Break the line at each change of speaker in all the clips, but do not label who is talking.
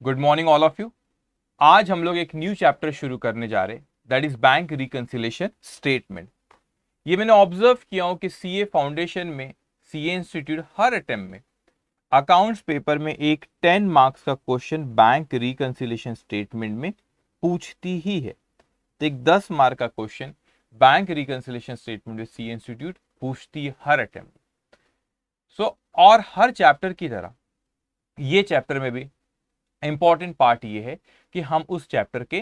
Good morning all of you. आज हम लोग एक न्यू चैप्टर शुरू करने जा रहे हैं, that is bank reconciliation statement. ये मैंने ऑब्जर्व किया हूं कि सीए फाउंडेशन में, सीए इंस्टीट्यूट हर अटेम्प्ट में अकाउंट्स पेपर में एक 10 मार्क्स का क्वेश्चन बैंक रिकंसिलिएशन स्टेटमेंट में पूछती ही है। तो एक 10 मार्क का क्वेश्चन बैंक रिकंसिलिएशन स्टेटमेंट में सीए इंस्टीट्यूट पूछती है हर अटेम्प्ट। और हर चैप्टर की तरह ये चैप्टर में भी इंपॉर्टेंट पार्ट ये है कि हम उस चैप्टर के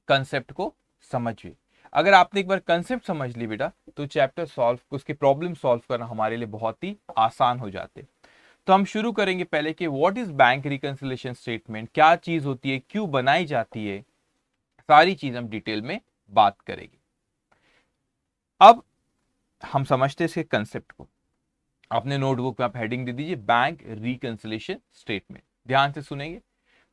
कंसेप्ट को समझिए। अगर आपने एक बार कंसेप्ट समझ ली बेटा, तो चैप्टर सॉल्व, उसके प्रॉब्लम सॉल्व करना हमारे लिए बहुत ही आसान हो जाते। तो हम शुरू करेंगे पहले कि what is bank reconciliation statement, क्या चीज होती है, क्यों बनाई जाती है, सारी चीज हम डिटेल में बात करेंगे। अब हम समझते हैं इसके कंसेप्ट को। अपने नोटबुक में आप हेडिंग दे दीजिए बैंक रिकंसिलिएशन स्टेटमेंट। ध्यान से सुनेंगे।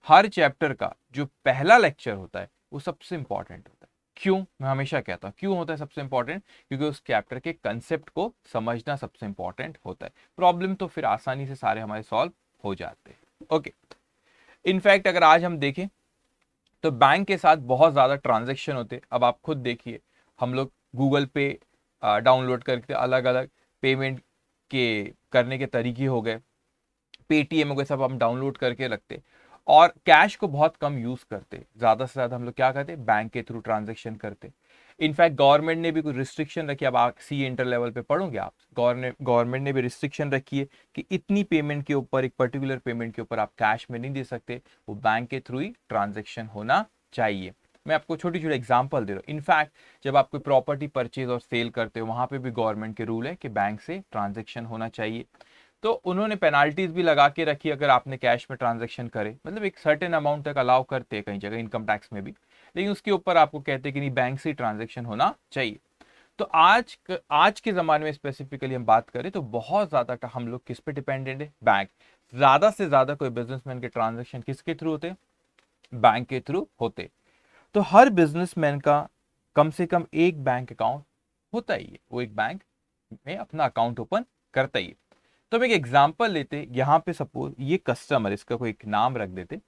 हर चैप्टर का जो पहला लेक्चर होता है वो सबसे इंपॉर्टेंट होता है। क्यों? मैं हमेशा कहता हूं क्यों होता है सबसे इंपॉर्टेंट, क्योंकि उस चैप्टर के कंसेप्ट को समझना सबसे इंपॉर्टेंट होता है। प्रॉब्लम तो फिर आसानी से सारे हमारे सॉल्व हो जाते हैं। ओके, इनफैक्ट अगर आज हम देखें तो बैंक के साथ बहुत ज्यादा ट्रांजेक्शन होते हैं। अब आप खुद देखिए, हम लोग गूगल पे डाउनलोड करके अलग अलग पेमेंट के करने के तरीके हो गए, पेटीएम हो गए, सब हम डाउनलोड करके रखते और कैश को बहुत कम यूज करते। ज्यादा से ज्यादा हम लोग क्या करते, बैंक के थ्रू ट्रांजेक्शन करते। इनफैक्ट गवर्नमेंट ने भी कुछ रिस्ट्रिक्शन रखी। अब आप सी इंटर लेवल पे पढ़ोगे आप, गवर्नमेंट ने भी रिस्ट्रिक्शन रखी है कि इतनी पेमेंट के ऊपर, एक पर्टिकुलर पेमेंट के ऊपर आप कैश में नहीं दे सकते, वो बैंक के थ्रू ही ट्रांजेक्शन होना चाहिए। मैं आपको छोटी छोटी एग्जांपल दे रहा हूँ। इनफैक्ट जब आप कोई प्रॉपर्टी परचेज और सेल करते हो, वहां पे भी गवर्नमेंट के रूल है कि बैंक से ट्रांजेक्शन होना चाहिए। तो उन्होंने पेनाल्टीज भी लगा के रखी अगर आपने कैश में ट्रांजैक्शन करे, मतलब एक सर्टेन अमाउंट तक अलाउ करते हैं कई जगह, इनकम टैक्स में भी, लेकिन उसके ऊपर आपको कहते हैं कि नहीं, बैंक से ट्रांजैक्शन होना चाहिए। तो आज के जमाने में स्पेसिफिकली हम बात करें तो बहुत ज्यादा हम लोग किस पे डिपेंडेंट है, बैंक। ज्यादा से ज्यादा कोई बिजनेसमैन के ट्रांजेक्शन किसके थ्रू होते, बैंक के थ्रू होते। तो हर बिजनेसमैन का कम से कम एक बैंक अकाउंट होता ही है, वो एक बैंक में अपना अकाउंट ओपन करता ही है। तो हम एक एग्जांपल लेते, यहां पे सपोज ये कस्टमर, इसका कोई एक नाम रख देते,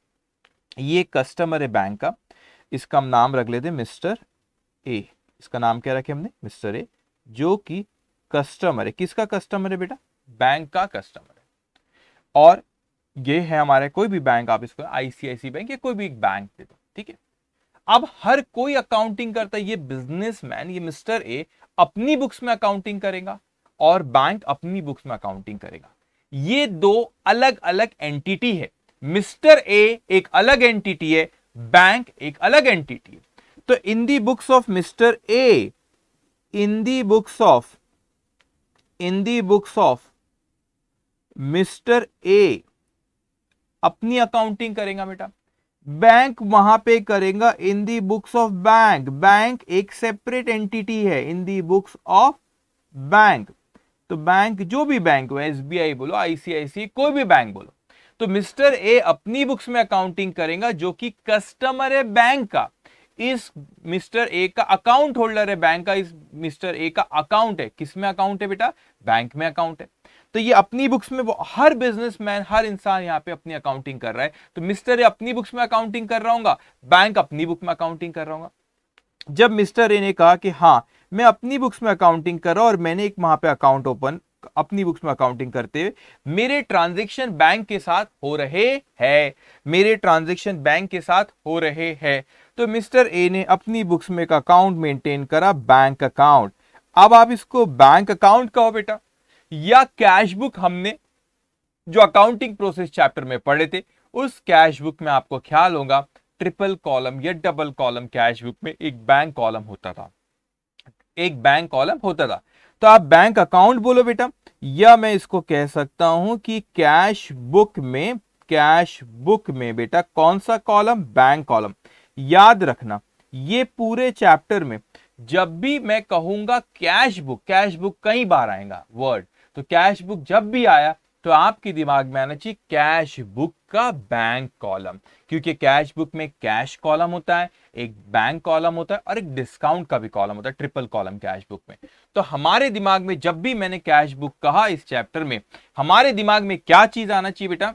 ये कस्टमर है बैंक का, इसका हम नाम रख लेते मिस्टर ए। इसका नाम क्या रखे हमने, मिस्टर ए, जो कि कस्टमर है। किसका कस्टमर है बेटा, बैंक का कस्टमर है। और ये है हमारे कोई भी बैंक, आप इसको आईसीआईसी बैंक या कोई भी एक बैंक दे दो, ठीक है। अब हर कोई अकाउंटिंग करता है, ये बिजनेसमैन, ये मिस्टर ए अपनी बुक्स में अकाउंटिंग करेगा और बैंक अपनी बुक्स में अकाउंटिंग करेगा। ये दो अलग अलग एंटिटी है। मिस्टर ए एक अलग एंटिटी है, बैंक एक अलग एंटिटी है। तो in the books of mister A, in the books of mister A अपनी अकाउंटिंग करेगा बेटा। बैंक वहां पे करेगा in the books of bank. Bank एक सेपरेट एंटिटी है in the books of bank. तो बैंक, जो भी बैंक हो, एसबीआई बोलो, आईसीआईसी, कोई भी बैंक बोलो, तो मिस्टर ए अपनी बुक्स में अकाउंटिंग करेगा, जो कि कस्टमर है बैंक का। इस मिस्टर ए का अकाउंट होल्डर है बैंक का, इस मिस्टर ए का अकाउंट है, किसमें अकाउंट है बेटा, बैंक में अकाउंट है। तो ये अपनी बुक्स में, हर बिजनेसमैन, हर इंसान यहाँ पे अपनी अकाउंटिंग कर रहा है। तो मिस्टर ए अपनी बुक्स में अकाउंटिंग कर रहा होगा, बैंक अपनी बुक में अकाउंटिंग कर रहा होगा। जब मिस्टर ए ने कहा कि हाँ मैं अपनी बुक्स में अकाउंटिंग कर रहा हूं और मैंने एक वहां पे अकाउंट ओपन, अपनी बुक्स में अकाउंटिंग करते हुए मेरे ट्रांजैक्शन बैंक के साथ हो रहे हैं, मेरे ट्रांजैक्शन बैंक के साथ हो रहे हैं, तो मिस्टर ए ने अपनी बुक्स में एक अकाउंट मेंटेन करा, बैंक अकाउंट। अब आप इसको बैंक अकाउंट कहो बेटा या कैश बुक, हमने जो अकाउंटिंग प्रोसेस चैप्टर में पढ़े थे उस कैश बुक में आपको ख्याल होगा ट्रिपल कॉलम या डबल कॉलम कैश बुक में एक बैंक कॉलम होता था, एक बैंक कॉलम होता था। तो आप बैंक अकाउंट बोलो बेटा, या मैं इसको कह सकता हूं कि कैश बुक में बेटा कौन सा कॉलम, बैंक कॉलम। याद रखना ये पूरे चैप्टर में जब भी मैं कहूंगा कैश बुक कई बार आएगा वर्ड, तो कैश बुक जब भी आया तो आपके दिमाग में आना चाहिए कैश बुक का बैंक कॉलम, क्योंकि कैश बुक में कैश कॉलम होता है, एक बैंक कॉलम होता है और एक डिस्काउंट का भी कॉलम होता है, ट्रिपल कॉलम कैश बुक में। तो हमारे दिमाग में जब भी मैंने कैश बुक कहा इस चैप्टर में, हमारे दिमाग में क्या चीज आना चाहिए बेटा,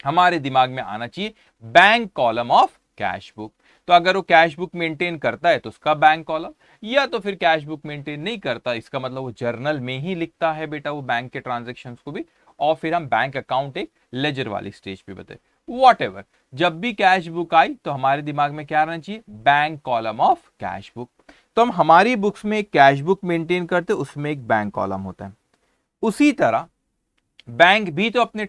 हमारे दिमाग में आना चाहिए bank column of cash book. तो अगर वो कैश बुक मेंटेन करता है तो उसका बैंक कॉलम, या तो फिर कैश बुक मेंटेन नहीं करता, इसका मतलब वो जर्नल में ही लिखता है बेटा वो बैंक के ट्रांजेक्शन्स को भी, और फिर हम बैंक अकाउंट एक लेजर वाली स्टेज पे बताए। वॉटएवर, जब भी कैश बुक आई तो हमारे दिमाग में क्या रहना चाहिए, bank column of cash book. तो हम हमारी बुक्स में एक कैश बुक मेंटेन करते, उसमें एक बैंक कॉलम होता है। उसी तरह बैंक भी तो अपने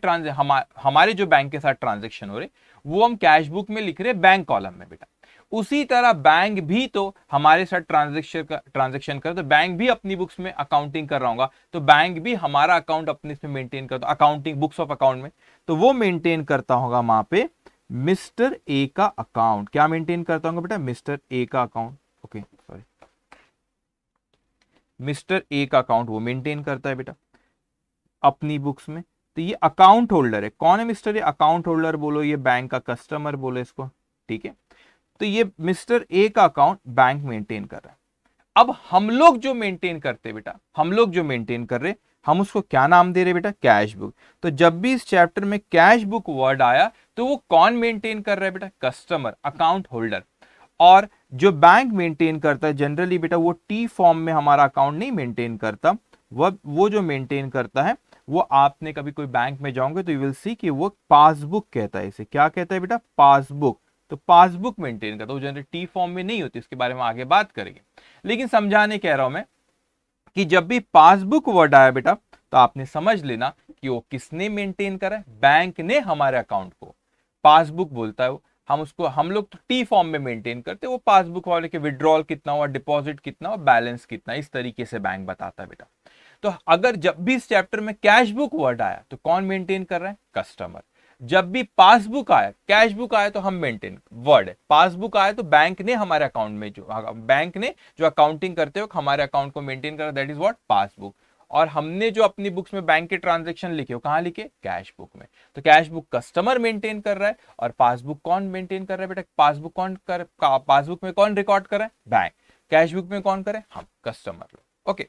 हमारे जो बैंक के साथ ट्रांजेक्शन हो रहे वो हम कैश बुक में लिख रहे बैंक कॉलम में बेटा। उसी तरह बैंक भी तो हमारे साथ ट्रांजेक्शन कर, तो बैंक भी अपनी बुक्स में अकाउंटिंग कर रहा होगा, तो बैंक भी हमारा अकाउंट अपने इसमें मेंटेन करता, अकाउंटिंग बुक्स ऑफ अकाउंट में, तो वो मेंटेन करता होगा वहां पे मिस्टर ए का अकाउंट। क्या मेंटेन करता होगा बेटा, मिस्टर ए का account. Okay sorry, mister A का अकाउंट वो मेंटेन करता है बेटा अपनी बुक्स में। तो ये अकाउंट होल्डर है। कौन है मिस्टर ए, अकाउंट होल्डर बोलो, ये बैंक का कस्टमर बोलो इसको, ठीक है। तो ये मिस्टर ए का अकाउंट बैंक मेंटेन कर रहा है। अब हम लोग जो मेंटेन करते बेटा, हम लोग जो मेंटेन कर रहे, हम उसको क्या नाम दे रहे बेटा, कैश बुक। तो जब भी इस चैप्टर में कैश बुक वर्ड आया तो वो कौन मेंटेन कर रहा है बेटा, कस्टमर, अकाउंट होल्डर। और जो बैंक मेंटेन करता है जनरली बेटा वो टी फॉर्म में हमारा अकाउंट नहीं मेंटेन करता, वो जो मेंटेन करता है वो, आपने कभी कोई बैंक में जाओगे तो यू विल सी कि वो पासबुक कहता है, इसे क्या कहता है बेटा, पासबुक। तो पासबुक मेंटेन करता है, वो जनरली टी फॉर्म में नहीं होती, इसके बारे में आगे बात करेंगे। लेकिन समझाने कह रहा हूं मैं कि जब भी पासबुक वर्ड आया बेटा तो आपने समझ लेना कि वो किसने मेंटेन करा है, बैंक ने हमारे अकाउंट को पासबुक बोलता है वो। हम लोग तो टी फॉर्म में मेंटेन करते हैं, वो पासबुक वाले के विड्रॉल कितना हुआ, डिपॉजिट कितना हुआ, बैलेंस कितना, इस तरीके से बैंक बताता है बेटा। तो अगर जब भी इस चैप्टर में कैश बुक वर्ड आया तो कौन मेंटेन कर रहा है, कस्टमर। जब भी पासबुक आया, कैश बुक आया तो हम मेंटेन, वर्ड है, पासबुक आया तो बैंक ने हमारे अकाउंट में, जो बैंक ने जो अकाउंटिंग करते हो हमारे अकाउंट को मेंटेन करा, दैट इज व्हाट, पासबुक। और हमने जो अपनी बुक्स में बैंक के ट्रांजेक्शन लिखे, कहां लिखे, कैश बुक में। तो कैश बुक कस्टमर मेंटेन कर रहा है, और पासबुक कौन मेंटेन कर रहा है बेटा, पासबुक में कौन रिकॉर्ड कर रहा है, बैंक। कैश बुक में कौन करे, हम, कस्टमर। ओके,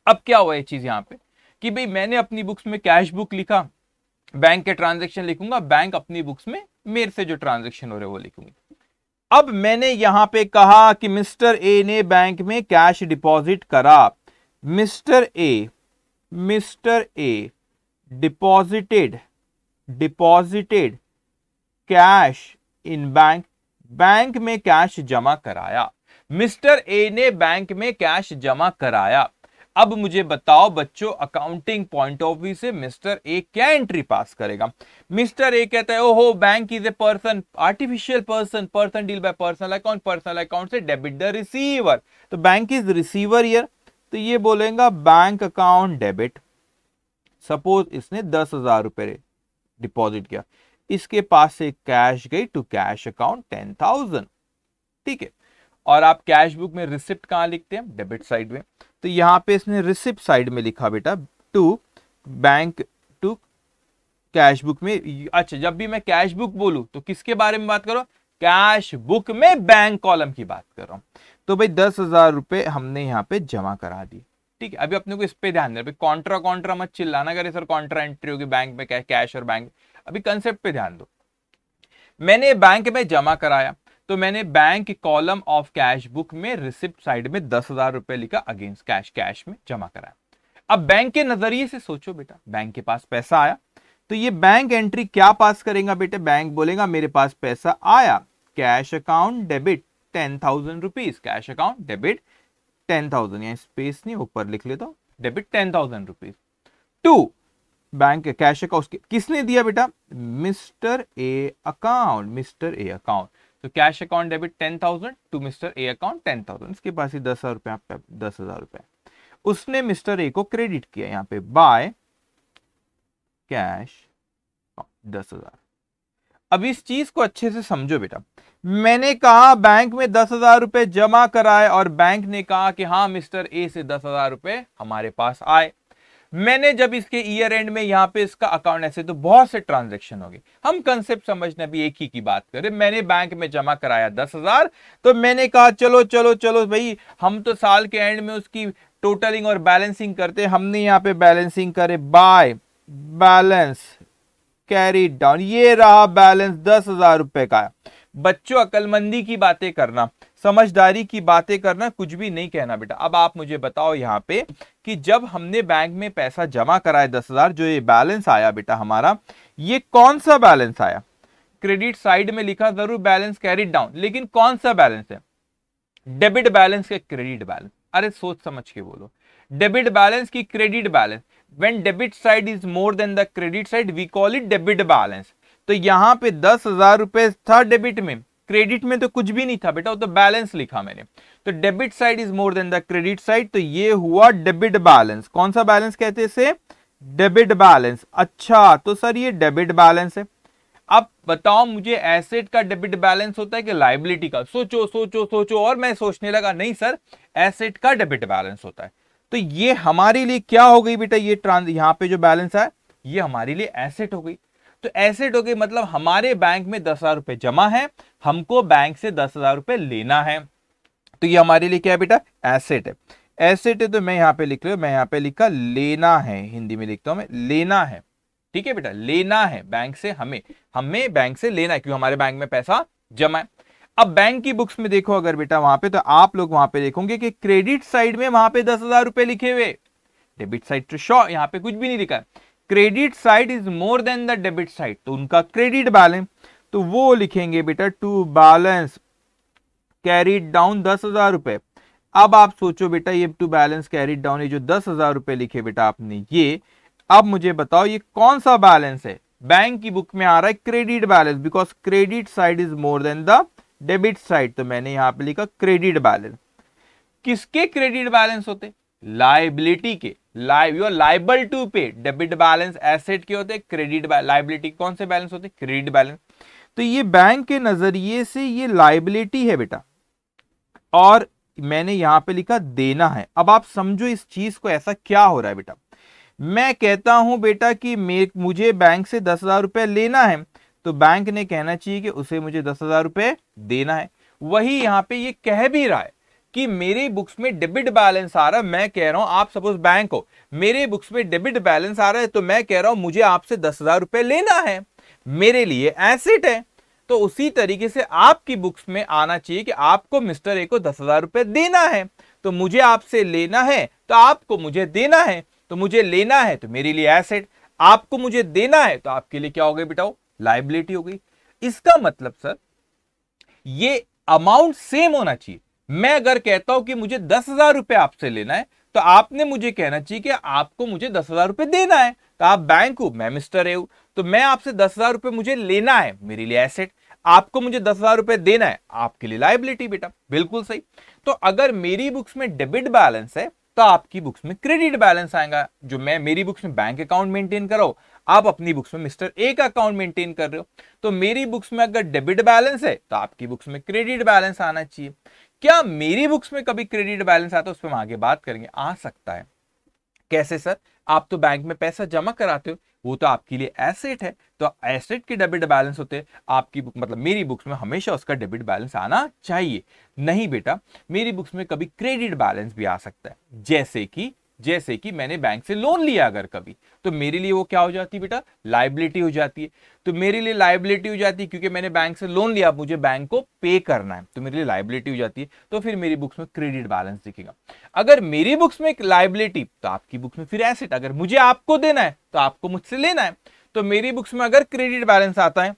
अब क्या हुआ ये चीज यहां पे कि भाई मैंने अपनी बुक्स में कैश बुक लिखा, बैंक के ट्रांजेक्शन लिखूंगा, बैंक अपनी बुक्स में मेरे से जो ट्रांजेक्शन हो रहे वो लिखूंगी। अब मैंने यहां पे कहा कि मिस्टर ए ने बैंक में कैश डिपॉजिट करा, mister A deposited cash in bank, bank में कैश जमा कराया। मिस्टर ए ने बैंक में कैश जमा कराया। अब मुझे बताओ बच्चों, अकाउंटिंग पॉइंट ऑफ व्यू से मिस्टर ए क्या एंट्री पास करेगा। मिस्टर ए कहता है ओहो bank is a person, artificial person, person deal bye personal account, personal account से डेबिट द रिसीवर, तो बैंक इज रिसीवर हियर, तो ये बोलेगा बैंक अकाउंट डेबिट। सपोज इसने 10,000 रुपए डिपॉजिट किया, इसके पास से कैश गई टू कैश अकाउंट 10,000, ठीक है। और आप कैश बुक में रिसिप्ट कहां लिखते हैं, डेबिट साइड में, तो यहां पे इसने रिसिप्ट साइड में लिखा बेटा to bank to cash book में। अच्छा, जब भी मैं कैश बुक बोलूं तो किसके बारे में बात करो, कैश बुक में बैंक कॉलम की बात कर रहा हूं। तो भाई 10,000 रुपए हमने यहाँ पे जमा करा दिए, ठीक है। अभी अपने को इस पे ध्यान देना, कॉन्ट्रा मत चिल्लाना करे सर कॉन्ट्रा एंट्री होगी बैंक में, कैश और बैंक, अभी कंसेप्ट पे ध्यान दो। मैंने बैंक में जमा कराया, तो मैंने bank column of cash book में रिसिप्ट साइड में 10,000 रुपए लिखा अगेंस्ट कैश, कैश में जमा कराया। अब बैंक के नजरिए से सोचो बेटा, बैंक के पास पैसा आया, तो ये बैंक एंट्री क्या पास करेगा बेटे, बैंक बोलेगा मेरे पास पैसा आया, cash account debit 10,000 rupees, cash account debit 10,000, यहाँ स्पेस नहीं ऊपर लिख लेता हूं, debit 10,000 rupees to bank cash account, किसने दिया बेटा, mister A account, mister A account. तो cash account debit 10,000 to mister A account 10,000, इसके पास ही 10,000 रुपए, 10,000 रुपए उसने मिस्टर ए को क्रेडिट किया यहाँ पे बाय कैश 10,000। अब इस चीज को अच्छे से समझो बेटा, मैंने कहा बैंक में 10,000 रुपए जमा कराए और बैंक ने कहा कि हाँ मिस्टर ए से 10,000 रुपए हमारे पास आए। मैंने जब इसके ईयर एंड में यहाँ पे इसका अकाउंट, ऐसे तो बहुत से ट्रांजैक्शन हो गए, हम कंसेप्ट समझने भी एक ही की बात करें। मैंने बैंक में जमा कराया 10,000, तो मैंने कहा चलो चलो चलो भाई, हम तो साल के एंड में उसकी टोटलिंग और बैलेंसिंग करते, हमने यहाँ पे बैलेंसिंग करे बाय बैलेंस कैरीड डाउन, ये रहा बैलेंस 10,000 रुपए का। बच्चों अकलमंदी की बातें करना, समझदारी की बातें करना, कुछ भी नहीं कहना बेटा। अब आप मुझे बताओ यहाँ पे कि जब हमने बैंक में पैसा जमा कराया 10,000, जो ये बैलेंस आया बेटा हमारा, ये कौन सा बैलेंस आया? क्रेडिट साइड में लिखा जरूर बैलेंस कैरीड डाउन, लेकिन कौन सा बैलेंस है? डेबिट बैलेंस के क्रेडिट बैलेंस। अरे सोच समझ के बोलो, डेबिट बैलेंस की credit balance. When debit side is more than the credit side we call it debit balance. तो यहां पे 10,000 रुपए था डेबिट में, क्रेडिट में तो कुछ भी नहीं था बेटा, वो तो बैलेंस लिखा मैंने। तो debit side is more than the credit side, तो ये हुआ डेबिट बैलेंस। कौन सा बैलेंस कहते हैं इसे? Debit balance. अच्छा तो सर ये डेबिट बैलेंस है। अब बताओ मुझे, एसेट का डेबिट बैलेंस होता है कि लायबिलिटी का? सोचो सोचो सोचो, और मैं सोचने लगा नहीं सर, एसेट का डेबिट बैलेंस होता है। तो ये हमारे लिए क्या हो गई बेटा? ये यहाँ पे जो बैलेंस है ये हमारे लिए एसेट हो गई। तो एसेट हो गई मतलब हमारे बैंक में 10,000 रुपए जमा है, हमको बैंक से 10,000 रुपए लेना है, तो ये हमारे लिए क्या है बेटा? एसेट है। एसेट है तो मैं यहाँ पे लिख रहा हूं, मैं यहाँ पे लिखा लेना है, हिंदी में लिखता हूं मैं, लेना है। ठीक है बेटा, लेना है बैंक से, हमें बैंक से लेना है क्योंकि हमारे बैंक में पैसा जमा है। अब बैंक की बुक्स में देखो अगर बेटा वहां पे, तो आप लोग वहां पे देखोगे कि क्रेडिट साइड में वहां पे 10,000 रुपए लिखे हुए, डेबिट साइड तो शो यहाँ पे कुछ भी नहीं लिखा है। Credit side is more than the debit side, तो उनका क्रेडिट बैलेंस, तो वो लिखेंगे बेटा टू बैलेंस कैरीड डाउन 10,000 रुपए। अब आप सोचो बेटा, ये टू बैलेंस कैरीड डाउन, ये जो 10,000 रुपए लिखे बेटा आपने, ये अब मुझे बताओ ये कौन सा बैलेंस है? बैंक की बुक में आ रहा है credit balance, because credit side is more than the debit side, तो मैंने यहां पे लिखा क्रेडिट बैलेंस। किसके क्रेडिट बैलेंस होते? लाइबिलिटी के। यू आर लाइबल टू पे। डेबिट बैलेंस एसेट के होते, क्रेडिट लाइबिलिटी कौन से बैलेंस होते? Credit balance. तो ये बैंक के नजरिए से ये लाइबिलिटी है बेटा, और मैंने यहां पे लिखा देना है। अब आप समझो इस चीज को, ऐसा क्या हो रहा है बेटा? मैं कहता हूं बेटा कि मुझे बैंक से 10,000 रुपए लेना है, तो बैंक ने कहना चाहिए कि उसे मुझे 10,000 रुपए देना है। वही यहां पे ये कह भी रहा है कि मेरे बुक्स में डेबिट बैलेंस आ रहा है, मैं कह रहा हूं, आप सपोज बैंक हो, मेरे बुक्स में डेबिट बैलेंस आ रहा है, तो मैं कह रहा हूं मुझे आपसे 10,000 रुपए लेना है, मेरे लिए एसेट है। तो उसी तरीके से आपकी बुक्स में आना चाहिए कि आपको मिस्टर ए को 10,000 रुपए देना है, तो मुझे आपसे लेना है, तो आपको मुझे देना है, तो मुझे लेना है तो मेरे लिए एसेट, आपको मुझे देना है तो आपके लिए क्या हो गई बेटा? लायबिलिटी हो गई। इसका मतलब सर ये अमाउंट सेम होना चाहिए। मैं अगर कहता हूं कि मुझे 10,000 रुपए आपसे लेना है, तो आपने मुझे कहना चाहिए कि आपको मुझे 10,000 रुपए देना है। तो आप बैंक हो, मैं मिस्टर ए हूं, तो मैं आपसे 10,000 रुपए मुझे लेना है, मेरे लिए एसेट, आपको मुझे 10,000 रुपए देना है, आपके लिए लायबिलिटी बेटा। बिल्कुल सही। तो अगर मेरी बुक्स में डेबिट बैलेंस है तो आपकी बुक्स में क्रेडिट बैलेंस आएगा। जो मैं मेरी बुक्स में बैंक अकाउंट मेंटेन कर रहा हूं, आप अपनी बुक्स में मिस्टर ए का अकाउंट मेंटेन कर रहे हो। तो मेरी बुक्स में अगर डेबिट बैलेंस है तो आपकी बुक्स में क्रेडिट बैलेंस आना चाहिए। क्या मेरी बुक्स में कभी क्रेडिट बैलेंस आता है? उस पर हम आगे बात करेंगे। आ सकता है। कैसे सर? आप तो बैंक में पैसा जमा कराते हो, वो तो आपके लिए एसेट है, तो एसेट के डेबिट बैलेंस होते हैं। आपकी बुक मतलब मेरी बुक्स में हमेशा उसका डेबिट बैलेंस आना चाहिए। नहीं बेटा, मेरी बुक्स में कभी क्रेडिट बैलेंस भी आ सकता है। जैसे कि मैंने बैंक से लोन लिया अगर कभी, तो मेरे लिए वो क्या हो जाती है बेटा? लायबिलिटी हो जाती है। तो मेरे लिए लायबिलिटी हो जाती है क्योंकि मैंने बैंक से लोन लिया, मुझे बैंक को पे करना है, तो मेरे लिए लायबिलिटी हो जाती है। तो फिर मेरी बुक्स में क्रेडिट बैलेंस दिखेगा। अगर मेरी बुक्स में एक लायबिलिटी, तो आपकी बुक्स में फिर एसेट। अगर मुझे आपको देना है तो आपको मुझसे लेना है। तो मेरी बुक्स में अगर क्रेडिट बैलेंस आता है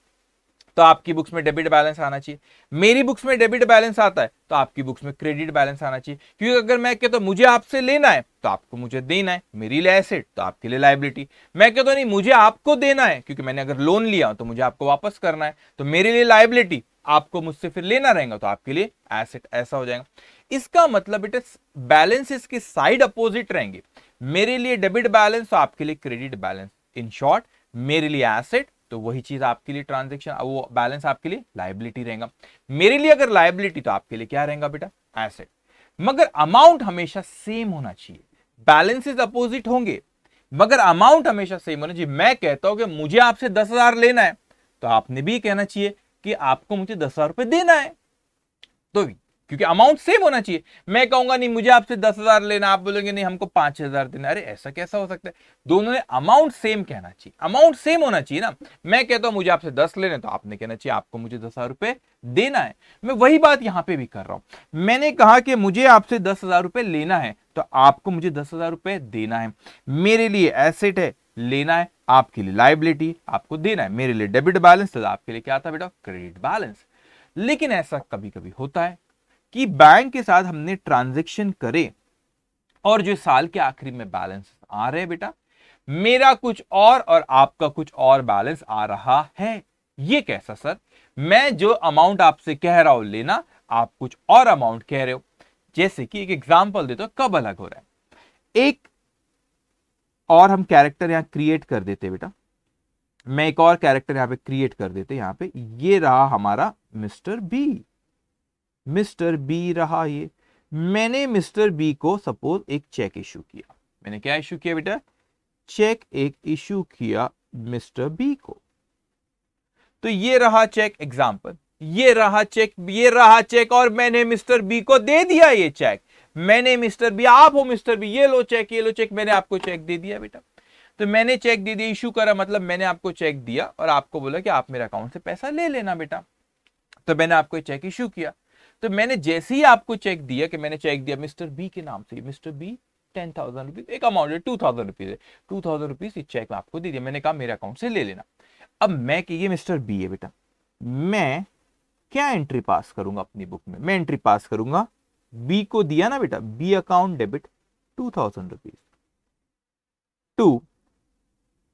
तो आपकी बुक्स में डेबिट बैलेंस आना चाहिए। मेरी बुक्स में डेबिट बैलेंस आता है तो आपकी बुक्स में क्रेडिट बैलेंस आना चाहिए। क्योंकि अगर मैं कहता हूं मुझे आपसे लेना है तो आपको मुझे देना है, मेरे लिए एसेट तो आपके लिए लायबिलिटी। मैं कहता हूं नहीं मुझे आपको देना है क्योंकि मैंने अगर लोन लिया तो मुझे आपको वापस करना है, तो मेरे लिए लायबिलिटी, आपको मुझसे फिर लेना रहेगा तो आपके लिए एसेट। ऐसा हो जाएगा। इसका मतलब बेटा बैलेंसेस के साइड अपोजिट रहेंगे। मेरे लिए डेबिट बैलेंस तो आपके लिए क्रेडिट बैलेंस। इन शॉर्ट, मेरे लिए एसेट तो वही चीज आपके लिए ट्रांजैक्शन, वो बैलेंस आपके लिए लायबिलिटी रहेगा। मेरे लिए अगर लायबिलिटी तो आपके लिए क्या रहेगा बेटा? एसेट। मगर अमाउंट हमेशा सेम होना चाहिए। बैलेंसेस अपोजिट होंगे मगर अमाउंट हमेशा सेम होना चाहिए। मैं कहता हूं कि मुझे आपसे 10,000 लेना है, तो आपने भी कहना चाहिए कि आपको मुझे 10,000 रुपए देना है। तो क्योंकि अमाउंट सेम होना चाहिए। मैं कहूंगा नहीं मुझे आपसे 10,000 लेना, आप बोलेंगे नहीं हमको 5,000 देना। अरे ऐसा कैसा हो सकता है? दोनों ने अमाउंट सेम कहना चाहिए, अमाउंट सेम होना चाहिए ना। मैं कहता हूं मुझे आपसे 10 लेने, तो आपने कहना चाहिए आपको मुझे 10,000 रुपए देना है। मैं वही बात यहां पे भी कर रहा हूं। मैंने कहा कि मुझे आपसे 10,000 रुपए लेना है, तो आपको मुझे 10,000 रुपए देना है। मेरे लिए एसेट है, लेना है, आपके लिए लायबिलिटी, आपको देना है। मेरे लिए डेबिट बैलेंस, तो आपके लिए क्या था बेटा? Credit balance. लेकिन ऐसा कभी कभी होता है कि बैंक के साथ हमने ट्रांजैक्शन करे और जो साल के आखिरी में बैलेंस आ रहे बेटा, मेरा कुछ और आपका कुछ और बैलेंस आ रहा है। ये कैसा सर? मैं जो अमाउंट आपसे कह रहा हूं लेना, आप कुछ और अमाउंट कह रहे हो। जैसे कि एक एग्जांपल देता हूं कब अलग हो रहा है। एक और हम कैरेक्टर यहां क्रिएट कर देते बेटा, मैं एक और कैरेक्टर यहां पे क्रिएट कर देते। यहां पे ये रहा हमारा मिस्टर बी, मिस्टर बी रहा ये। मैंने मिस्टर बी को सपोज एक चेक इशू किया। मैंने क्या इशू किया बेटा? चेक एक इशू किया मिस्टर बी को। तो ये रहा चेक एग्जांपल, ये रहा चेक, ये रहा चेक, और मैंने मिस्टर बी को दे दिया ये चेक। मैंने मिस्टर बी, आप हो मिस्टर बी, ये लो चेक, ये लो चेक, मैंने आपको चेक दे दिया बेटा। तो मैंने चेक दे दिया, इशू करा, मतलब मैंने आपको चेक दिया और आपको बोला कि आप मेरे अकाउंट से पैसा ले लेना बेटा। तो मैंने आपको चेक इशू किया। तो मैंने जैसे ही आपको चेक दिया, कि मैंने चेक दिया मिस्टर बी के नाम से, मिस्टर बी 10,000 रुपीज, एक अमाउंट है 2,000 रुपीज है, 2,000 रुपीज इस चेक में आपको दे दिया। मैंने कहा मेरे अकाउंट से ले लेना। अब मैं कि ये मिस्टर बी है बेटा, मैं क्या एंट्री पास करूंगा अपनी बुक में? मैं एंट्री पास करूंगा, बी को दिया ना बेटा, B account debit 2,000 rupees, to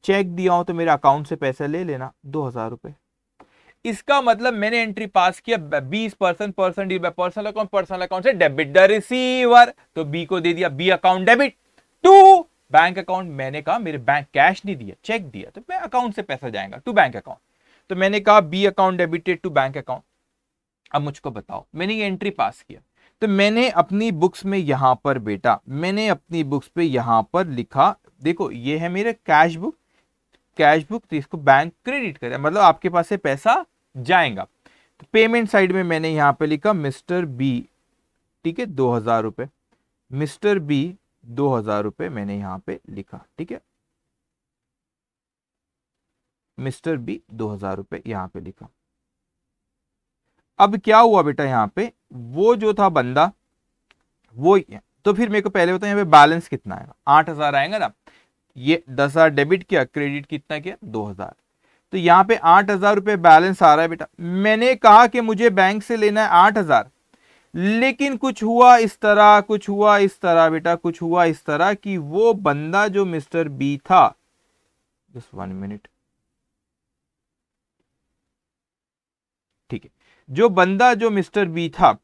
cheque दिया हूं तो मेरे अकाउंट से पैसा ले लेना 2,000 रुपए। इसका मतलब मैंने एंट्री पास किया 20% पर्सनल अकाउंट से डेबिट द रिसीवर, तो बी को दे दिया B account debit to bank account. मैंने कहा मेरे बैंक कैश नहीं दिया, चेक दिया, तो मैं अकाउंट से पैसा जाएगा टू बैंक अकाउंट। तो मैंने कहा B account debited to bank account. अब मुझको बताओ, मैंने ये एंट्री पास किया, तो मैंने अपनी बुक्स में यहां पर बेटा, मैंने अपनी बुक्स पे यहां पर लिखा, देखो ये है मेरे कैश बुक, कैश बुक, तो इसको बैंक क्रेडिट करे, मतलब आपके पास से पैसा जाएगा। तो पेमेंट साइड में मैंने यहां पे लिखा मिस्टर बी, ठीक है, 2,000 रुपए, मिस्टर बी 2,000 रुपए मैंने यहां पे लिखा, ठीक है, मिस्टर बी 2,000 रुपए यहां पे लिखा। अब क्या हुआ बेटा, यहां पे वो जो था बंदा वो, तो फिर मेरे को पहले बताओ यहाँ पे बैलेंस कितना आएगा? 8,000 आएगा ना। ये 10,000 डेबिट किया, क्रेडिट कितना किया? 2,000। तो यहाँ पे 8,000 रुपए बैलेंस आ रहा है बेटा। मैंने कहा कि मुझे बैंक से लेना है 8,000, लेकिन कुछ हुआ इस तरह, कुछ हुआ इस तरह बेटा, कुछ हुआ इस तरह कि वो बंदा जो मिस्टर बी था, जस्ट 1 मिनट, ठीक है, जो बंदा जो मिस्टर बी था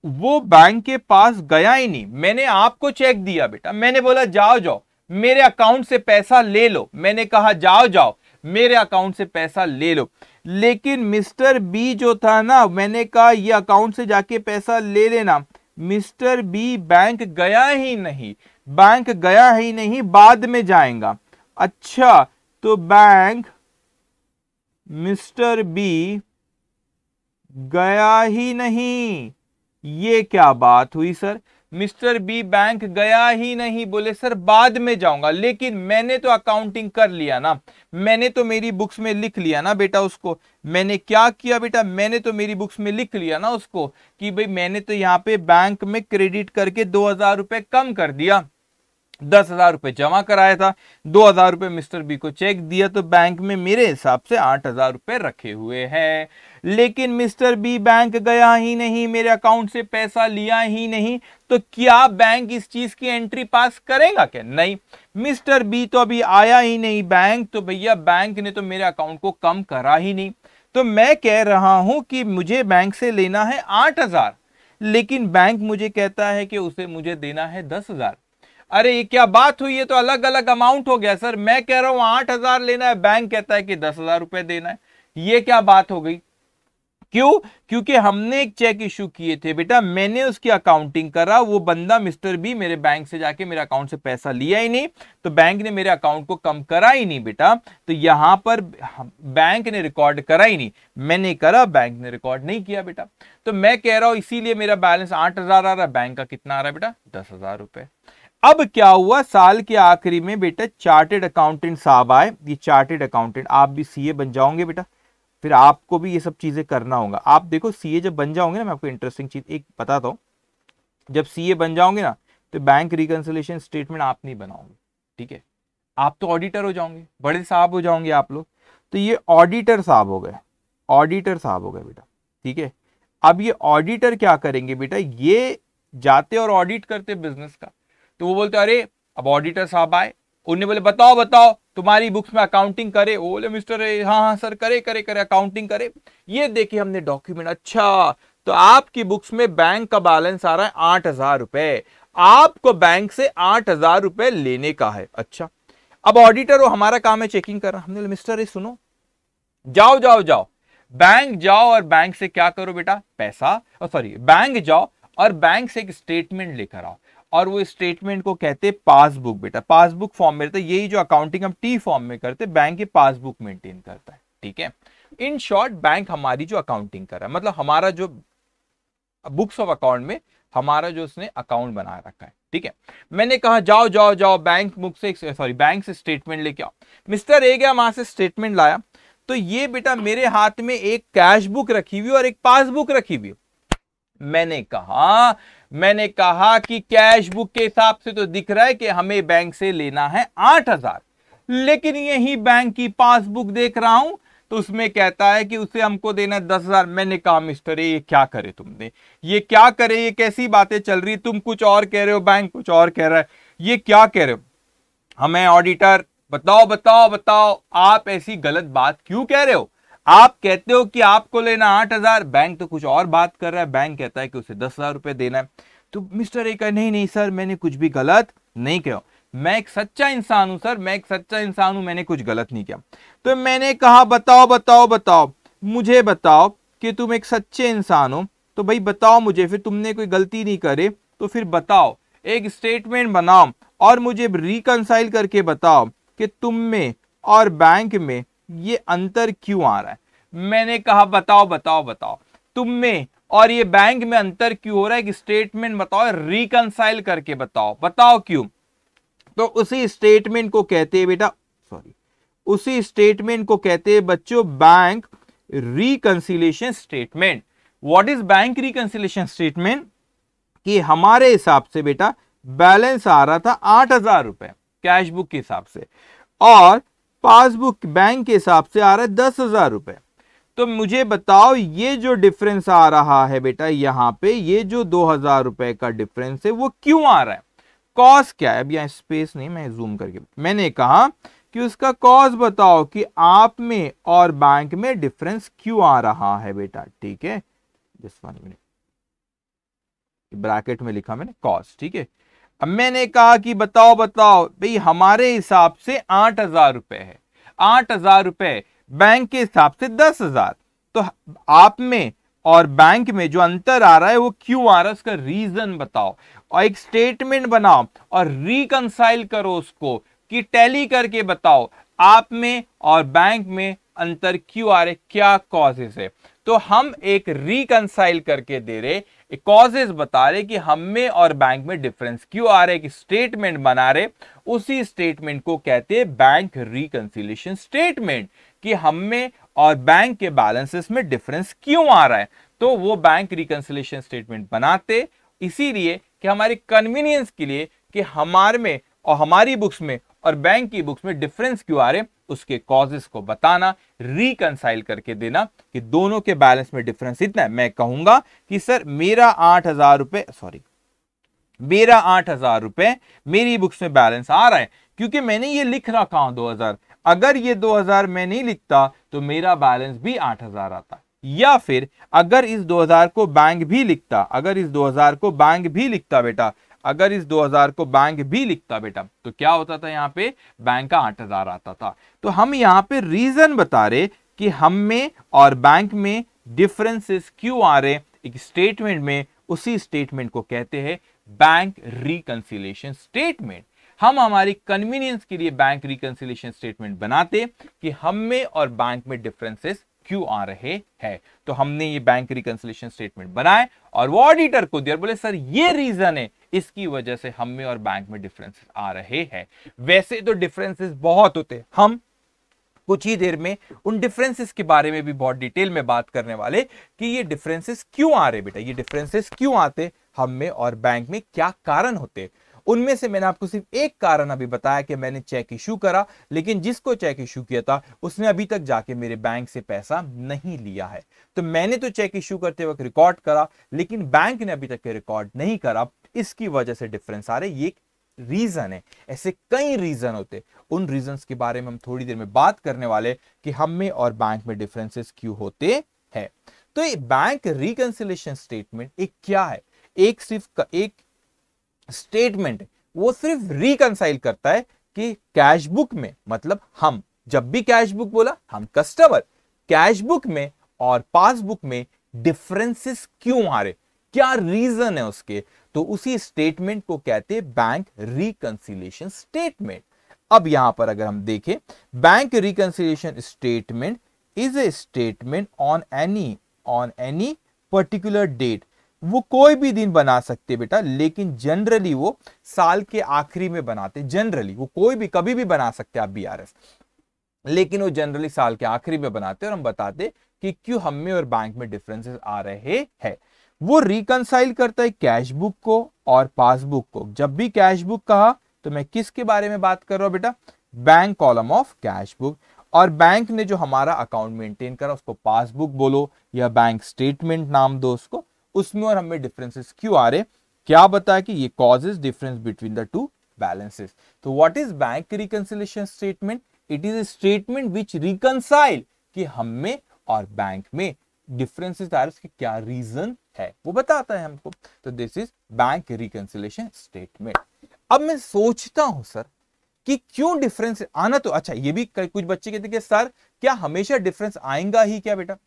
वो बैंक के पास गया ही नहीं। मैंने आपको चेक दिया बेटा, मैंने बोला जाओ जाओ मेरे अकाउंट से पैसा ले लो, मैंने कहा जाओ जाओ मेरे अकाउंट से पैसा ले लो। लेकिन मिस्टर बी जो था ना, मैंने कहा ये अकाउंट से जाके पैसा ले लेना, मिस्टर बी बैंक गया ही नहीं, बैंक गया ही नहीं, बाद में जाएगा। अच्छा, तो बैंक मिस्टर बी गया ही नहीं, ये क्या बात हुई सर? मिस्टर बी बैंक गया ही नहीं, बोले सर बाद में जाऊंगा। लेकिन मैंने तो अकाउंटिंग कर लिया ना, मैंने तो मेरी बुक्स में लिख लिया ना बेटा उसको। मैंने क्या किया बेटा, मैंने तो मेरी बुक्स में लिख लिया ना उसको कि भाई मैंने तो यहाँ पे बैंक में क्रेडिट करके 2,000 रुपए कम कर दिया, 10,000 रुपए जमा कराया था, 2,000 रुपए मिस्टर बी को चेक दिया, तो बैंक में मेरे हिसाब से 8,000 रुपए रखे हुए हैं। लेकिन मिस्टर बी बैंक गया ही नहीं, मेरे अकाउंट से पैसा लिया ही नहीं, तो क्या बैंक इस चीज की एंट्री पास करेगा क्या? नहीं, मिस्टर बी तो अभी आया ही नहीं बैंक, तो भैया बैंक ने तो मेरे अकाउंट को कम करा ही नहीं। तो मैं कह रहा हूं कि मुझे बैंक से लेना है 8,000, लेकिन बैंक मुझे कहता है कि उसे मुझे देना है 10,000। अरे ये क्या बात हुई, ये तो अलग अलग अमाउंट हो गया सर। मैं कह रहा हूं 8,000 लेना है, बैंक कहता है कि 10,000 रुपए देना है, ये क्या बात हो गई? क्यों? क्योंकि हमने एक चेक इशू किए थे बेटा, मैंने उसकी अकाउंटिंग करा, वो बंदा मिस्टर बी मेरे बैंक से जाके मेरे अकाउंट से पैसा लिया ही नहीं, तो बैंक ने मेरे अकाउंट को कम करा ही नहीं बेटा। तो यहां पर बैंक ने रिकॉर्ड करा ही नहीं, मैंने करा, बैंक ने रिकॉर्ड नहीं किया बेटा। तो मैं कह रहा हूं इसीलिए मेरा बैलेंस 8,000 आ रहा है, बैंक का कितना आ रहा है बेटा? 10,000 रुपए। अब क्या हुआ, साल के आखिरी में बेटा चार्टेड अकाउंटेंट साहब आए। ये चार्टेड अकाउंटेंट, आप भी सीए बन जाओगे बेटा, फिर आपको भी ये सब चीजें करना होगा। आप देखो सीए जब बन जाओगे ना, मैं आपको इंटरेस्टिंग चीज एक बताता हूं, जब सीए बन जाओगे ना तो बैंक रिकंसिलिएशन स्टेटमेंट आप नहीं बनाओगे, ठीक है? आप तो ऑडिटर हो जाओगे, बड़े साहब हो जाओगे आप लोग। तो ये ऑडिटर साहब हो गए, ऑडिटर साहब हो गए बेटा, ठीक है? अब ये ऑडिटर क्या करेंगे बेटा, ये जाते और ऑडिट करते बिजनेस का। तो वो बोलते अरे अब ऑडिटर साहब आए, उन्हें बोले बताओ बताओ तुम्हारी बुक्स में अकाउंटिंग करे। वो बोले मिस्टर हाँ हाँ सर करे करे करे अकाउंटिंग करे। ये देखिए हमने डॉक्यूमेंट, अच्छा तो आपकी बुक्स में बैंक का बैलेंस आ रहा है 8,000 रुपए, आपको बैंक से 8,000 रुपए लेने का है। अच्छा, अब ऑडिटर हो, हमारा काम है चेकिंग करना। हमने बोला मिस्टर सुनो, जाओ जाओ जाओ बैंक जाओ और बैंक से क्या करो बेटा, पैसा, सॉरी बैंक जाओ और बैंक से एक स्टेटमेंट लेकर आओ, और वो स्टेटमेंट को कहते हैं पासबुक बेटा। पासबुक फॉर्म में रहता है, यही जो अकाउंटिंग हम टी फॉर्म में करते, बैंक ये पासबुक मेंटेन करता है, ठीक है? इन शॉर्ट बैंक हमारी जो अकाउंटिंग कर रहा है, मतलब हमारा जो बुक्स ऑफ अकाउंट में हमारा जो उसने अकाउंट बना रखा है, ठीक है? मैंने कहा जाओ जाओ जाओ बैंक बुक से, सॉरी बैंक से स्टेटमेंट लेके आओ। मिस्टर ए गया वहां से स्टेटमेंट लाया, तो ये बेटा मेरे हाथ में एक कैश बुक रखी हुई और एक पासबुक रखी हुई। मैंने कहा कि कैश बुक के हिसाब से तो दिख रहा है कि हमें बैंक से लेना है 8,000, लेकिन यही बैंक की पासबुक देख रहा हूं तो उसमें कहता है कि उसे हमको देना 10,000। मैंने कहा मिस्टर ये क्या करे तुमने, ये क्या करे, ये कैसी बातें चल रही, तुम कुछ और कह रहे हो, बैंक कुछ और कह रहा है, ये क्या कह रहे हो? हमें ऑडिटर बताओ बताओ बताओ आप ऐसी गलत बात क्यों कह रहे हो? आप कहते हो कि आपको लेना 8,000, बैंक तो कुछ और बात कर रहा है, बैंक कहता है कि उसे 10,000 रुपए देना है। तो मिस्टर ए कहा नहीं नहीं सर मैंने कुछ भी गलत नहीं किया, मैं एक सच्चा इंसान हूं सर, मैं एक सच्चा इंसान हूं, मैंने कुछ गलत नहीं किया। तो मैंने कहा बताओ बताओ बताओ, मुझे बताओ कि तुम एक सच्चे इंसान हो, तो भाई बताओ मुझे, फिर तुमने कोई गलती नहीं करे तो फिर बताओ, एक स्टेटमेंट बनाओ और मुझे रिकंसाइल करके बताओ कि तुम में और बैंक में ये अंतर क्यों आ रहा है। मैंने कहा बताओ बताओ बताओ, तुम में और ये बैंक में अंतर क्यों हो रहा है, कि स्टेटमेंट बताओ, रिकंसाइल करके बताओ, बताओ क्यों। तो उसी स्टेटमेंट को कहते हैं बेटा, सॉरी उसी स्टेटमेंट को कहते हैं बच्चों bank reconciliation statement. What is bank reconciliation statement? कि हमारे हिसाब से बेटा बैलेंस आ रहा था 8,000 रुपए कैश बुक के हिसाब से, और पासबुक बैंक के हिसाब से आ रहा है 10,000 रुपए। तो मुझे बताओ ये जो डिफरेंस आ रहा है बेटा यहां पे, ये जो 2,000 रुपए का डिफरेंस है वो क्यों आ रहा है, कॉज क्या है? अब यहाँ स्पेस नहीं, मैं जूम करके, मैंने कहा कि उसका कॉज बताओ कि आप में और बैंक में डिफरेंस क्यों आ रहा है बेटा, ठीक है? जस्ट 1 मिनट, ब्रैकेट में लिखा मैंने कॉज, ठीक है? अब मैंने कहा कि बताओ बताओ भाई हमारे हिसाब से 8,000 रुपए है, 8,000 रुपए, बैंक के हिसाब से 10,000, तो आप में और बैंक में जो अंतर आ रहा है वो क्यों आ रहा है, उसका रीजन बताओ, और एक स्टेटमेंट बनाओ और रिकंसाइल करो उसको, कि टैली करके बताओ आप में और बैंक में अंतर क्यों आ रहे, क्या कॉजेस है। तो हम एक रिकंसाइल करके दे रहे, कॉजेस बता रहे कि हम में और बैंक में डिफरेंस क्यों आ रहे, कि स्टेटमेंट बना रहे, उसी स्टेटमेंट को कहते हैं बैंक रिकंसिलिएशन स्टेटमेंट, कि हम में और बैंक के बैलेंसेस में डिफरेंस क्यों आ रहा है। तो वो बैंक रिकंसिलिएशन स्टेटमेंट बनाते इसीलिए कि हमारे कन्वीनियंस के लिए, कि हमारे में और हमारी बुक्स में और बैंक की बुक्स में डिफरेंस क्यों आ रहे, उसके कॉजेस को बताना, रिकंसाइल करके देना कि दोनों के बैलेंस में डिफरेंस इतना है। मैं कहूंगा कि सर मेरा 8,000 रुपए, सॉरी मेरा 8,000 रुपए मेरी बुक्स में बैलेंस आ रहा है क्योंकि मैंने ये लिख रखा हूं 2,000, अगर ये 2,000 मैं नहीं लिखता तो मेरा बैलेंस भी 8,000 आता। या फिर अगर इस 2,000 को बैंक भी लिखता, अगर इस 2,000 को बैंक भी लिखता बेटा, अगर इस 2,000 को बैंक भी लिखता बेटा, तो क्या होता था, यहाँ पे बैंक का 8,000 आता था। तो हम यहाँ पे रीजन बता रहे कि हम में और बैंक में डिफरेंसेस क्यों आ रहे एक स्टेटमेंट में, उसी स्टेटमेंट को कहते हैं बैंक रिकंसिलिएशन स्टेटमेंट। हम हमारी कन्वीनियंस के लिए बैंक रिकंसिलिएशन स्टेटमेंट बनाते कि हम में और बैंक में डिफरेंसेस क्यों आ रहे हैं। तो हमने ये बैंक रिकंसिलिएशन स्टेटमेंट बनाए और वो ऑडिटर को दिया, बोले सर ये रीजन है, इसकी वजह से हम में और बैंक में डिफरेंसेस आ रहे हैं। वैसे तो डिफरेंसेस बहुत होते, हम कुछ ही देर में उन डिफरेंसेस के बारे में भी बहुत डिटेल में बात करने वाले कि ये डिफरेंसेस क्यों आ रहे बेटा, ये डिफरेंसेस क्यों आते हम में और बैंक में, क्या कारण होते। उनमें से मैंने आपको सिर्फ एक कारण अभी बताया कि मैंने चेक इशू करा, लेकिन जिसको चेक इशू किया था उसने अभी तक जाके मेरे बैंक से पैसा नहीं लिया है। तो मैंने तो चेक इशू करते वक्त रिकॉर्ड करा, लेकिन बैंक ने अभी तक रिकॉर्ड नहीं करा, इसकी वजह से डिफरेंस आ रहे। ये रीजन है, ऐसे कई रीजन होते, उन रीजंस के बारे में हम थोड़ी देर में बात करने वाले कि हम में और बैंक में डिफरेंसेस क्यों होते हैं। तो ये बैंक रिकंसिलिएशन स्टेटमेंट एक क्या है, एक सिर्फ एक स्टेटमेंट है, वो सिर्फ रिकंसाइल करता है कि कैश बुक में, मतलब हम जब भी कैश बुक बोला हम कस्टमर, कैश बुक में और पासबुक में डिफरेंसेस क्यों आ रहे, क्या रीजन है उसके, तो उसी स्टेटमेंट को कहते हैं बैंक रिकंसिलिएशन स्टेटमेंट। अब यहां पर अगर हम देखें, bank reconciliation statement is a statement on any particular date. वो कोई भी दिन बना सकते बेटा, लेकिन जनरली वो साल के आखिरी में बनाते। जनरली वो कोई भी कभी भी बना सकते आप बीआरएस, लेकिन वो जनरली साल के आखिरी में बनाते और हम बताते कि क्यों हम में और बैंक में डिफरेंसेस आ रहे हैं। वो रिकंसाइल करता है कैश बुक को और पासबुक को। जब भी कैश बुक कहा तो मैं किसके बारे में बात कर रहा हूं बेटा, bank column of cash book. और बैंक ने जो हमारा अकाउंट मेंटेन करा उसको पासबुक बोलो या बैंक स्टेटमेंट नाम दो उसको, उसमें और हमें डिफरेंसेस क्यों आ रहे, क्या बताया कि ये causes difference between the two balances. तो what is bank reconciliation statement, it is a statement which reconcile कि हम में और बैंक में डिफरेंसेस आ रहे, उसके क्या रीजन है वो बताता है हमको। तो this is bank reconciliation statement. अब मैं सोचता हूं सर कि क्यों डिफरेंस आना, तो अच्छा ये भी कुछ बच्चे कहते हैं कि सर क्या हमेशा डिफरेंस आएगा ही क्या बेटा,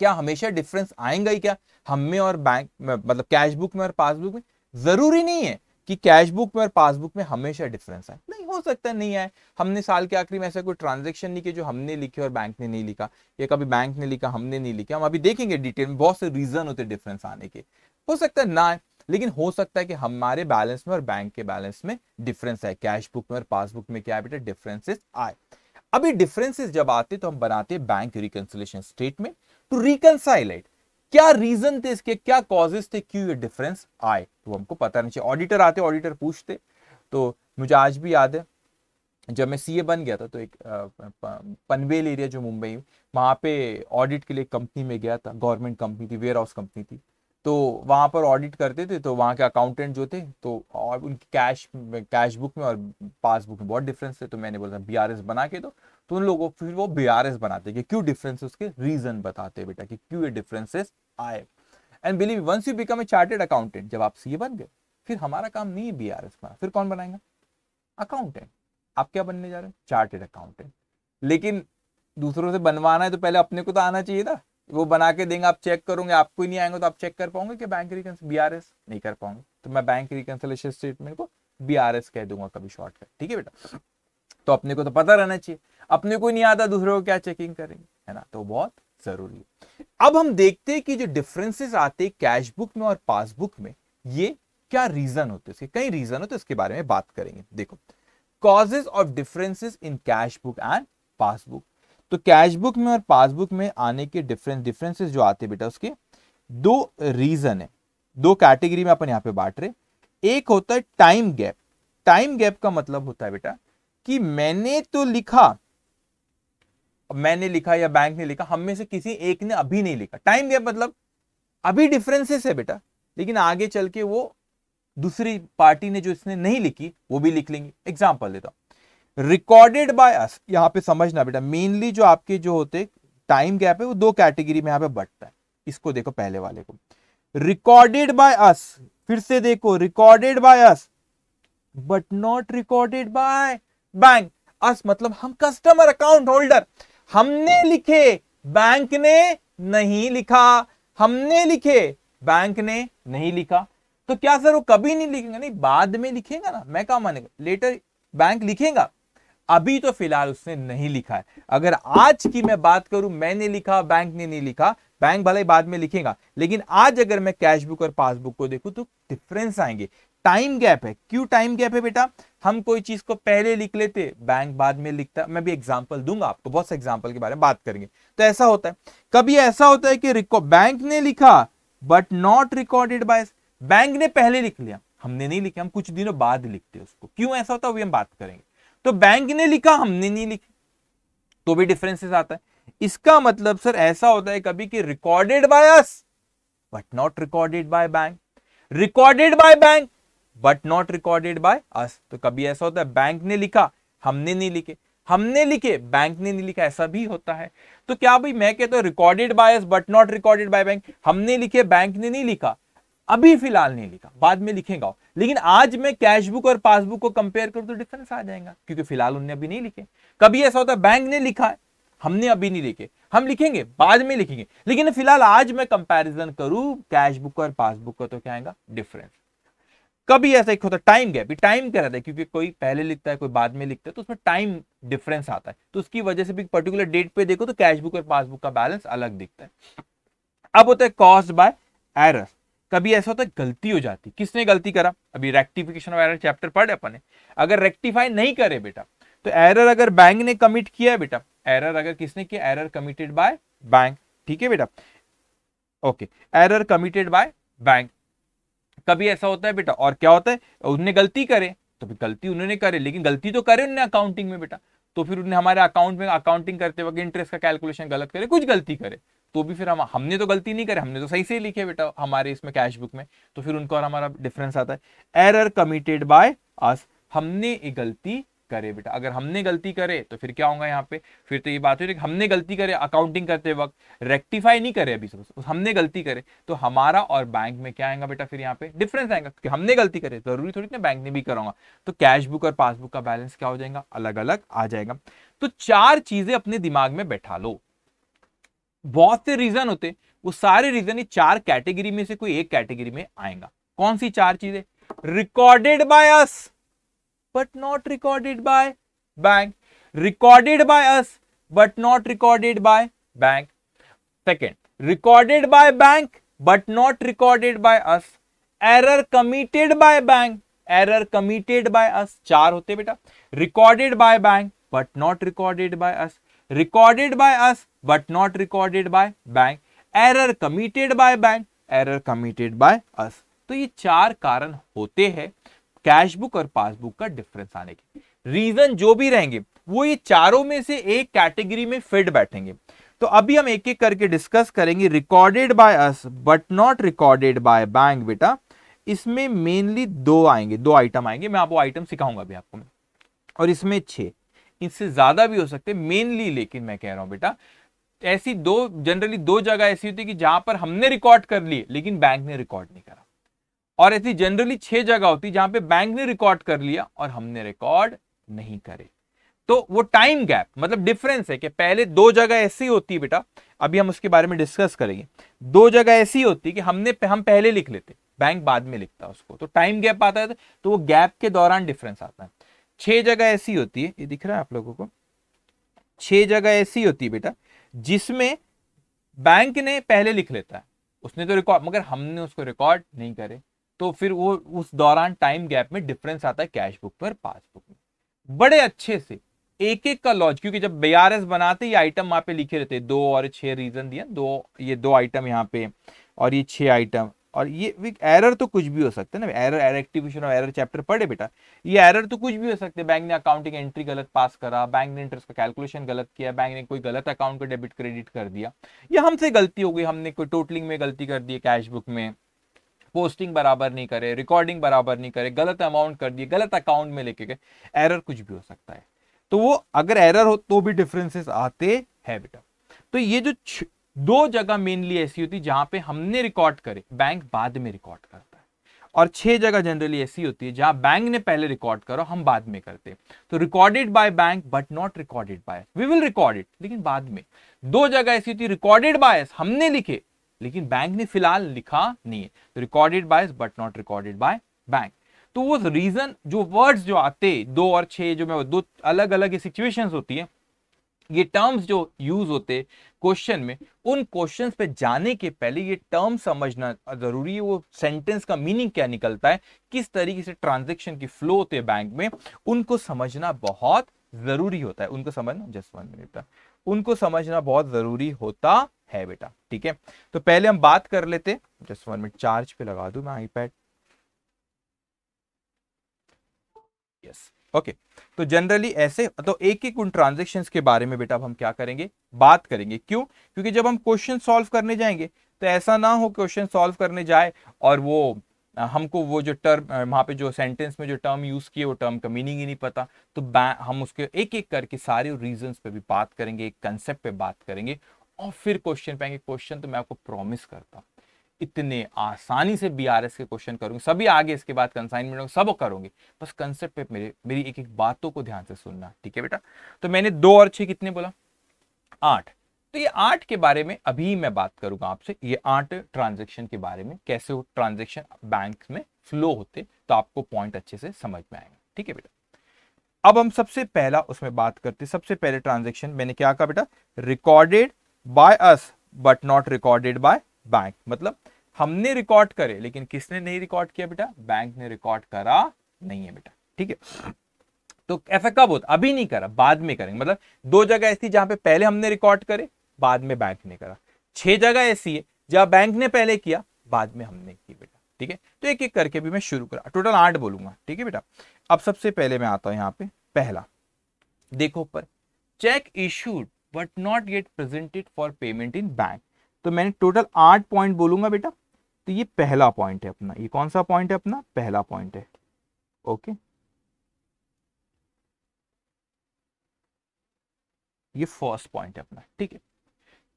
क्या हमेशा डिफरेंस आएगा ही क्या हम में और बैंक में, मतलब कैश बुक में और पासबुक में। जरूरी नहीं है कि कैश बुक में और पासबुक में हमेशा डिफरेंस आए, नहीं हो सकता है नहीं आए। हमने साल के आखिरी में ऐसा कोई ट्रांजैक्शन नहीं किया जो हमने लिखे और बैंक ने नहीं लिखा, या कभी बैंक ने लिखा हमने नहीं लिखा। हम अभी देखेंगे डिटेल में, बहुत से रीजन होते डिफरेंस आने के, हो सकता है ना आए, लेकिन हो सकता है कि हमारे बैलेंस में और बैंक के बैलेंस में डिफरेंस है, कैश बुक में और पासबुक में क्या है बेटा डिफरेंसेस आए। अभी डिफरेंसेस जब आते तो हम बनाते bank reconciliation statement to reconcile it. क्या रीजन थे इसके, क्या कॉजेस थे क्यों ये डिफरेंस आए, तो हमको पता नहीं चाहिए। ऑडिटर आते, ऑडिटर पूछते। तो मुझे आज भी याद है जब मैं सीए बन गया था तो एक पनवेल एरिया जो मुंबई, वहां पे ऑडिट के लिए कंपनी में गया था, गवर्नमेंट कंपनी थी, वेयर हाउस कंपनी थी। तो वहां पर ऑडिट करते थे, तो वहां के अकाउंटेंट जो थे तो और उनकी कैश बुक में और पासबुक में बहुत डिफरेंस थे। तो मैंने बोला बीआरएस बना के दो, तो उन लोगों फिर वो बीआरएस बनाते कि क्यों डिफरेंस, उसके रीजन बताते बेटा कि क्यों ये डिफरेंसेस आए। And believe once you become a chartered accountant, जब आप सीए बन गए फिर हमारा काम नहीं है बीआरएस बना, फिर कौन बनाएगा, अकाउंटेंट। आप क्या बनने जा रहे हैं, चार्टेड अकाउंटेंट। लेकिन दूसरों से बनवाना है तो पहले अपने को तो आना चाहिए था। वो बना के देंगे, आप चेक करोगे, आपको ही नहीं आएंगे तो आप चेक कर पाओगे कि बैंक रिकंसिलिएशन, बीआरएस नहीं कर पाओगे। तो मैं बैंक रिकंसिलिएशन स्टेटमेंट को बीआरएस कह दूंगा कभी शॉर्टकट, ठीक है बेटा। तो अपने को तो पता रहना चाहिए, अपने को नहीं आता दूसरों को क्या चेकिंग करेंगे, है ना, तो बहुत जरूरी है। अब हम देखते हैं कि जो डिफरेंसेस आते हैं कैश बुक में और पासबुक में, ये क्या रीजन होते हैं, इसके कई रीजन होते हैं, इसके बारे में बात करेंगे। देखो, causes of differences in cash book and passbook. तो कैश बुक में और पासबुक में आने के डिफरेंसेस जो आते हैं बेटा, उसके दो रीजन है, दो कैटेगरी में अपन यहां पे बांट रहे। एक होता है टाइम गैप। टाइम गैप का मतलब होता है बेटा कि मैंने तो लिखा, मैंने लिखा या बैंक ने लिखा, हम में से किसी एक ने अभी नहीं लिखा। टाइम गैप मतलब अभी डिफरेंसेस है बेटा, लेकिन आगे चल के वो दूसरी पार्टी ने जो इसने नहीं लिखी वो भी लिख लेंगे। एग्जांपल देता हूं, रिकॉर्डेड बाय अस। यहां पे समझना बेटा, मेनली जो आपके जो होते टाइम गैप है वो दो कैटेगरी में यहां पे बंटता है। इसको देखो, पहले वाले को रिकॉर्डेड बाय अस, फिर से देखो recorded by us but not recorded by bank. Us मतलब हम कस्टमर अकाउंट होल्डर, हमने लिखे, बैंक ने नहीं लिखा, हमने लिखे, बैंक ने नहीं लिखा। तो क्या सर वो कभी नहीं लिखेंगे? नहीं, बाद में लिखेगा ना, मैं क्या मानेगा, लेटर बैंक लिखेगा, अभी तो फिलहाल उसने नहीं लिखा है। अगर आज की मैं बात करूं, मैंने लिखा, बैंक ने नहीं लिखा, बैंक भले ही बाद में लिखेगा, लेकिन आज अगर मैं कैश बुक और पासबुक को देखूं तो डिफरेंस आएंगे। टाइम गैप है। क्यों टाइम गैप है बेटा? हम कोई चीज को पहले लिख लेते, बैंक बाद में लिखता। मैं भी एग्जांपल दूंगा आपको, बहुत से एग्जांपल के बारे में बात करेंगे। तो ऐसा होता है, कभी ऐसा होता है कि बैंक ने लिखा but not recorded by, bank ने पहले लिख लिया, हमने नहीं लिखा, हम कुछ दिनों बाद लिखते उसको। क्यों ऐसा होता है वो हम बात करेंगे। तो बैंक ने लिखा, हमने नहीं लिखी, तो भी डिफरेंसेस आता है। इसका मतलब सर ऐसा होता है कभी कि recorded by us but not recorded by bank, recorded by bank but not recorded by अस। तो कभी ऐसा होता है बैंक ने लिखा, हमने नहीं लिखे, हमने लिखे, बैंक ने नहीं लिखा, ऐसा भी होता है। तो क्या भाई मैं कहता हूं recorded by us but not recorded by bank, हमने लिखे, बैंक ने नहीं लिखा, अभी फिलहाल नहीं लिखा, बाद में लिखेगा। लेकिन आज मैं कैश बुक और पासबुक को कंपेयर करूं तो डिफरेंस आ जाएगा, क्योंकि फिलहाल उन्होंने अभी नहीं लिखे। कभी ऐसा होता है बैंक ने लिखा है, हमने अभी नहीं लिखे, हम लिखेंगे, बाद में लिखेंगे, लेकिन फिलहाल आज मैं कंपैरिजन करूं कैश बुक और पासबुक का, तो क्या आएगा डिफरेंस। कभी ऐसा एक होता है टाइम गैप, टाइम क्या रहता है, क्योंकि कोई पहले लिखता है कोई बाद में लिखता है, तो उसमें टाइम डिफरेंस आता है, तो उसकी वजह से भी पर्टिकुलर डेट पे देखो तो कैश बुक और पासबुक का बैलेंस अलग दिखता है। अब होता है कॉज्ड बाय एरर। कभी ऐसा होता है गलती हो जाती, किसने गलती करा, अभी रेक्टिफिकेशन ऑफ एरर चैप्टर पढ़े अपन ने, अगर रेक्टिफाई नहीं करे बेटा, तो एरर अगर बैंक ने कमिट किया है बेटा, एरर अगर किसने किया, एरर कमिटेड बाय बैंक, ठीक है बेटा, okay, error committed by bank. कभी ऐसा होता है बेटा, और क्या होता है, उन्होंने गलती करे, तो भी गलती उन्होंने करे, लेकिन गलती तो करे उन्होंने अकाउंटिंग में बेटा, तो फिर उन्होंने हमारे अकाउंट में अकाउंटिंग करते वक्त इंटरेस्ट का कैलकुलेशन गलत करे, कुछ गलती करे, तो भी फिर हमने तो गलती नहीं करे, हमने तो सही से लिखे बेटा हमारे इसमें कैश बुक में, तो फिर उनको और हमारा डिफरेंस आता है। एरर कमिटेड बाय अस, हमने एक गलती करे बेटा, अगर हमने गलती करे तो फिर क्या होगा यहाँ पे, फिर तो ये बात हुई कि हमने गलती करे अकाउंटिंग करते वक्त, रेक्टिफाई नहीं करे अभी सब, हमने गलती करे, तो हमारा और बैंक में क्या आएगा बेटा, फिर यहाँ पे डिफरेंस आएगा, क्योंकि हमने गलती करे, जरूरी थोड़ी ना बैंक ने भी कराऊंगा, तो कैश बुक और पासबुक का बैलेंस क्या हो जाएगा, अलग अलग आ जाएगा। तो चार चीजें अपने दिमाग में बैठा लो। बहुत से रीजन होते, वो सारे रीजन ये चार कैटेगरी में से कोई एक कैटेगरी में आएगा। कौन सी चार चीजें, recorded by us but not recorded by bank, recorded by us but not recorded by bank, second recorded by bank but not recorded by us, error committed by bank, error committed by us, चार होते बेटा, recorded by bank but not recorded by us, recorded by us but not recorded by bank, error committed by bank, error committed by us। तो ये चार कारण होते हैं cash book और पासबुक का डिफरेंस आने के। रीजन जो भी रहेंगे वो ये चारों में से एक कैटेगरी में फिट बैठेंगे। तो अभी हम एक एक करके डिस्कस करेंगे। Recorded by us but not recorded by bank बेटा, इसमें मेनली दो आएंगे, दो आइटम आएंगे, मैं आपको आइटम सिखाऊंगा अभी आपको, और इसमें 6, इससे ज्यादा भी हो सकते मेनली, लेकिन मैं कह रहा हूं बेटा ऐसी दो, जनरली दो जगह ऐसी होती है कि जहां पर हमने रिकॉर्ड कर लिए लेकिन बैंक ने रिकॉर्ड नहीं करा, और ऐसी जनरली 6 जगह होती जहां पे बैंक ने रिकॉर्ड कर लिया और हमने रिकॉर्ड नहीं करे। तो वो टाइम गैप मतलब डिफरेंस है कि पहले दो जगह ऐसी होती है बेटा, अभी हम उसके बारे में डिस्कस करेंगे। दो जगह ऐसी होती है कि हम पहले लिख लेते, बैंक बाद में लिखता है उसको, तो टाइम गैप आता है, तो वो गैप के दौरान डिफरेंस आता है। 6 जगह ऐसी होती है, ये दिख रहा है आप लोगों को, 6 जगह ऐसी होती है बेटा जिसमें बैंक ने पहले लिख लेता है, उसने तो रिकॉर्ड, मगर हमने उसको रिकॉर्ड नहीं करे, तो फिर वो उस दौरान टाइम गैप में डिफरेंस आता है कैश बुक पर पासबुक में। बड़े अच्छे से एक एक का लॉज, क्योंकि जब बीआरएस बनाते ये आइटम वहां पे लिखे रहते, 2 और 6 रीजन दिया, ये दो आइटम यहाँ पे और ये 6 आइटम, और ये एरर तो कुछ भी हो सकता है ना, एरर रेक्टिफिकेशन और एरर चैप्टर पढ़े बेटा, ये एरर तो कुछ भी हो सकते हैं। बैंक ने अकाउंटिंग एंट्री गलत पास करा, बैंक ने इंटरेस्ट का कैलकुलेशन गलत किया, बैंक ने कोई गलत अकाउंट को डेबिट क्रेडिट कर दिया, या हमसे गलती हो गई, हमने कोई टोटलिंग में गलती कर दी कैश बुक में, पोस्टिंग बराबर नहीं करे, रिकॉर्डिंग बराबर नहीं करे, गलत अमाउंट कर दिए, गलत अकाउंट में लेके गए, एरर कुछ भी हो सकता है। तो वो अगर एरर हो तो भी डिफरेंसेस आते हैं बेटा। तो ये जो दो जगह मेनली ऐसी होती जहां पे हमने रिकॉर्ड करे, बैंक बाद में रिकॉर्ड करता है, और 6 जगह जनरली ऐसी होती है जहां बैंक ने पहले रिकॉर्ड करो, हम बाद में करते हैं। तो recorded by bank but not recorded by, we will record it लेकिन बाद में। 2 जगह ऐसी होती है रिकॉर्डेड बाय हमने लिखे लेकिन बैंक ने फिलहाल लिखा नहीं है, तो recorded bye but not recorded by bank. तो वो रीजन जो वर्ड्स जो आते 2 और 6 जो मैं 2 अलग अलग सिचुएशंस होती है, ये टर्म्स जो यूज होते क्वेश्चन में, उन क्वेश्चंस पे जाने के पहले ये टर्म समझना जरूरी है। वो सेंटेंस का मीनिंग क्या निकलता है, किस तरीके से ट्रांजैक्शन की फ्लो होते हैं बैंक में, उनको समझना बहुत जरूरी होता है। उनको समझना, जस्ट 1 मिनट, उनको समझना बहुत जरूरी होता है बेटा। ठीक है, तो पहले हम बात कर लेते, जस्ट 1 मिनट, चार्ज पे लगा दूं मैं आईपैड। Yes, okay. तो जनरली ऐसे तो एक एक उन ट्रांजेक्शन्स के बारे में बेटा अब हम क्या करेंगे, बात करेंगे। क्यों? क्योंकि जब हम क्वेश्चन सॉल्व करने जाएंगे तो ऐसा ना हो क्वेश्चन सॉल्व करने जाए और वो हमको वो जो टर्म वहां पे जो सेंटेंस में जो टर्म यूज किए वो टर्म का मीनिंग ही नहीं पता। तो हम उसके एक एक करके सारे रीजंस पे भी बात करेंगे, एक कंसेप्ट पे बात करेंगे और फिर क्वेश्चन पे आएंगे। क्वेश्चन तो मैं आपको प्रॉमिस करता हूं इतने आसानी से बीआरएस के क्वेश्चन करूंगे, सभी आगे इसके बाद कंसाइनमेंट सब करोगे, बस कंसेप्ट पे मेरी एक एक बातों को ध्यान से सुनना। ठीक है बेटा, तो मैंने 2 और 6 कितने बोला, 8। तो ये 8 के बारे में अभी मैं बात करूंगा आपसे, ये 8 ट्रांजेक्शन के बारे में, कैसे वो ट्रांजेक्शन बैंक में फ्लो होते, तो आपको पॉइंट अच्छे से समझ में आएगा। ठीक है बेटा, अब हम सबसे पहला उसमें बात करते, सबसे पहले ट्रांजेक्शन मैंने क्या कहा बेटा, recorded by us but not recorded by bank. मतलब हमने रिकॉर्ड करे लेकिन किसने नहीं रिकॉर्ड किया बेटा, बैंक ने रिकॉर्ड करा नहीं है बेटा। ठीक है, तो ऐसा कब होता, अभी नहीं करा, बाद में करेंगे। मतलब 2 जगह ऐसी जहां पे पहले हमने रिकॉर्ड करे, बाद में बैंक ने करा। 6 जगह ऐसी है जहां बैंक ने पहले किया, बाद में हमने की बेटा। ठीक है, तो एक एक करके भी मैं शुरू करा, टोटल 8 बोलूंगा। ठीक है बेटा, अब सबसे पहले मैं आता हूं यहाँ पे, पहला देखो ऊपर, check issued but not yet presented for payment in bank. तो मैंने टोटल 8 पॉइंट बोलूंगा बेटा। तो ये पहला पॉइंट है अपना, ये कौन सा पॉइंट है अपना, पहला पॉइंट है। ओके, ये फर्स्ट पॉइंट है अपना। ठीक है,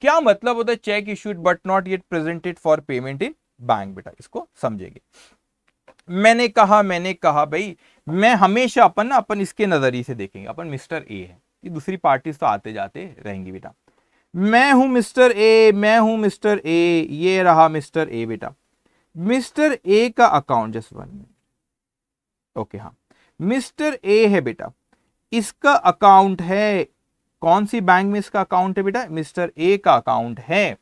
क्या मतलब होता है check issued but not yet presented for payment in bank बेटा, इसको समझेंगे। मैंने कहा भाई, मैं हमेशा अपन इसके नजरिए से देखेंगे, अपन मिस्टर ए है, ये दूसरी पार्टी तो आते जाते रहेंगी बेटा। मैं हूं मिस्टर ए, मैं हूं मिस्टर ए, ये रहा मिस्टर ए बेटा। मिस्टर ए का अकाउंट, जस्ट 1 मिनट, ओके हाँ, मिस्टर ए है बेटा, इसका अकाउंट है, कौन सी बैंक में इसका अकाउंट है बेटा, मिस्टर ए का अकाउंट है।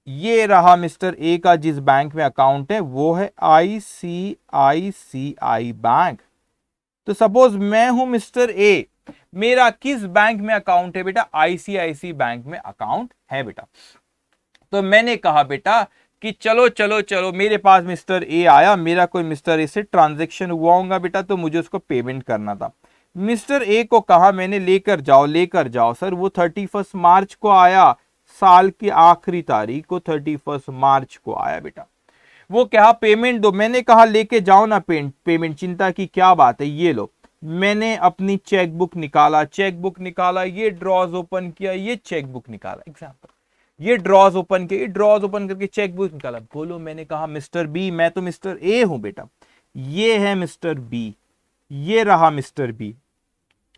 ये रहा मिस्टर ए का जिस बैंक में अकाउंट है वो है आईसीआईसीआई बैंक। तो सपोज मैं हूं मिस्टर ए, मेरा किस बैंक में अकाउंट है बेटा, आईसीआईसी बैंक में अकाउंट है बेटा। तो मैंने कहा बेटा कि चलो चलो चलो, मेरे पास मिस्टर ए आया, मेरा कोई मिस्टर ए से ट्रांजैक्शन हुआ होगा बेटा, तो मुझे उसको पेमेंट करना था। मिस्टर ए को कहा मैंने लेकर जाओ सर, वो 31 मार्च को आया, साल की आखिरी तारीख को 31 मार्च को आया बेटा। वो कहा पेमेंट दो, मैंने कहा लेके जाओ ना पेमेंट, चिंता की क्या बात है, ये लो। मैंने अपनी चेकबुक निकाला, ये ड्रॉज ओपन किया, ये चेकबुक निकाला, एग्जाम्पल, ये ड्रॉज ओपन किया, ये ड्रॉज ओपन करके चेकबुक निकाला। बोलो, मैंने कहा मिस्टर बी, मैं तो मिस्टर ए हूं बेटा, ये है मिस्टर बी, ये रहा मिस्टर बी।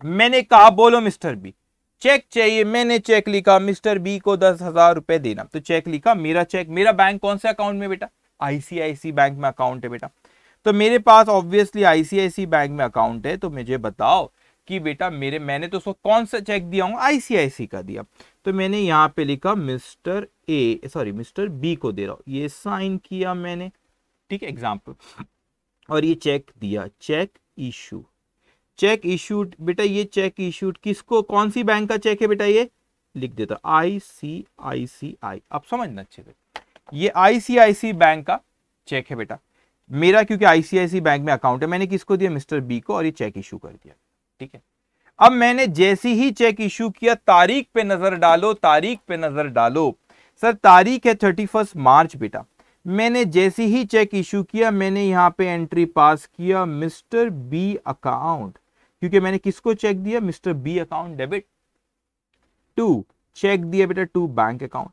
मैंने कहा बोलो मिस्टर बी, चेक चाहिए, मैंने चेक लिखा, मिस्टर बी को 10,000 रुपए देना, तो चेक लिखा, मेरा चेक, मेरा बैंक कौन से अकाउंट में बेटा, आईसीआईसी बैंक में अकाउंट है बेटा। तो मेरे पास ऑब्वियसली आईसीआईसी बैंक में अकाउंट है, तो मुझे बताओ कि बेटा मैंने तो उसको कौन सा चेक दिया हूँ, आईसीआईसी का दिया। तो मैंने यहाँ पे लिखा मिस्टर बी को दे रहा हूं, ये साइन किया मैंने, ठीक है एग्जाम्पल, और ये चेक दिया, चेक इशूड बेटा। ये चेक इशूड किसको, कौन सी बैंक का चेक है बेटा, ये लिख देता आईसीआईसीआई। अब समझना अच्छे से, ये आईसीआईसी बैंक का चेक है बेटा मेरा, क्योंकि आईसीआईसी बैंक में अकाउंट है। मैंने किसको दिया, मिस्टर बी को, और ये चेक इशू कर दिया। ठीक है, अब मैंने जैसे ही चेक इशू किया, तारीख पे नजर डालो, सर तारीख है 31 मार्च बेटा। मैंने जैसे ही चेक इशू किया, मैंने यहां पे एंट्री पास किया मिस्टर बी अकाउंट, क्योंकि मैंने किसको चेक दिया, mister B account debit to, cheque दिया बेटा to bank account.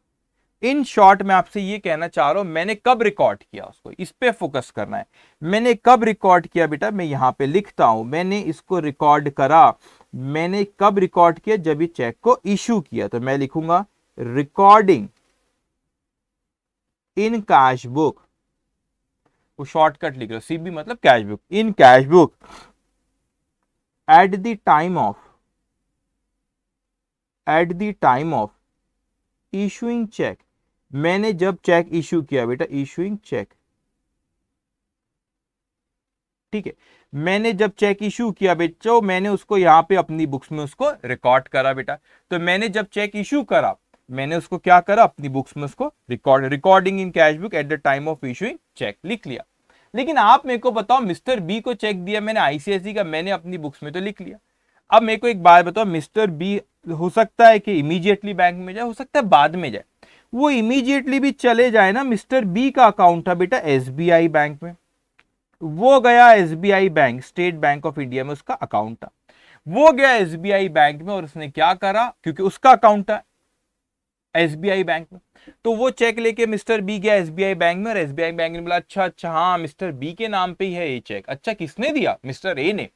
In short मैं आपसे ये कहना चाह रहा हूं, मैंने कब रिकॉर्ड किया उसको, इस पे फोकस करना है। मैंने कब रिकॉर्ड किया बेटा, मैं यहां पे लिखता हूं, मैंने इसको रिकॉर्ड करा, मैंने कब रिकॉर्ड किया, जब ये चेक को इशू किया। तो मैं लिखूंगा रिकॉर्डिंग इन कैश बुक, वो शॉर्टकट लिख रहा हूं, सीबी मतलब cash book, in cash book at the time of issuing cheque. मैंने जब चेक इशू किया बेटा, इशूइंग चेक, ठीक है, मैंने जब चेक इशू किया बेटा, मैंने उसको यहां पे अपनी बुक्स में उसको रिकॉर्ड करा बेटा। तो मैंने जब चेक इशू करा, मैंने उसको क्या करा, अपनी बुक्स में उसको recording in cash book at the time of issuing cheque लिख लिया। लेकिन आप मेरे को बताओ, मिस्टर बी को चेक दिया मैंने आईसीआईसी का, मैंने अपनी बुक्स में तो लिख लिया। अब मेरे को एक बात बताओ, मिस्टर बी हो सकता है कि इमीडिएटली बैंक में जाए, हो सकता है बाद में जाए। वो इमीडिएटली भी चले जाए ना, मिस्टर बी का अकाउंट था बेटा एसबीआई बैंक में, वो गया SBI bank, state bank of India में उसका अकाउंट था, वो गया एसबीआई बैंक में और उसने क्या करा, क्योंकि उसका अकाउंट था एसबीआई बैंक में, तो वो चेक लेके मिस्टर बी गया एसबीआई बैंक में, और एसबीआई बैंक ने बोला अच्छा हाँ मिस्टर बी के नाम पे ही है ये चेक। अच्छा किसने दिया, मिस्टर ए ने,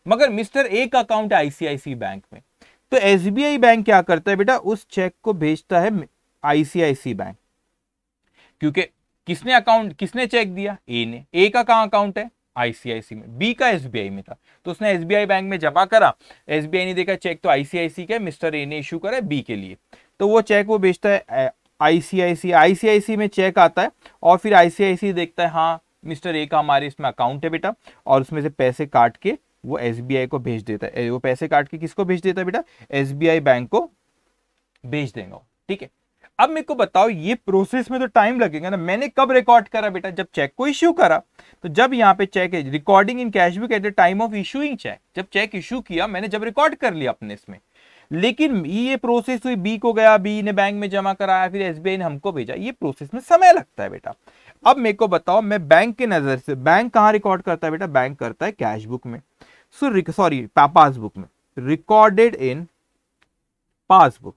मगर मिस्टर ए का अकाउंट है आईसीआईसी बैंक में। तो एसबीआई बैंक क्या करता है बेटा, उस चेक को भेजता है आईसीआईसी बैंक, क्योंकि किसने चेक दिया, ए ने, ए का कहां अकाउंट है आईसीआईसी में, बी का एसबीआई में था, तो उसने एसबीआई बैंक में जमा करा, एसबीआई ने देखा चेक तो आईसीआईसी का है, मिस्टर ए ने इशू करा है बी के लिए, तो वो चेक वो भेजता है आईसीआईसी में चेक आता है, और फिर आईसीआईसी देखता है हाँ मिस्टर ए का हमारे इसमें अकाउंट है बेटा, और उसमें से पैसे काट के वो एसबीआई को भेज देता है। वो पैसे काट के किसको भेज देता है बेटा, एसबीआई बैंक को भेज देगा, ठीक है। अब मेरे को बताओ, ये प्रोसेस में तो टाइम लगेगा ना, मैंने कब रिकॉर्ड करा बेटा, जब चेक को इश्यू करा। तो जब यहाँ पे चेक है, recording in cash book at the time of issuing cheque, जब चेक इशू किया मैंने, जब रिकॉर्ड कर लिया अपने इसमें, लेकिन ये प्रोसेस हुई, बी को गया, बी ने बैंक में जमा कराया, फिर एसबीआई ने हमको भेजा, ये प्रोसेस में समय लगता है बेटा। अब मेरे को बताओ, मैं बैंक के नजर से, बैंक कहाँ रिकॉर्ड करता है बेटा, बैंक करता है कैश बुक में, सॉरी पासबुक में, रिकॉर्डेड इन पासबुक।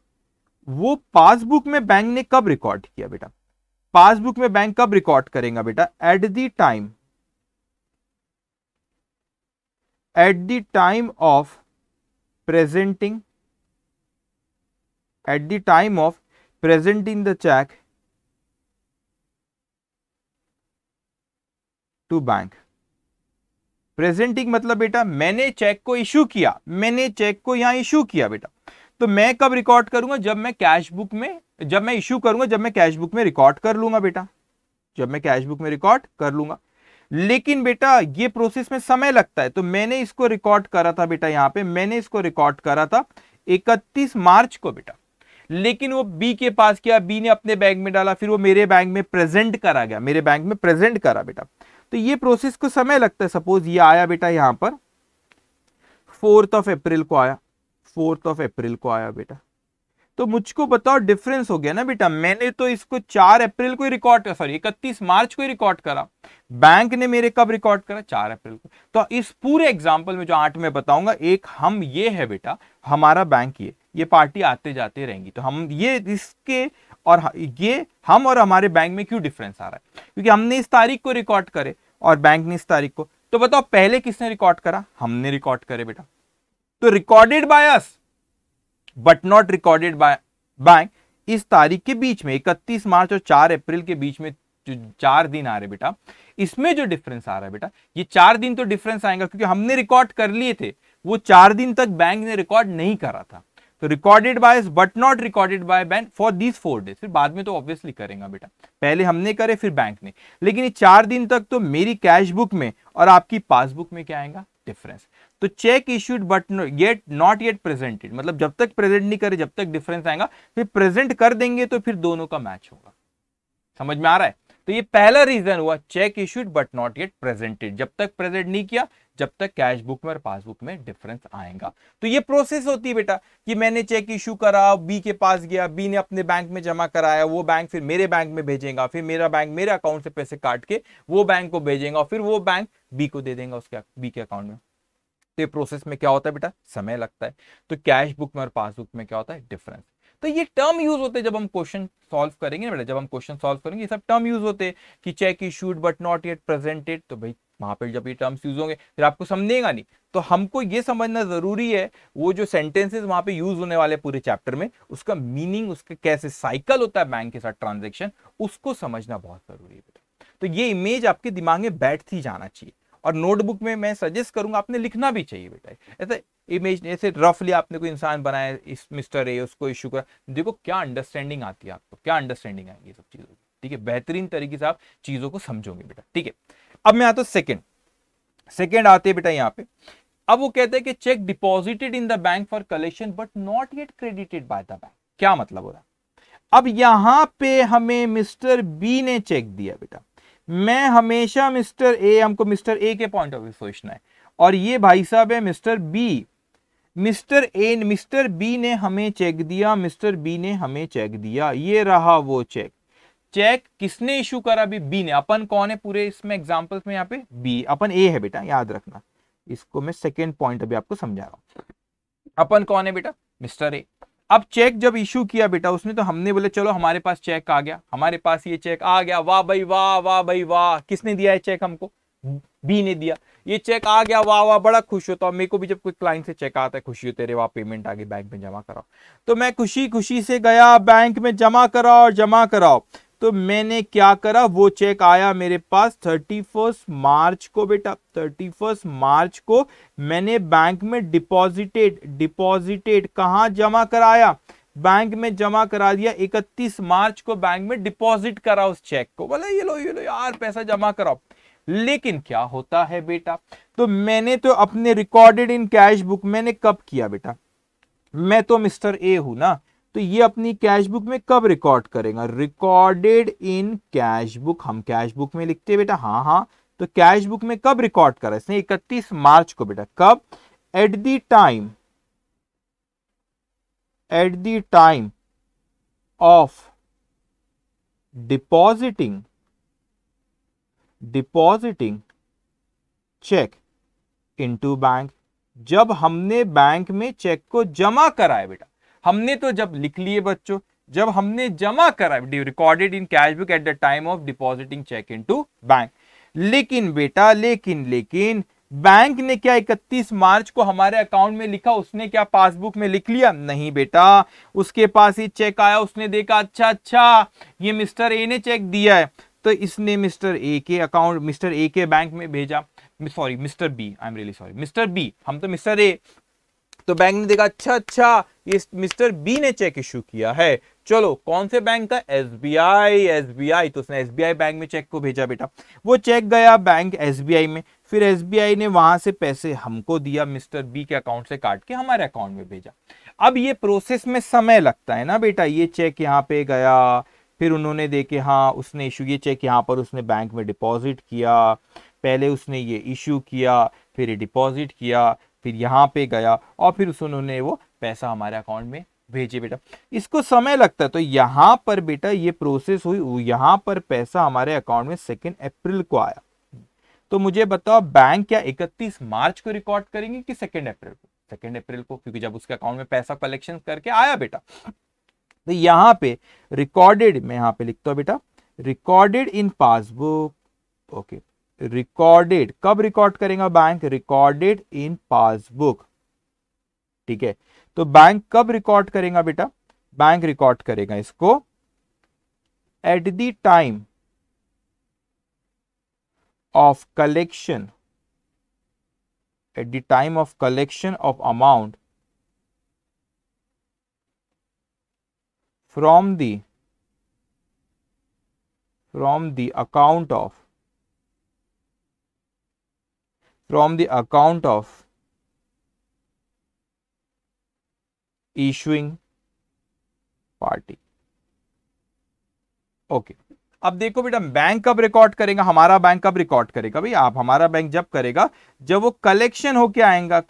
वो पासबुक में बैंक ने कब रिकॉर्ड किया बेटा, पासबुक में बैंक कब रिकॉर्ड करेगा बेटा, eight the time of presenting, at the time of presenting the check to bank. Presenting मतलब बेटा मैंने चेक को इशू किया, मैंने चेक को यहां इशू किया बेटा, तो मैं कब रिकॉर्ड करूंगा, जब मैं कैश बुक में, जब मैं इशू करूंगा, जब मैं कैश बुक में रिकॉर्ड कर लूंगा बेटा, जब मैं कैश बुक में रिकॉर्ड कर लूंगा। लेकिन बेटा ये प्रोसेस में समय लगता है, तो मैंने इसको रिकॉर्ड करा था बेटा, यहां पे मैंने इसको रिकॉर्ड करा था 31 मार्च को बेटा, लेकिन वो बी के पास किया, बी ने अपने बैंक में डाला, फिर वो मेरे बैंक में प्रेजेंट करा गया, मेरे बैंक में प्रेजेंट करा बेटा, तो ये प्रोसेस को समय लगता है। सपोज ये आया बेटा यहां पर 4 अप्रैल को आया, 4 अप्रैल को आया बेटा, तो मुझको बताओ डिफरेंस हो गया ना बेटा, मैंने तो इसको 4 अप्रैल को ही रिकॉर्ड, सॉरी 31 मार्च को ही रिकॉर्ड करा, बैंक ने मेरे कब रिकॉर्ड करा, 4 अप्रैल को। तो इस पूरे एग्जांपल में जो 8 में बताऊंगा, एक हम ये है बेटा, हमारा बैंक ये पार्टी आते जाते रहेंगी, तो हम ये इसके और ये हम और हमारे बैंक में क्यों डिफरेंस आ रहा है, क्योंकि हमने इस तारीख को रिकॉर्ड करे और बैंक ने इस तारीख को। तो बताओ पहले किसने रिकॉर्ड करा, हमने रिकॉर्ड करे बेटा, तो recorded by us but not recorded by bank. इस तारीख के बीच में 31 मार्च और 4 अप्रैल के बीच में जो 4 दिन आ रहे बेटा, इसमें जो डिफरेंस आ रहा है बेटा, ये 4 दिन तो डिफरेंस आएगा, क्योंकि हमने रिकॉर्ड कर लिए थे, वो 4 दिन तक बैंक ने रिकॉर्ड नहीं करा था। तो recorded bye but not recorded by bank for these 4 days, फिर बाद में तो ऑब्वियसली करेगा बेटा, पहले हमने करे फिर बैंक ने, लेकिन ये 4 दिन तक तो मेरी कैश बुक में और आपकी पासबुक में क्या आएगा, डिफरेंस। तो check issued but not yet presented, मतलब जब तक प्रेजेंट नहीं करे जब तक डिफरेंस आएगा, फिर प्रेजेंट कर देंगे तो फिर दोनों का मैच होगा। समझ में आ रहा है? तो ये पहला रीजन हुआ, check issued but not yet presented, जब तक प्रेजेंट नहीं किया जब तक कैश बुक में और पासबुक में डिफरेंस आएगा। तो ये प्रोसेस होती है बेटा कि मैंने चेक इशू करा, बी के पास गया, बी ने अपने बैंक में जमा कराया, वो बैंक फिर मेरे बैंक में भेजेगा, फिर मेरा बैंक मेरे अकाउंट से पैसे काट के वो बैंक को भेजेगा, फिर वो बैंक बी को दे देगा उसके बी के अकाउंट में। तो ये प्रोसेस में क्या होता है बेटा, समय लगता है। तो कैश बुक में और पासबुक में क्या होता है, डिफरेंस। तो ये टर्म यूज होते हैं जब हम क्वेश्चन सॉल्व करेंगे ना बेटा, जब हम क्वेश्चन सॉल्व करेंगे ये सब टर्म यूज होते हैं कि check issued but not yet presented. तो भाई वहां पर जब ये टर्म्स यूज होंगे फिर आपको समझेगा नहीं। तो हमको ये समझना जरूरी है वो जो सेंटेंसेस वहां पे यूज होने वाले पूरे चैप्टर में, उसका मीनिंग, उसका कैसे साइकिल होता है बैंक के साथ ट्रांजेक्शन, उसको समझना बहुत जरूरी है बेटा। तो ये इमेज आपके दिमाग में बैठती जाना चाहिए और नोटबुक में मैं सजेस्ट करूंगा आपने लिखना भी चाहिए बेटा। ऐसे इमेज ऐसे रफली आपने कोई इंसान बनाया, इस मिस्टर ए, उसको इशू करा, देखो क्या अंडरस्टैंडिंग आती है आपको, क्या अंडरस्टैंडिंग आएगी सब चीजों की। ठीक है, बेहतरीन तरीके से आप चीजों को समझोगे बेटा। ठीक है, अब मैं आता हूं सेकेंड आते हैं बेटा यहाँ पे। अब वो कहते हैं कि check deposited in the bank for collection but not yet credited bye the bank. क्या मतलब हो रहा है? अब यहां पे हमें मिस्टर बी ने चेक दिया बेटा। मैं हमेशा मिस्टर ए, हमको मिस्टर ए के पॉइंट ऑफ व्यू सोचना है, और ये भाई साहब है मिस्टर बी। मिस्टर बी ने हमें चेक दिया, मिस्टर बी ने हमें चेक दिया, ये रहा वो चेक। चेक किसने इशू करा? अभी बी ने। अपन कौन है पूरे इसमें एग्जांपल्स में? यहाँ पे बी, अपन ए है बेटा, याद रखना। इसको मैं सेकेंड पॉइंट अभी आपको समझा रहा हूं। अपन कौन है बेटा? मिस्टर ए। अब चेक जब इशू किया बेटा उसने, तो हमने बोले चलो हमारे पास चेक आ गया, हमारे पास ये चेक आ गया, वाह भाई वाह, वाह भाई वाह। किसने दिया है चेक हमको? बी ने दिया। ये चेक आ गया, वाह वाह, बड़ा खुश होता हूं। मेरे को भी जब कोई क्लाइंट से चेक आता है खुशी होती है, रे वाह पेमेंट आ गई, बैंक में जमा कराओ। तो मैं खुशी खुशी से गया बैंक में, जमा कराओ जमा कराओ। तो मैंने क्या करा, वो चेक आया मेरे पास 31 मार्च को बेटा। 31 मार्च को मैंने बैंक में डिपॉजिटेड कहां जमा कराया? बैंक में जमा करा दिया। 31 मार्च को बैंक में डिपॉजिट करा उस चेक को, बोला ये लो यार पैसा जमा कराओ। लेकिन क्या होता है बेटा, तो मैंने तो अपने रिकॉर्डेड इन कैश बुक मैंने कब किया बेटा? मैं तो मिस्टर ए हूं ना, तो ये अपनी कैश बुक में कब रिकॉर्ड करेगा? Recorded in cash book. हम कैश बुक में लिखते हैं बेटा, हाँ। तो कैश बुक में कब रिकॉर्ड करा इसने? 31 मार्च को बेटा। कब? At the time of depositing cheque into bank. जब हमने बैंक में चेक को जमा कराया बेटा, हमने तो जब लिख लिए बच्चों, जब हमने जमा करा, recorded in cash book at the time of depositing cheque into bank. लेकिन बेटा लेकिन बैंक ने क्या 31 मार्च को हमारे अकाउंट में लिखा? उसने क्या पासबुक में लिख लिया? नहीं बेटा, उसके पास ही चेक आया, उसने देखा अच्छा ये मिस्टर ए ने चेक दिया है, तो इसने मिस्टर ए के अकाउंट, मिस्टर ए के बैंक में भेजा। Sorry mister B, I am really sorry, mister B, हम तो मिस्टर ए। तो बैंक ने देखा अच्छा ये मिस्टर बी ने चेक इशू किया है, चलो कौन से बैंक का? एसबीआई। तो उसने एसबीआई बैंक में चेक को भेजा बेटा। वो चेक गया बैंक एसबीआई में, फिर एसबीआई ने वहां से पैसे हमको दिया, मिस्टर बी के अकाउंट से काट के हमारे अकाउंट में भेजा। अब ये प्रोसेस में समय लगता है ना बेटा। ये चेक यहाँ पे गया, फिर उन्होंने देखे हाँ उसने इशू, ये चेक यहाँ पर उसने बैंक में डिपॉजिट किया, पहले उसने ये इशू किया, फिर ये डिपॉजिट किया, फिर यहाँ पे गया, और फिर उन्होंने वो पैसा हमारे अकाउंट में भेजे बेटा। इसको समय लगता है। तो यहाँ पर बेटा ये प्रोसेस हुई, यहाँ पर पैसा हमारे अकाउंट में 2 अप्रैल को आया। तो मुझे बताओ बैंक क्या 31 मार्च को रिकॉर्ड करेंगे कि 2 अप्रैल को? 2 अप्रैल को, क्योंकि जब उसके अकाउंट में पैसा कलेक्शन करके आया बेटा। तो यहाँ पे रिकॉर्डेड, मैं यहाँ पे लिखता हूँ बेटा, recorded in passbook. Okay, recorded कब रिकॉर्ड करेगा बैंक? Recorded in passbook. ठीक है, तो बैंक कब रिकॉर्ड करेगा बेटा? बैंक रिकॉर्ड करेगा इसको eight the time of collection, eight the time of collection of amount from the account of issuing party। Okay, अब देखो बेटा बैंक कब रिकॉर्ड करेगा? हमारा बैंक कब रिकॉर्ड करेगा भाई? आप हमारा बैंक जब करेगा जब वो कलेक्शन होके आएगा।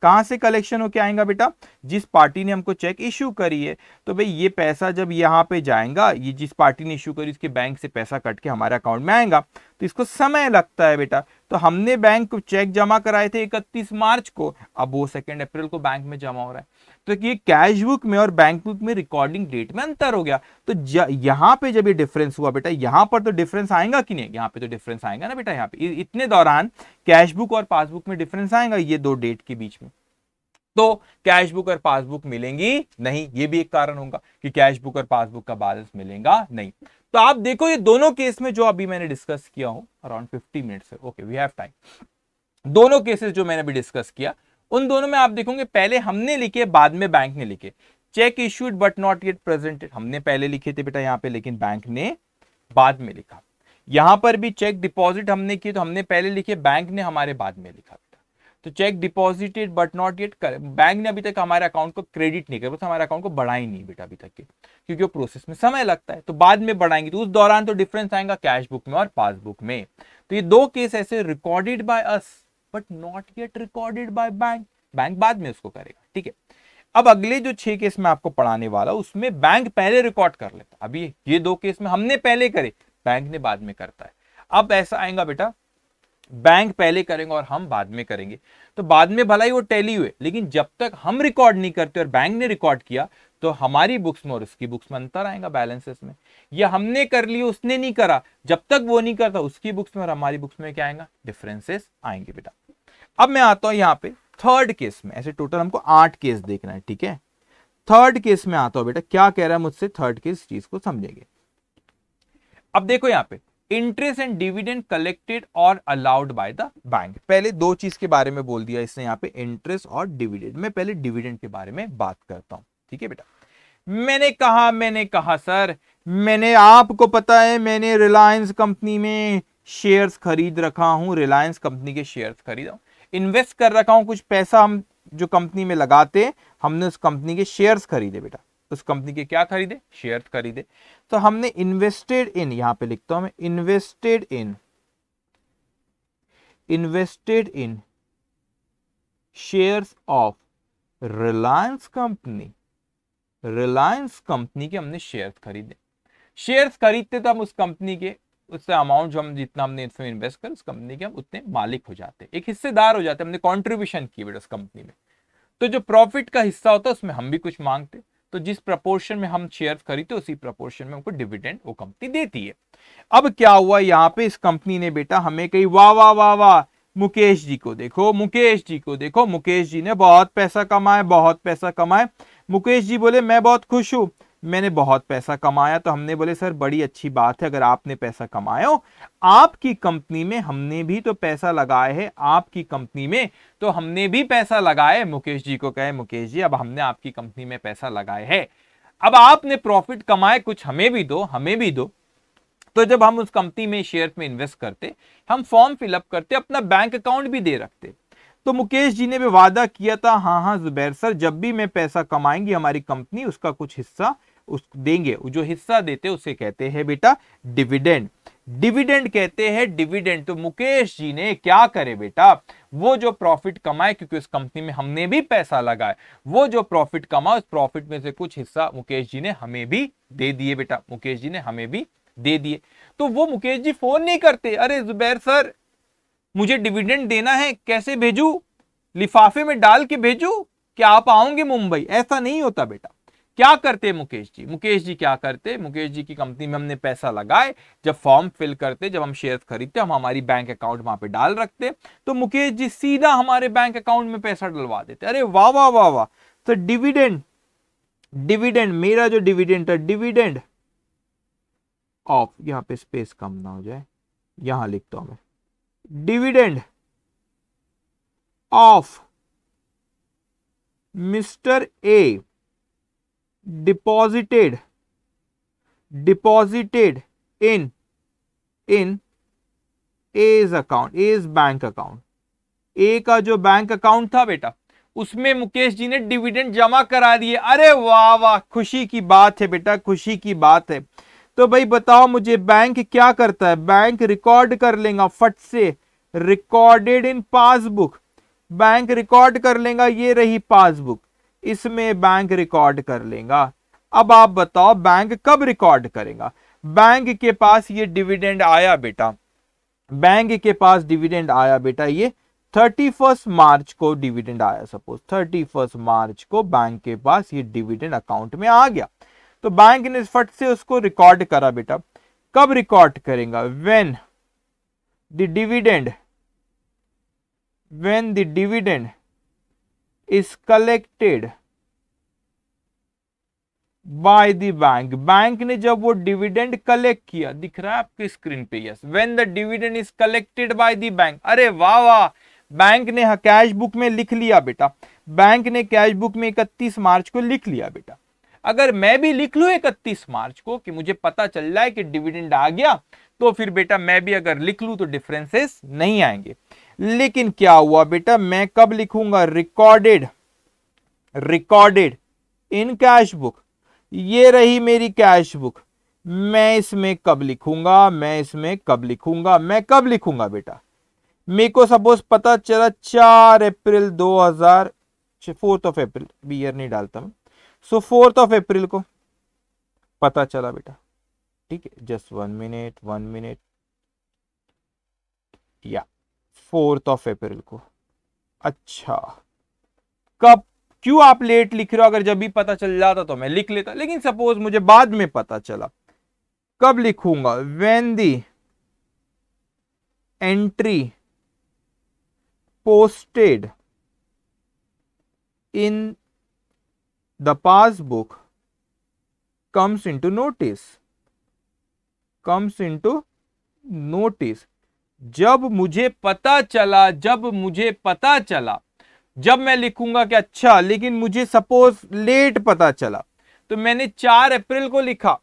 कहां से कलेक्शन होके आएगा बेटा? जिस पार्टी ने हमको चेक इशू करी है। तो भाई ये पैसा जब यहाँ पे जाएगा, ये जिस पार्टी ने इशू करी उसके बैंक से पैसा कट के हमारे अकाउंट में आएगा, तो इसको समय लगता है बेटा। तो हमने बैंक को चेक जमा कराए थे 31 मार्च को, अब वो 2 अप्रैल को बैंक में जमा हो रहा है। तो ये कैश बुक में और बैंक बुक में रिकॉर्डिंग डेट में अंतर हो गया। तो यहां पे जब ये डिफरेंस हुआ बेटा, यहां पर तो डिफरेंस आएगा कि नहीं, यहां पे तो डिफरेंस आएगा ना बेटा। यहाँ पे इतने दौरान कैश बुक और पासबुक में डिफरेंस आएगा, ये दो डेट के बीच में। तो कैश बुक और पासबुक मिलेंगी नहीं, ये भी एक कारण होगा कि कैश बुक और पासबुक का बैलेंस मिलेगा नहीं। तो आप देखो ये दोनों केस में जो अभी मैंने डिस्कस किया हूं अराउंड 50 मिनट्स है, ओके वी हैव टाइम। दोनों केसेस जो मैंने अभी डिस्कस किया उन दोनों में आप देखोगे पहले हमने लिखे बाद में बैंक ने लिखे। Check issued but not yet presented हमने पहले लिखे थे बेटा यहाँ पे, लेकिन बैंक ने बाद में लिखा। यहां पर भी चेक डिपॉजिट हमने किए तो हमने पहले लिखे, बैंक ने हमारे बाद में लिखा। तो check deposited but not yet, bank ने अभी तक हमारे अकाउंट को क्रेडिट नहीं किया, बस हमारे अकाउंट को बढ़ा ही नहीं बेटा अभी तक के, क्योंकि वो प्रोसेस में समय लगता है। तो बाद में बढ़ाएंगे तो उस दौरान तो डिफरेंस आएगा कैश बुक में और पासबुक में। तो ये दो केस ऐसे, recorded by us but not yet recorded by bank, bank बाद में उसको करेगा, ठीक है। अब अगले जो 6 केस मैं आपको पढ़ाने वाला उसमें बैंक पहले रिकॉर्ड कर लेता। अभी ये दो केस में हमने पहले करे, बैंक ने बाद में करता है। अब ऐसा आएगा बेटा, बैंक पहले करेंगे और हम बाद में करेंगे। तो बाद में भला ही वो टैली हुए, लेकिन जब तक हम रिकॉर्ड नहीं करते और बैंक ने रिकॉर्ड किया तो हमारी बुक्स में और उसकी बुक्स में अंतर आएगा बैलेंसेस में। या हमने कर लिया उसने नहीं करा, जब तक वो नहीं करता उसकी बुक्स में और हमारी बुक्स में क्या आएगा, डिफरेंसेस आएंगे बेटा। अब मैं आता हूं यहाँ पे थर्ड केस में। ऐसे टोटल हमको 8 केस देखना है, ठीक है। थर्ड केस में आता हूं बेटा, क्या कह रहा है मुझसे, थर्ड केस चीज को समझेंगे। अब देखो यहाँ पे इंटरेस्ट एंड डिविडेंड कलेक्टेड और अलाउड बाय द बैंक। पहले दो चीज के बारे में बोल दिया इसने यहाँ पे, इंटरेस्ट और डिविडेंड। मैं पहले डिविडेंड के बारे में बात करता हूं, ठीक है बेटा। मैंने कहा सर, मैंने, आपको पता है मैंने रिलायंस कंपनी में शेयर्स खरीद रखा हूं, रिलायंस कंपनी के शेयर्स खरीदा हूं, इन्वेस्ट कर रखा हूं कुछ पैसा, हम जो कंपनी में लगाते हमने उस कंपनी के शेयर्स खरीदे बेटा। उस कंपनी के क्या खरीदे, शेयर्स खरीदे। तो हमने इन्वेस्टेड इन, यहां पे लिखता हूं मैं, invested in shares of Reliance company, Reliance company के हमने शेयर्स खरीदे। शेयर्स खरीदते तो हम उस कंपनी के, उससे अमाउंट जो हम जितना हमने इसमें इन्वेस्ट कर, उस कंपनी के हम उतने मालिक हो जाते, एक हिस्सेदार हो जाते, हमने कंट्रीब्यूशन की बेटा उस कंपनी में। तो जो प्रॉफिट का हिस्सा होता है उसमें हम भी कुछ मांगते, तो जिस प्रपोर्शन में हम शेयर खरीदते उसी प्रपोर्शन में हमको डिविडेंड वो कंपनी देती है। अब क्या हुआ यहाँ पे, इस कंपनी ने बेटा हमें कही वाह वाह वाह वाह, मुकेश जी को देखो, मुकेश जी को देखो, मुकेश जी ने बहुत पैसा कमाया, बहुत पैसा कमाया। मुकेश जी बोले मैं बहुत खुश हूं, मैंने बहुत पैसा कमाया। तो हमने बोले सर बड़ी अच्छी बात है, अगर आपने पैसा कमाया हो, आपकी कंपनी में हमने भी तो पैसा लगाए है, आपकी कंपनी में तो हमने भी पैसा लगाए। मुकेश जी को कहे मुकेश जी अब हमने आपकी कंपनी में पैसा लगाए है, अब आपने प्रॉफिट कमाए, कुछ हमें भी दो, हमें भी दो। तो जब हम उस कंपनी में शेयर में इन्वेस्ट करते, हम फॉर्म फिलअप करते, अपना बैंक अकाउंट भी दे रखते। तो मुकेश जी ने भी वादा किया था, हाँ हाँ जुबैर सर जब भी मैं पैसा कमाएंगी हमारी कंपनी उसका कुछ हिस्सा उस देंगे। जो हिस्सा देते उसे कहते हैं बेटा डिविडेंड, डिविडेंड कहते हैं डिविडेंड। तो मुकेश जी ने क्या करे बेटा, वो जो प्रॉफिट कमाए, क्योंकि उस कंपनी में हमने भी पैसा लगाए, वो जो प्रॉफिट कमा उस प्रॉफिट में से कुछ हिस्सा मुकेश जी ने हमें भी दे दिए बेटा, मुकेश जी ने हमें भी दे दिए। तो वो मुकेश जी फोन नहीं करते, अरे जुबैर सर मुझे डिविडेंड देना है, कैसे भेजू, लिफाफे में डाल के भेजू, क्या आप आओगे मुंबई, ऐसा नहीं होता बेटा। क्या करते मुकेश जी, मुकेश जी क्या करते, मुकेश जी की कंपनी में हमने पैसा लगाए, जब फॉर्म फिल करते, जब हम शेयर खरीदते, हम हमारी बैंक अकाउंट वहां पे डाल रखते, तो मुकेश जी सीधा हमारे बैंक अकाउंट में पैसा डलवा देते। अरे वाह वाह वाह वाह। तो डिविडेंड, डिविडेंड मेरा जो डिविडेंड है, डिविडेंड ऑफ, यहां पे स्पेस कम ना हो जाए, यहां लिखता हूं मैं, dividend of mister A deposited in as account, as bank account. A का जो बैंक अकाउंट था बेटा उसमें मुकेश जी ने डिविडेंड जमा करा दिए। अरे वाह वाह, खुशी की बात है बेटा, खुशी की बात है। तो भाई बताओ मुझे बैंक क्या करता है, बैंक रिकॉर्ड कर लेगा फट से, recorded in passbook, bank record कर लेगा, ये रही पासबुक, इसमें बैंक रिकॉर्ड कर लेगा। अब आप बताओ बैंक कब रिकॉर्ड करेगा, बैंक के पास ये डिविडेंड आया बेटा, बैंक के पास डिविडेंड आया बेटा ये 31 मार्च को डिविडेंड आया, सपोज 31 मार्च को बैंक के पास ये डिविडेंड अकाउंट में आ गया, तो बैंक ने फट से उसको रिकॉर्ड करा बेटा। कब रिकॉर्ड करेगा? When the dividend is collected by the bank. Bank ने जब वो डिविडेंड कलेक्ट किया, दिख रहा है आपके स्क्रीन पे, yes, when the dividend is collected by the bank. अरे वाह वाह, बैंक ने कैश बुक में लिख लिया बेटा, बैंक ने कैश बुक में 31 मार्च को लिख लिया बेटा। अगर मैं भी लिख लूं 31 मार्च को कि मुझे पता चल रहा है कि डिविडेंड आ गया, तो फिर बेटा मैं भी अगर लिख लूं तो डिफरेंसेस नहीं आएंगे। लेकिन क्या हुआ बेटा, मैं कब लिखूंगा? Recorded in cash book. ये रही मेरी कैश बुक, मैं इसमें कब लिखूंगा? मैं कब लिखूंगा बेटा? मेरे को सपोज पता चला 4 अप्रैल 2000, 4 अप्रैल, भी ईयर नहीं डालता मैं, सो 4 अप्रैल को पता चला बेटा। ठीक है, जस्ट 1 मिनट, या 4 अप्रैल को। अच्छा, कब, क्यों आप लेट लिख रहे हो? अगर जब भी पता चल जाता तो मैं लिख लेता, लेकिन सपोज मुझे बाद में पता चला, कब लिखूंगा? When the entry posted in the passbook comes into notice। जब मुझे पता चला, जब मैं लिखूंगा कि अच्छा, लेकिन मुझे सपोज लेट पता चला, तो मैंने 4 अप्रैल को लिखा,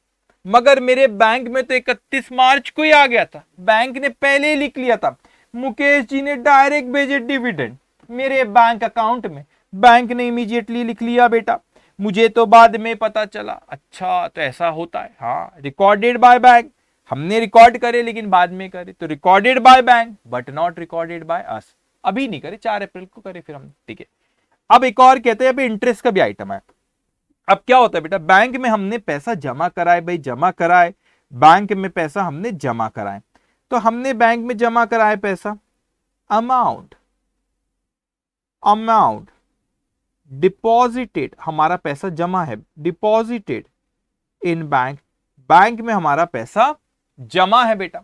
मगर मेरे बैंक में तो 31 मार्च को ही आ गया था, बैंक ने पहले ही लिख लिया था। मुकेश जी ने डायरेक्ट भेजे डिविडेंड मेरे बैंक अकाउंट में, बैंक ने इमीडिएटली लिख लिया बेटा, मुझे तो बाद में पता चला। अच्छा, तो ऐसा होता है, हाँ, रिकॉर्डेड बाय बैंक, हमने रिकॉर्ड करे लेकिन बाद में करे, तो recorded by bank but not recorded by अस। अभी नहीं करे, 4 अप्रैल को करे फिर हमने। ठीक है, अब एक और कहते हैं, अभी इंटरेस्ट का भी आइटम है। अब क्या होता है बेटा, बैंक में हमने पैसा जमा कराए, भाई जमा कराए, बैंक में पैसा हमने जमा कराए, तो हमने बैंक में जमा कराए पैसा, अमाउंट डिपॉजिटेड, हमारा पैसा जमा है, डिपॉजिटेड इन बैंक, बैंक में हमारा पैसा जमा है बेटा।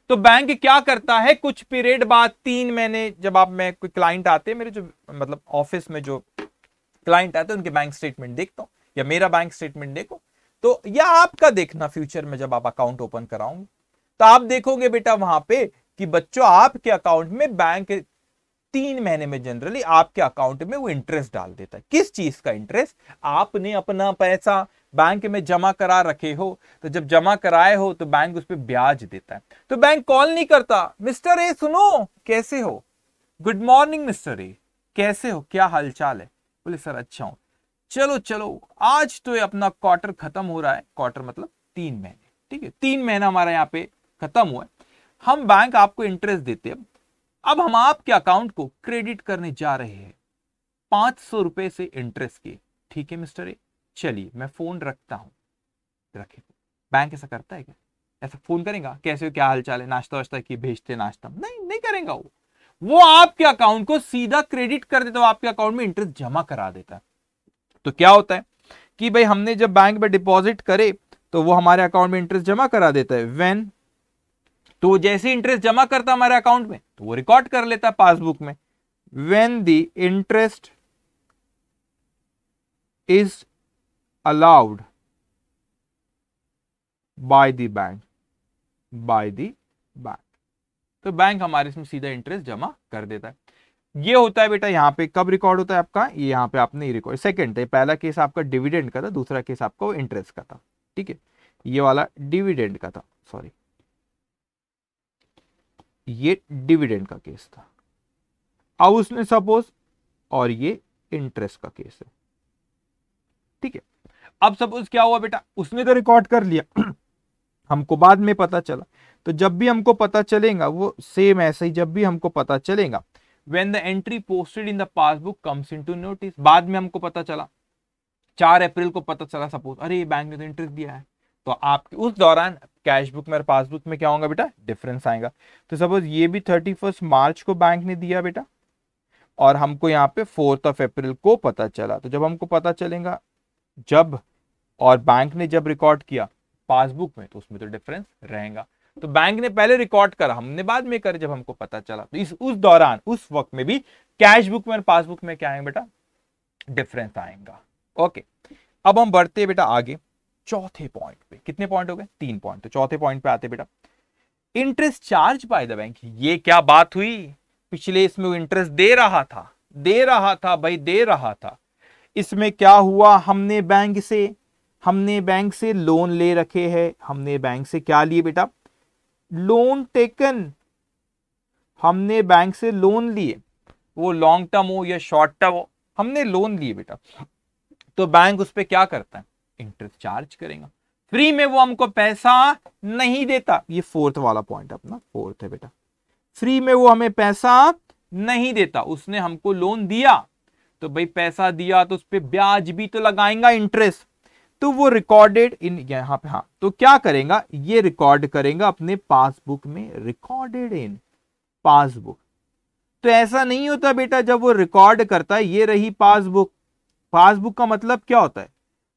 तो बैंक क्या करता है, कुछ पीरियड बाद, 3 महीने, जब आप, मैं कोई क्लाइंट आते हैं मेरे, जो मतलब ऑफिस में जो क्लाइंट आते हैं उनके बैंक स्टेटमेंट देखता हूं, या मेरा बैंक स्टेटमेंट देखो, तो या आपका देखना फ्यूचर में जब आप अकाउंट ओपन कराओगे, तो आप देखोगे बेटा वहां पे कि बच्चों आपके अकाउंट में बैंक 3 महीने में जनरली आपके अकाउंट में वो इंटरेस्ट डाल देता है। किस चीज का इंटरेस्ट? आपने अपना पैसा बैंक में जमा करा रखे हो, तो जब जमा कराए हो तो बैंक उस पर ब्याज देता है। तो बैंक कॉल नहीं करता, मिस्टर ए सुनो कैसे हो, गुड मॉर्निंग मिस्टर ए, कैसे हो, क्या हालचाल है? बोले सर अच्छा हूं, चलो चलो आज तो अपना क्वार्टर खत्म हो रहा है, क्वार्टर मतलब 3 महीने, ठीक है, 3 महीना हमारा यहाँ पे खत्म हुआ है, हम बैंक आपको इंटरेस्ट देते हैं, अब हम आपके अकाउंट को क्रेडिट करने जा रहे हैं 500 रुपए से इंटरेस्ट के। ठीक है मिस्टर ए, चलिए मैं फोन रखता हूं। रखे, बैंक ऐसा करता है क्या? ऐसा फोन करेगा, कैसे हो, क्या हाल चाल है, नाश्ता वाश्ता की भेजते, नाश्ता नहीं करेगा वो आपके अकाउंट को सीधा क्रेडिट कर देता है, आपके अकाउंट में इंटरेस्ट जमा करा देता है। तो क्या होता है कि भाई हमने जब बैंक में डिपॉजिट करे तो वो हमारे अकाउंट में इंटरेस्ट जमा करा देता है, व्हेन, तो जैसे इंटरेस्ट जमा करता हमारे अकाउंट में तो वो रिकॉर्ड कर लेता है पासबुक में, when the interest is allowed by the bank, तो बैंक हमारे इसमें सीधा इंटरेस्ट जमा कर देता है। ये होता है बेटा, यहाँ पे कब रिकॉर्ड होता है आपका, ये यहाँ पे आपने रिकॉर्ड, सेकंड है, पहला केस आपका डिविडेंड का था, दूसरा केस आपका इंटरेस्ट का था। ठीक है, ये वाला डिविडेंड का था, सॉरी ये डिविडेंड का केस था। अब उसने सपोज, और ये इंटरेस्ट का केस है। ठीक है, अब सपोज क्या हुआ बेटा, उसने तो रिकॉर्ड कर लिया हमको बाद में पता चला, तो जब भी हमको पता चलेगा वो सेम ऐसे ही, जब भी हमको पता चलेगा when the entry posted in the passbook comes into notice, बाद में हमको पता चला 4 अप्रैल को पता चला सपोज, अरे बैंक ने तो इंटरेस्ट दिया है, तो आपके उस दौरान कैश बुक में और पासबुक में क्या होगा बेटा, डिफरेंस आएगा। तो सपोज ये भी 31 मार्च को बैंक ने दिया बेटा, और हमको यहाँ पे 4 अप्रैल को पता चला। तो जब हमको पता चलेगा जब, और बैंक ने जब रिकॉर्ड किया पासबुक में, तो उसमें तो डिफरेंस रहेगा। तो बैंक ने पहले रिकॉर्ड करा, हमने बाद में करे जब हमको पता चला। तो उस दौरान, उस वक्त में भी कैश बुक में और पासबुक में क्या आएगा बेटा, डिफरेंस आएगा। ओके, अब हम बढ़ते बेटा आगे चौथे पॉइंट पे। कितने पॉइंट हो गए, 3 पॉइंट। तो चौथे पॉइंट पे आते बेटा, interest charge by the bank. ये क्या बात हुई, पिछले इसमें वो इंटरेस्ट दे रहा था भाई, दे रहा था। इसमें क्या हुआ, हमने बैंक से लोन ले रखे हैं। हमने बैंक से क्या लिए बेटा, लोन टेकन। हमने बैंक से लोन लिए, वो लॉन्ग टर्म हो या शॉर्ट टर्म हो, हमने लोन लिए बेटा। तो बैंक उस पर क्या करता है, इंटरेस्ट चार्ज करेगा। फ्री में वो हमको पैसा नहीं देता। ये 4th वाला पॉइंट अपना 4th है बेटा। फ्री में वो हमें पैसा नहीं देता, उसने हमको लोन दिया, तो भाई पैसा दिया तो उस पर ब्याज भी तो लगाएगा, इंटरेस्ट। तो वो रिकॉर्डेड इन, यहां पे, हाँ, तो क्या करेगा, ये रिकॉर्ड करेगा अपने पासबुक में, रिकॉर्डेड इन पासबुक। तो ऐसा नहीं होता बेटा, जब वो रिकॉर्ड करता है, ये रही पासबुक। पासबुक का मतलब क्या होता है,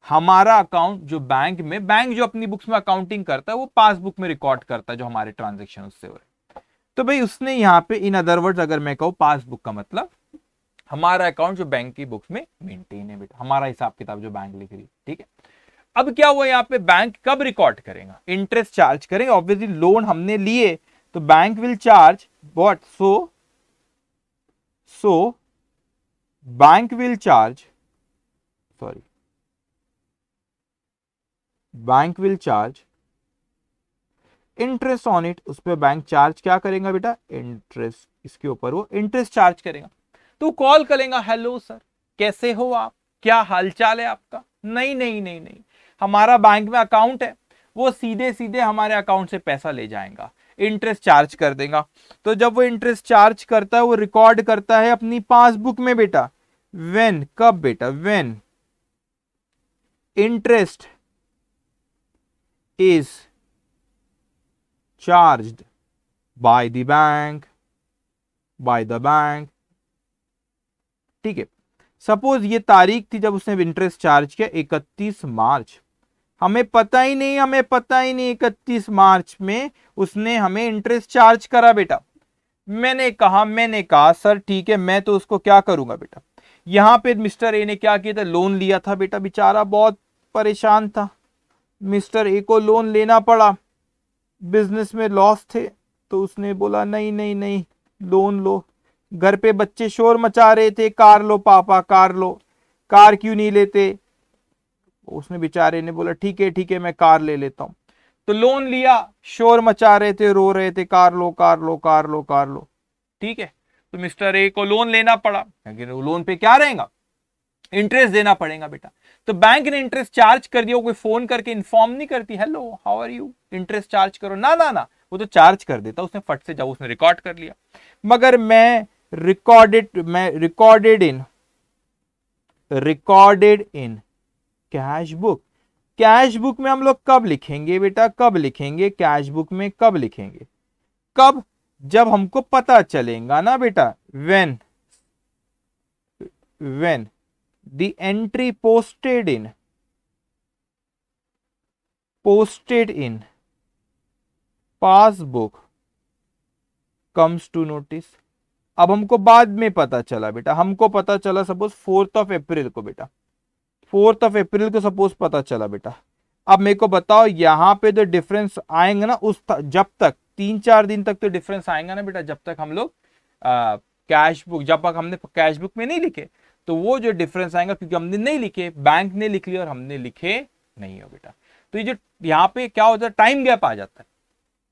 हमारा अकाउंट जो बैंक में, बैंक जो अपनी बुक्स में अकाउंटिंग करता है, वो पासबुक में रिकॉर्ड करता है जो हमारे ट्रांजेक्शन उससे हो रहे। तो भाई उसने यहाँ पे, इन अदर वर्ड्स अगर मैं कहूँ, पासबुक का मतलब हमारा अकाउंट जो बैंक की बुक्स में मेंटेन है बेटा, हमारा हिसाब किताब जो बैंक लिख रही, ठीक है। अब क्या हुआ यहाँ पे, बैंक कब रिकॉर्ड करेगा, इंटरेस्ट चार्ज करेगा। ऑब्वियसली लोन हमने लिए, तो bank will charge what, so bank will charge, bank will charge interest on it. उस पर बैंक चार्ज क्या करेगा बेटा, इंटरेस्ट, इसके ऊपर वो इंटरेस्ट चार्ज करेगा। तो कॉल करेगा, हेलो सर कैसे हो आप, क्या हालचाल है आपका। नहीं नहीं नहीं नहीं, हमारा बैंक में अकाउंट है, वो सीधे सीधे हमारे अकाउंट से पैसा ले जाएगा, इंटरेस्ट चार्ज कर देगा। तो जब वो इंटरेस्ट चार्ज करता है, वो रिकॉर्ड करता है अपनी पासबुक में बेटा। व्हेन, कब बेटा, when interest is charged by the bank, ठीक है। सपोज ये तारीख थी जब उसने इंटरेस्ट चार्ज किया, 31 मार्च। हमें पता ही नहीं 31 मार्च में उसने हमें इंटरेस्ट चार्ज करा बेटा। मैंने कहा सर ठीक है, मैं तो उसको क्या करूंगा बेटा। यहां पे मिस्टर ए ने क्या किया था, लोन लिया था बेटा, बेचारा बहुत परेशान था। मिस्टर ए को लोन लेना पड़ा, बिजनेस में लॉस थे, तो उसने बोला नहीं नहीं नहीं, लोन लो। घर पे बच्चे शोर मचा रहे थे, कार लो पापा, कार लो, कार क्यों नहीं लेते। उसने बेचारे ने बोला ठीक है मैं कार ले लेता हूं। तो लोन लिया, शोर मचा रहे थे, रो रहे थे, कार लो कार लो कार लो कार लो, ठीक है। तो मिस्टर ए को लोन लेना पड़ा, क्योंकि लोन पे क्या रहेगा, इंटरेस्ट देना पड़ेगा बेटा। तो बैंक ने इंटरेस्ट चार्ज कर दिया, कोई फोन करके इन्फॉर्म नहीं करती, hello how are you, interest charge करो, ना ना ना, वो तो चार्ज कर देता उसने फट से, जब उसने रिकॉर्ड कर लिया। मगर मैं recorded in cash book. Cash book में हम लोग कब लिखेंगे बेटा, कब लिखेंगे कैश बुक में, कब लिखेंगे, कब, जब हमको पता चलेगा ना बेटा, when the entry posted in passbook comes to notice। अब हमको बाद में पता चला बेटा, हमको पता चला सपोज 4 अप्रैल को बेटा, 4 अप्रैल को सपोज पता चला बेटा। अब मेरे को बताओ यहां पे तो डिफरेंस आएंगे ना, उस जब तक 3-4 दिन तक तो डिफरेंस आएगा ना बेटा, जब तक हम लोग कैश बुक, जब तक हमने कैश बुक में नहीं लिखे, तो वो जो डिफरेंस आएगा, क्योंकि हमने नहीं लिखे, बैंक ने लिख लिया और हमने लिखे नहीं हो बेटा। तो ये जो यहाँ पे क्या होता है, टाइम गैप आ जाता है,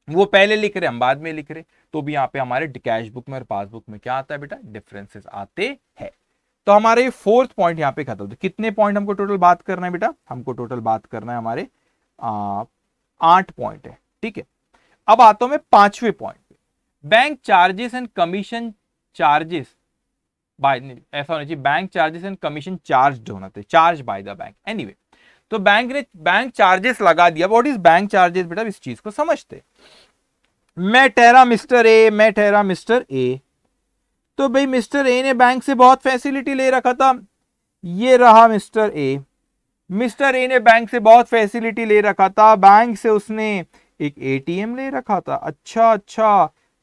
वो पहले लिख रहे हम बाद में लिख रहे, तो भी यहाँ पे हमारे कैश बुक में और पासबुक में क्या आता है बेटा, डिफरेंसेस आते हैं। तो हमारे 4th पॉइंट यहाँ पे खत्म। तो कितने पॉइंट हमको टोटल बात करना है बेटा, हमको टोटल बात करना है हमारे 8 पॉइंट है, ठीक है। अब आता हूं मैं 5वें पॉइंट पे, bank charges and commission charges by, ऐसा होना चाहिए, bank charges and commission charge होना चाहिए, charge by the bank. Anyway, तो बैंक ने बैंक चार्जेस लगा दिया। व्हाट इज बैंक चार्जेस बेटा, इस चीज को समझते। मैं ठहरा मिस्टर ए, तो तो भाई मिस्टर ए ने बैंक से बहुत फैसिलिटी ले रखा था, ये रहा मिस्टर ए। मिस्टर ए ने बैंक से बहुत फैसिलिटी ले रखा था, बैंक से उसने एक एटीएम ले रखा था। अच्छा,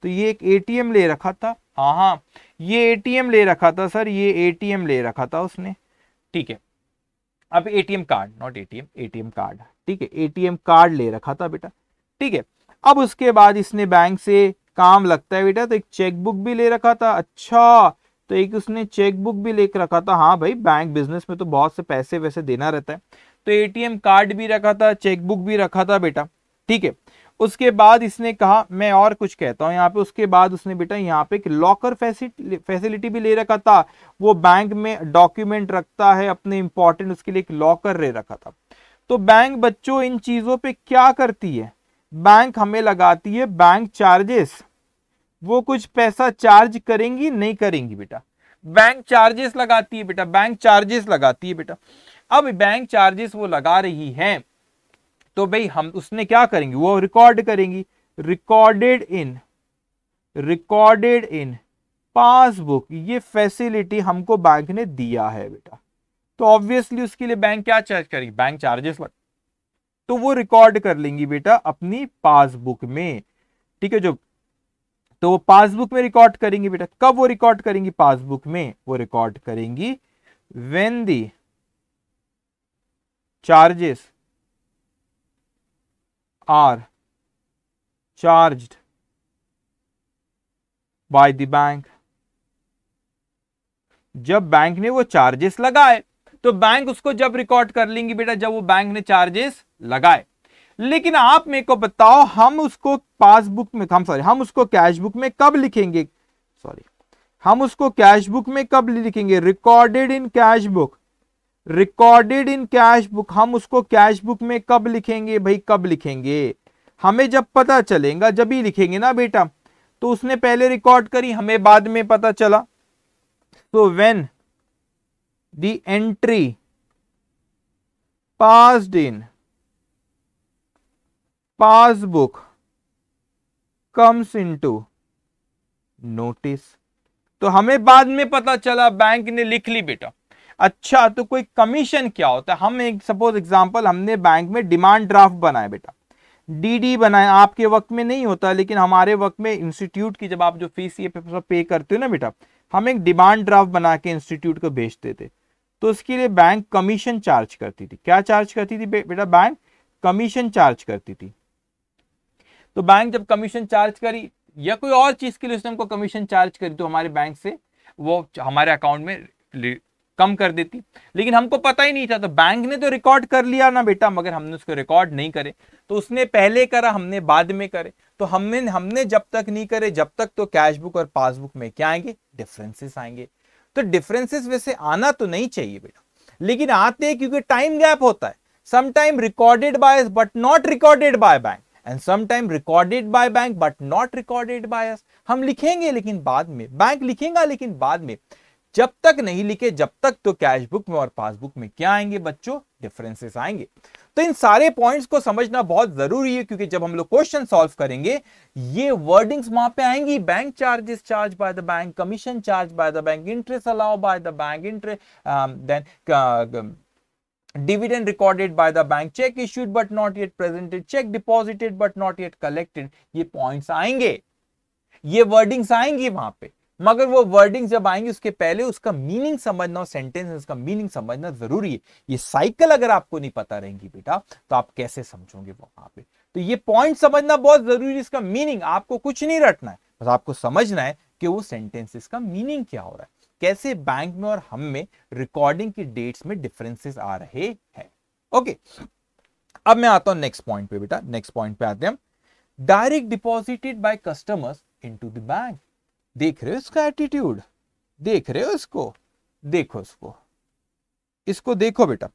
तो ये एक एटीएम ले रखा था। हाँ, ये एटीएम ले रखा था सर, ये एटीएम ले रखा था उसने। ठीक है, अब ATM card, not ATM, ATM card. ठीक है, एटीएम कार्ड ले रखा था बेटा। ठीक है, अब उसके बाद इसने बैंक से काम लगता है बेटा, तो एक चेकबुक भी ले रखा था। अच्छा, तो एक उसने चेकबुक भी लेकर रखा था। हाँ भाई, बैंक बिजनेस में तो बहुत से पैसे वैसे देना रहता है, तो एटीएम कार्ड भी रखा था, चेकबुक भी रखा था बेटा। ठीक है, उसके बाद इसने कहा, मैं और कुछ कहता हूं यहाँ पे, उसके बाद उसने बेटा यहाँ पे एक लॉकर फैसिलिटी भी ले रखा था। वो बैंक में डॉक्यूमेंट रखता है अपने इंपॉर्टेंट, उसके लिए एक लॉकर ले रखा था। तो बैंक बच्चों इन चीजों पे क्या करती है? बैंक हमें लगाती है बैंक चार्जेस। वो कुछ पैसा चार्ज करेंगी नहीं करेंगी बेटा? बैंक चार्जेस लगाती है बेटा, बैंक चार्जेस लगाती है बेटा। अब बैंक चार्जेस वो लगा रही है, तो भाई हम उसने क्या करेंगे, वो रिकॉर्ड करेंगी। रिकॉर्डेड इन पासबुक, ये फैसिलिटी हमको बैंक ने दिया है बेटा, तो ऑब्वियसली उसके लिए बैंक क्या चार्ज करेगी? बैंक चार्जेस तो वो रिकॉर्ड कर लेंगी बेटा अपनी पासबुक में। ठीक है, जो तो वो पासबुक में रिकॉर्ड करेंगी बेटा। कब वो रिकॉर्ड करेंगी पासबुक में? वो रिकॉर्ड करेंगी when the charges are charged by the bank. जब बैंक ने वो चार्जेस लगाए, तो बैंक उसको जब रिकॉर्ड कर लेंगी बेटा, जब वो बैंक ने चार्जेस लगाए। लेकिन आप मेरे को बताओ, हम उसको पासबुक में, हम उसको कैश बुक में कब लिखेंगे? हम उसको कैश बुक में कब लिखेंगे? Recorded in cash book. Recorded in cash book, हम उसको कैश बुक में कब लिखेंगे भाई? कब लिखेंगे? हमें जब पता चलेगा जब ही लिखेंगे ना बेटा। तो उसने पहले रिकॉर्ड करी, हमें बाद में पता चला। तो when the entry passed in passbook comes into notice, तो हमें बाद में पता चला, बैंक ने लिख ली बेटा। अच्छा, तो कोई कमीशन क्या होता है? हम एक सपोज एग्जांपल, हमने बैंक में डिमांड ड्राफ्ट बनाया बेटा, डीडी बनाया। आपके वक्त में नहीं होता, लेकिन हमारे वक्त में इंस्टीट्यूट की जब आप जो फीस ये पे करते हो ना बेटा, हम एक डिमांड ड्राफ्ट बना के इंस्टीट्यूट को भेजते थे। तो उसके लिए बैंक कमीशन चार्ज करती थी। क्या चार्ज करती थी बेटा? बैंक कमीशन चार्ज करती थी। तो बैंक जब कमीशन चार्ज करी, या कोई और चीज के लिए उसने हमको कमीशन चार्ज करी, तो हमारे बैंक से वो हमारे अकाउंट में कम कर देती। लेकिन हमको पता ही नहीं था, तो बैंक ने तो रिकॉर्ड कर लिया ना बेटा, मगर हमने उसको रिकॉर्ड नहीं करे। तो उसने पहले करा, हमने बाद में करे। तो हमने जब तक नहीं करे, जब तक तो कैश बुक और पासबुक में क्या आएंगे? डिफरेंसेस आएंगे। तो डिफरेंसेस वैसे आना तो नहीं चाहिए बेटा, लेकिन आते हैं, क्योंकि टाइम गैप होता है। Sometime recorded by but not recorded by bank, and sometime recorded by bank but not recorded by अस। हम लिखेंगे लेकिन बाद में, बैंक लिखेगा लेकिन बाद में। जब तक नहीं लिखे, जब तक तो कैश बुक में और पासबुक में क्या आएंगे बच्चों? डिफरेंसेस आएंगे। तो इन सारे पॉइंट्स को समझना बहुत जरूरी है, क्योंकि जब हम लोग क्वेश्चन सॉल्व करेंगे, ये वर्डिंग्स वहां पे आएंगी। Bank charges charge by the bank, commission charge by the bank, interest allow by the bank, interest then dividend recorded by the bank, check issued but not yet presented, check deposited but not yet collected। ये points आएंगे, ये wordings आएंगी वहां पे। मगर वो wordings जब आएंगे, उसके पहले उसका मीनिंग समझना, सेंटेंस का मीनिंग समझना जरूरी है। ये साइकिल अगर आपको नहीं पता रहेंगी बेटा, तो आप कैसे समझोगे वहां पे? तो ये पॉइंट समझना बहुत जरूरी है। इसका मीनिंग आपको कुछ नहीं रटना है, बस आपको समझना है कि वो सेंटेंसेस का मीनिंग क्या हो रहा है, कैसे बैंक में और हम में रिकॉर्डिंग की डेट्स में डिफरेंसेस आ रहे हैं। ओके, अब मैं आता हूं नेक्स्ट पॉइंट पे बेटा। नेक्स्ट पॉइंट पे आते हैं हम। Direct deposited bye customers into the bank. देख रहे हो इसका एटीट्यूड? देख रहे हो इसको? देखो इसको देखो बेटा,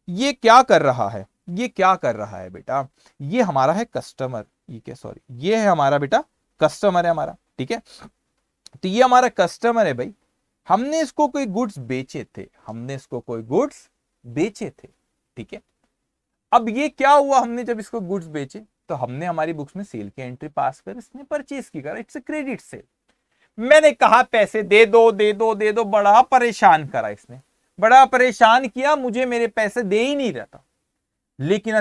ये क्या कर रहा है? ये क्या कर रहा है बेटा? ये हमारा है कस्टमर, ये है हमारा बेटा कस्टमर है हमारा। ठीक है, तो ये हमारा कस्टमर है भाई। हमने इसको कोई गुड्स बेचे थे, ठीक है। अब ये क्या हुआ, हमने जब इसको गुड्स बेचे, तो हमने हमारी बुक्स में सेल की एंट्री पास कर इसने परचेज की करा, इट्स अ क्रेडिट सेल। मैंने कहा पैसे दे दो दे दो दे दो, बड़ा परेशान करा इसने, बड़ा परेशान किया मुझे, मेरे पैसे दे ही नहीं रहता। लेकिन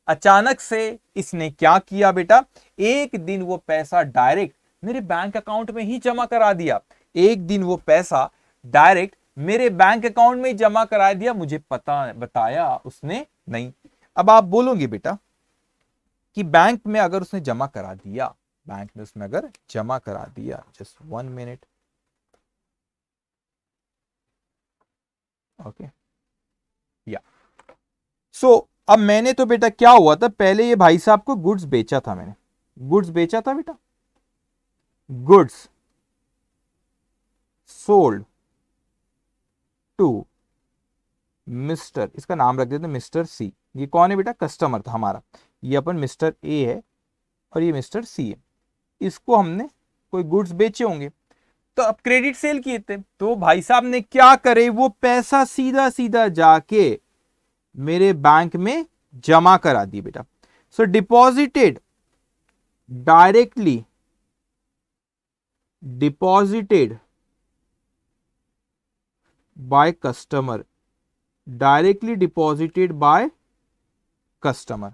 अचानक से इसने क्या किया बेटा, एक दिन वो पैसा डायरेक्ट मेरे बैंक अकाउंट में ही जमा करा दिया। एक दिन वो पैसा डायरेक्ट मेरे बैंक अकाउंट में जमा करा दिया, मुझे पता बताया उसने नहीं। अब आप बोलोगे बेटा कि बैंक में अगर उसने जमा करा दिया, बैंक में उसने अगर जमा करा दिया, जस्ट 1 मिनट, ओके या सो अब मैंने तो बेटा क्या हुआ था, पहले ये भाई साहब को गुड्स बेचा था, मैंने गुड्स बेचा था बेटा, गुड्स सोल्ड टू मिस्टर, इसका नाम रख देते मिस्टर सी। ये कौन है बेटा, कस्टमर था हमारा, ये अपन मिस्टर ए है और ये मिस्टर सी है। इसको हमने कोई गुड्स बेचे होंगे, तो अब क्रेडिट सेल किए थे, तो भाई साहब ने क्या करे, वो पैसा सीधा सीधा जाके मेरे बैंक में जमा करा दी बेटा। So deposited directly, deposited by customer, directly deposited by customer.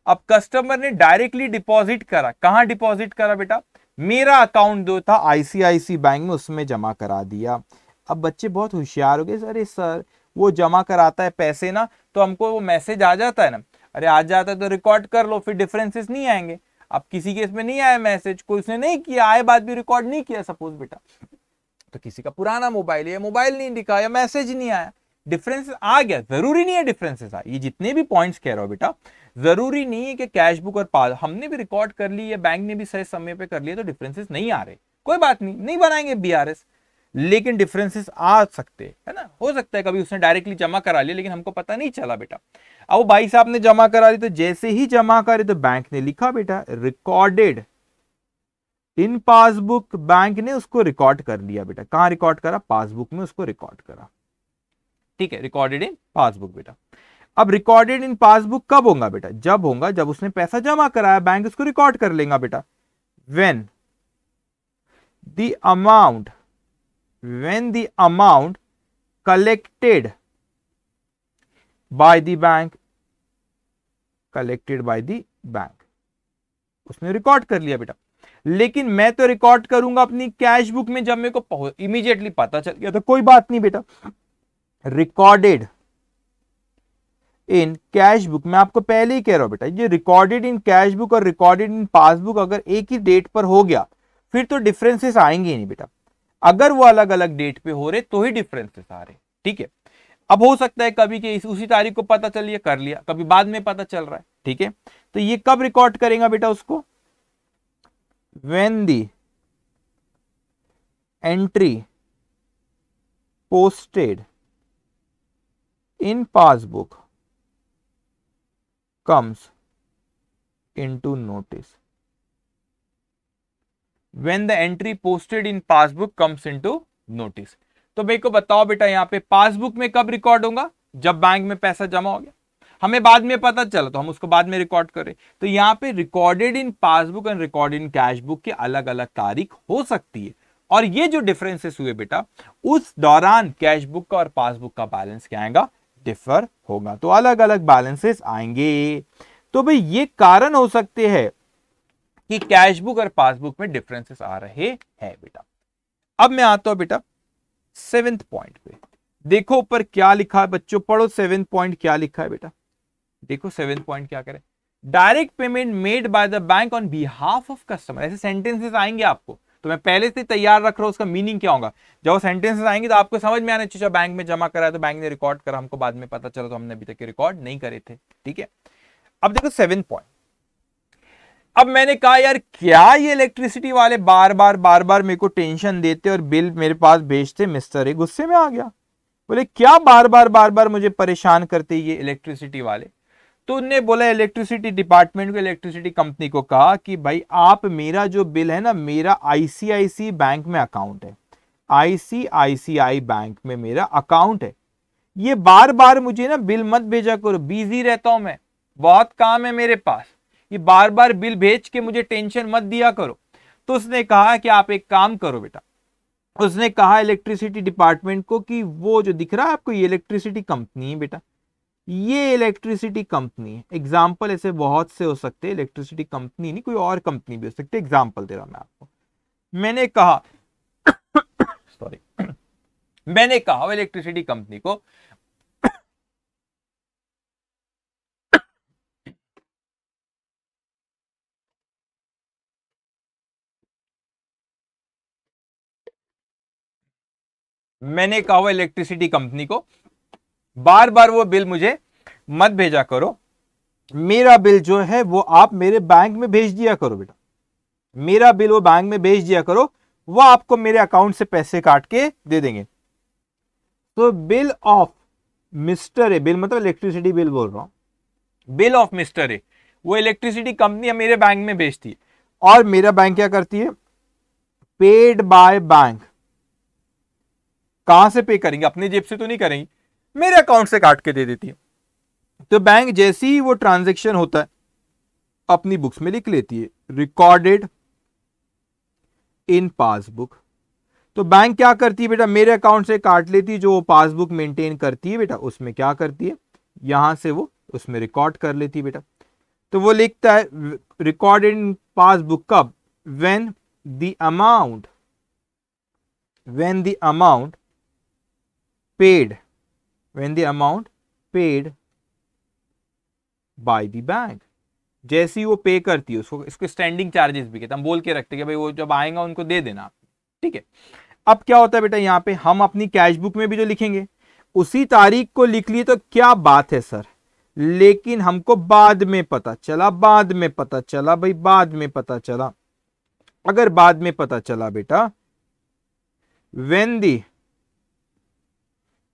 अब कस्टमर ने डायरेक्टली डिपॉजिट करा, कहां डिपॉजिट करा बेटा, मेरा अकाउंट जो था आईसीआईसी बैंक में, उसमें जमा करा दिया। अब बच्चे बहुत होशियार हो गए, अरे सर वो जमा कराता है पैसे ना, तो हमको वो मैसेज आ जाता है ना, अरे आ जाता है तो रिकॉर्ड कर लो, फिर डिफरेंसेस नहीं आएंगे। अब किसी केस में नहीं आया मैसेज, कोई उसने नहीं किया, आए बात भी रिकॉर्ड नहीं किया सपोज बेटा, तो किसी का पुराना मोबाइल है, मोबाइल नहीं दिखा या मैसेज नहीं आया, डिफरेंस आ गया, जरूरी नहीं है डिफरेंसेस आए। ये जितने भी पॉइंट्स कह रहा हूं बेटा, जरूरी नहीं है कि कैश बुक और पास हमने भी रिकॉर्ड कर ली है, बैंक ने भी सही समय पे कर लिया तो डिफरेंसेस नहीं आ रहे, कोई बात नहीं, नहीं बनाएंगे बीआरएस, लेकिन डिफरेंसेस आ सकते है ना, हो सकता है कभी उसने डायरेक्टली जमा करा लिया लेकिन हमको पता नहीं चला बेटा। अब भाई साहब ने जमा करा ली, तो जैसे ही जमा करे तो बैंक ने लिखा बेटा रिकॉर्डेड इन पासबुक, बैंक ने उसको रिकॉर्ड कर लिया बेटा, कहां रिकॉर्ड करा, पासबुक में उसको रिकॉर्ड करा, ठीक है, रिकॉर्डेड इन पासबुक बेटा। अब रिकॉर्डेड इन पासबुक कब होगा बेटा, जब होगा जब उसने पैसा जमा कराया, बैंक उसको रिकॉर्ड कर लेगा बेटा। when the amount collected by the bank, उसने रिकॉर्ड कर लिया बेटा। लेकिन मैं तो रिकॉर्ड करूंगा अपनी कैश बुक में, जब मेरे को इमीडिएटली पता चल गया तो कोई बात नहीं बेटा, रिकॉर्डेड इन कैश बुक, मैं आपको पहले ही कह रहा हूं बेटा, ये रिकॉर्डेड इन कैश बुक और रिकॉर्डेड इन पासबुक अगर एक ही डेट पर हो गया फिर तो डिफरेंसेस आएंगे नहीं बेटा, अगर वो अलग अलग डेट पे हो रहे तो ही डिफरेंसेस आ रहे, ठीक है। अब हो सकता है कभी के उसी तारीख को पता चल लिया कर लिया, कभी बाद में पता चल रहा है, ठीक है। तो ये कब रिकॉर्ड करेगा बेटा उसको, when the entry posted in passbook comes into notice, when the entry posted in passbook comes into notice। तो मेरे को बताओ बेटा यहाँ पे पासबुक में कब रिकॉर्ड होगा, जब बैंक में पैसा जमा हो गया, हमें बाद में पता चला तो हम उसको बाद में रिकॉर्ड करें। तो यहाँ पे recorded in passbook and recorded in cash book की अलग अलग तारीख हो सकती है, और ये जो डिफरेंसेस हुए बेटा उस दौरान कैश बुक का और पासबुक का बैलेंस क्या आएगा, डिफर होगा, तो अलग अलग बैलेंसेस आएंगे। तो भाई ये कारण हो सकते हैं कि कैश बुक और पासबुक में डिफरेंसेस आ रहे हैं बेटा। अब मैं आता हूं बेटा 7th पॉइंट पे, देखो ऊपर क्या लिखा है बच्चों, पढ़ो 7th पॉइंट क्या लिखा है बेटा, देखो 7th पॉइंट क्या करे, direct payment made by the bank on behalf of customer. ऐसे सेंटेंसेस आएंगे आपको, तो मैं पहले से तैयार रख रहा हूं उसका मीनिंग क्या होगा, जब वो सेंटेंसेस आएंगे तो आपको समझ में आना चाहिए, बैंक में जमा करा तो बैंक ने रिकॉर्ड करा, हमको बाद में पता चला तो हमने अभी तक रिकॉर्ड नहीं करे थे, ठीक है। अब देखो 7th पॉइंट, अब मैंने कहा यार क्या ये इलेक्ट्रिसिटी वाले बार बार मेरे को टेंशन देते और बिल मेरे पास भेजते, मिस्टर ए गुस्से में आ गया, बोले क्या बार बार मुझे परेशान करते ये इलेक्ट्रिसिटी वाले। तो उन्होंने बोला इलेक्ट्रिसिटी डिपार्टमेंट को, इलेक्ट्रिसिटी कंपनी को कहा कि भाई आप मेरा जो बिल है ना, मेरा आईसीआईसी बैंक में अकाउंट है, आईसीआईसीआई बैंक में मेरा अकाउंट है, ये बार मुझे ना बिल मत भेजा करो, बिजी रहता हूं मैं, बहुत काम है मेरे पास, ये बार बिल भेज के मुझे टेंशन मत दिया करो। तो उसने कहा कि आप एक काम करो बेटा, उसने कहा इलेक्ट्रिसिटी डिपार्टमेंट को कि वो जो दिख रहा है आपको ये इलेक्ट्रिसिटी कंपनी है बेटा, ये इलेक्ट्रिसिटी कंपनी है। एग्जाम्पल ऐसे बहुत से हो सकते हैं, इलेक्ट्रिसिटी कंपनी नहीं कोई और कंपनी भी हो सकती है, एग्जाम्पल दे रहा हूं मैं आपको। मैंने कहा सॉरी मैंने कहा इलेक्ट्रिसिटी कंपनी को इलेक्ट्रिसिटी कंपनी को बार बार वो बिल मुझे मत भेजा करो, मेरा बिल जो है वो आप मेरे बैंक में भेज दिया करो बेटा, मेरा बिल वो बैंक में भेज दिया करो, वो आपको मेरे अकाउंट से पैसे काट के दे देंगे। तो bill of mister A, bill मतलब इलेक्ट्रिसिटी बिल बोल रहा हूं, बिल ऑफ मिस्टर ए वो इलेक्ट्रिसिटी कंपनी मेरे बैंक में भेजती है, और मेरा बैंक क्या करती है, पेड बाय बैंक। कहां से पे करेंगे, अपनी जेब से तो नहीं करेंगे, मेरे अकाउंट से काट के दे देती है। तो बैंक जैसे ही वो ट्रांजैक्शन होता है अपनी बुक्स में लिख लेती है, रिकॉर्डेड इन पासबुक। तो बैंक क्या करती है बेटा, मेरे अकाउंट से काट लेती है, जो वो पासबुक मेंटेन करती है बेटा उसमें क्या करती है, यहां से वो उसमें रिकॉर्ड कर लेती है बेटा। तो वो लिखता है रिकॉर्डेड इन पासबुक कब, when the amount paid, when the amount paid by the bank, जैसी वो पे करती है उसको, इसको स्टैंडिंग चार्जेस भी कहते हैं, हम बोल के रखते हैं कि भाई वो जब आएगा उनको दे देना आप, ठीक है। अब क्या होता है बेटा, यहाँ पे हम अपनी कैश बुक में भी जो लिखेंगे उसी तारीख को लिख लिए तो क्या बात है सर, लेकिन हमको बाद में पता चला, बाद में पता चला भाई, बाद में पता चला, अगर बाद में पता चला बेटा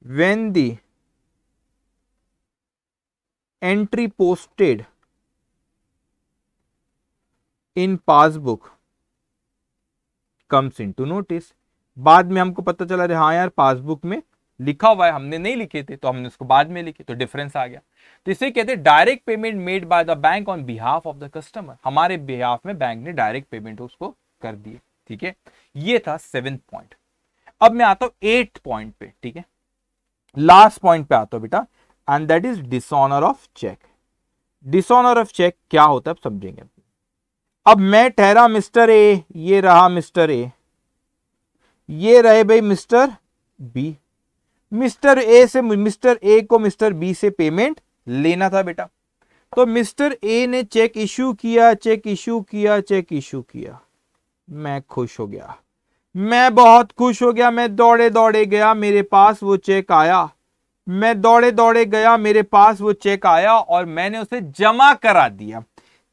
when the entry posted in passbook comes into notice, बाद में हमको पता चला रे हाँ यार पासबुक में लिखा हुआ है, हमने नहीं लिखे थे तो हमने उसको बाद में लिखे, तो डिफरेंस आ गया। तो इसे कहते हैं direct payment made by the bank on behalf of the customer, हमारे बिहाफ में बैंक ने डायरेक्ट पेमेंट उसको कर दी, ठीक है। ये था 7th पॉइंट। अब मैं आता हूं 8th पॉइंट पे, ठीक है, लास्ट पॉइंट पे आता हूं बेटा, and that is dishonour of cheque. Dishonour of cheque क्या होता है अब समझेंगे। अब मैं ठहरा मिस्टर ए, ये रहा मिस्टर ए, ये रहे भाई मिस्टर बी, मिस्टर ए से मिस्टर ए को मिस्टर बी से पेमेंट लेना था बेटा। तो मिस्टर ए ने चेक इश्यू किया, चेक इश्यू किया, चेक इश्यू किया, मैं खुश हो गया, मैं बहुत खुश हो गया, मैं दौड़े दौड़े गया, मेरे पास वो चेक आया, मैं दौड़े दौड़े गया, मेरे पास वो चेक आया और मैंने उसे जमा करा दिया।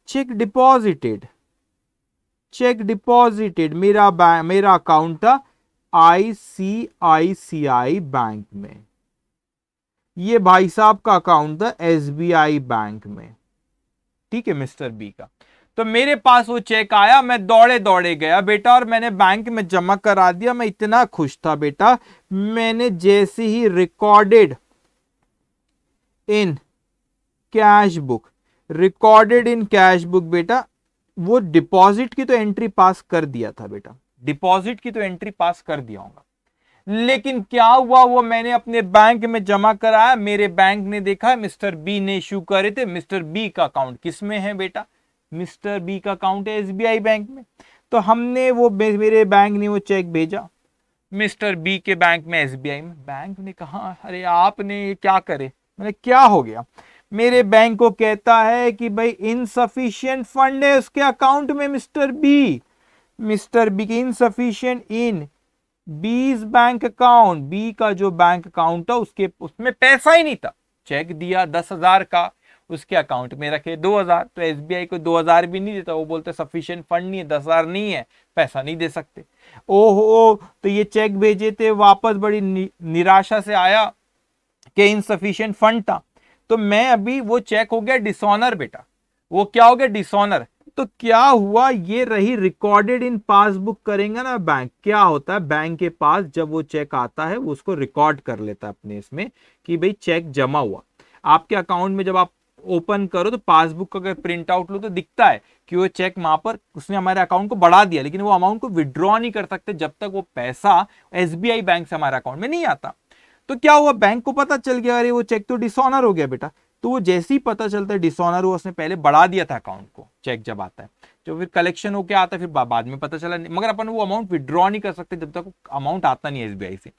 चेक डिपॉजिटेड, चेक डिपॉजिटेड, मेरा अकाउंट था आईसीआईसीआई बैंक में, ये भाई साहब का अकाउंट था एसबीआई बैंक में, ठीक है, मिस्टर बी का। तो मेरे पास वो चेक आया, मैं दौड़े दौड़े गया बेटा और मैंने बैंक में जमा करा दिया, मैं इतना खुश था बेटा, मैंने जैसे ही recorded in cash book, recorded in cash book बेटा, वो डिपॉजिट की तो एंट्री पास कर दिया था बेटा, डिपॉजिट की तो एंट्री पास कर दिया होगा, लेकिन क्या हुआ, वो मैंने अपने बैंक में जमा कराया, मेरे बैंक ने देखा मिस्टर बी ने इश्यू करे थे, मिस्टर बी का अकाउंट किस में है बेटा, मिस्टर बी का अकाउंट है एसबीआई बैंक में। तो हमने वो, मेरे बैंक ने वो चेक भेजा मिस्टर बी के बैंक में एसबीआई में। बैंक ने कहा अरे आपने क्या करे, मैंने क्या हो गया, मेरे बैंक को कहता है कि भाई इनसफिशिएंट फंड है उसके अकाउंट में मिस्टर बी की इनसफिशिएंट इन बीज बैंक अकाउंट, बी का जो बैंक अकाउंट था उसमें पैसा ही नहीं था, चेक दिया 10,000 का, उसके अकाउंट में रखे 2,000, तो एसबीआई को 2,000 भी नहीं देता, वो बोलते सफिशिएंट फंड नहीं है, 10,000 नहीं है, पैसा नहीं दे सकते। ओहो, तो ये चेक भेजे थे वापस, बड़ी निराशा से आया कि इनसफिशिएंट फंड था। तो मैं अभी, वो चेक हो गया डिसऑनर बेटा, वो क्या हो गया डिसऑनर। तो क्या हुआ, ये रही रिकॉर्डेड इन पासबुक करेंगे ना बैंक, क्या होता है बैंक के पास जब वो चेक आता है वो उसको रिकॉर्ड कर लेता है अपने इसमें कि भाई चेक जमा हुआ। आपके अकाउंट में जब आप ओपन करो तो पासबुक का अगर प्रिंट आउट लो तो दिखता है कि वो चेक वहां पर उसने हमारे अकाउंट को बढ़ा दिया, लेकिन वो अमाउंट को विड्रॉ नहीं कर सकते जब तक वो पैसा एसबीआई बैंक से हमारे अकाउंट में नहीं आता। तो क्या हुआ, बैंक को पता चल गया अरे वो चेक तो डिसऑनर हो गया बेटा। तो वो जैसे ही पता चलता है डिसऑनर हुआ, उसने पहले बढ़ा दिया था अकाउंट को, चेक जब आता है जो फिर कलेक्शन होके आता है, फिर बाद में पता चला, मगर अपन वो अमाउंट विड्रॉ नहीं कर सकते जब तक अमाउंट आता नहीं एसबीआई से।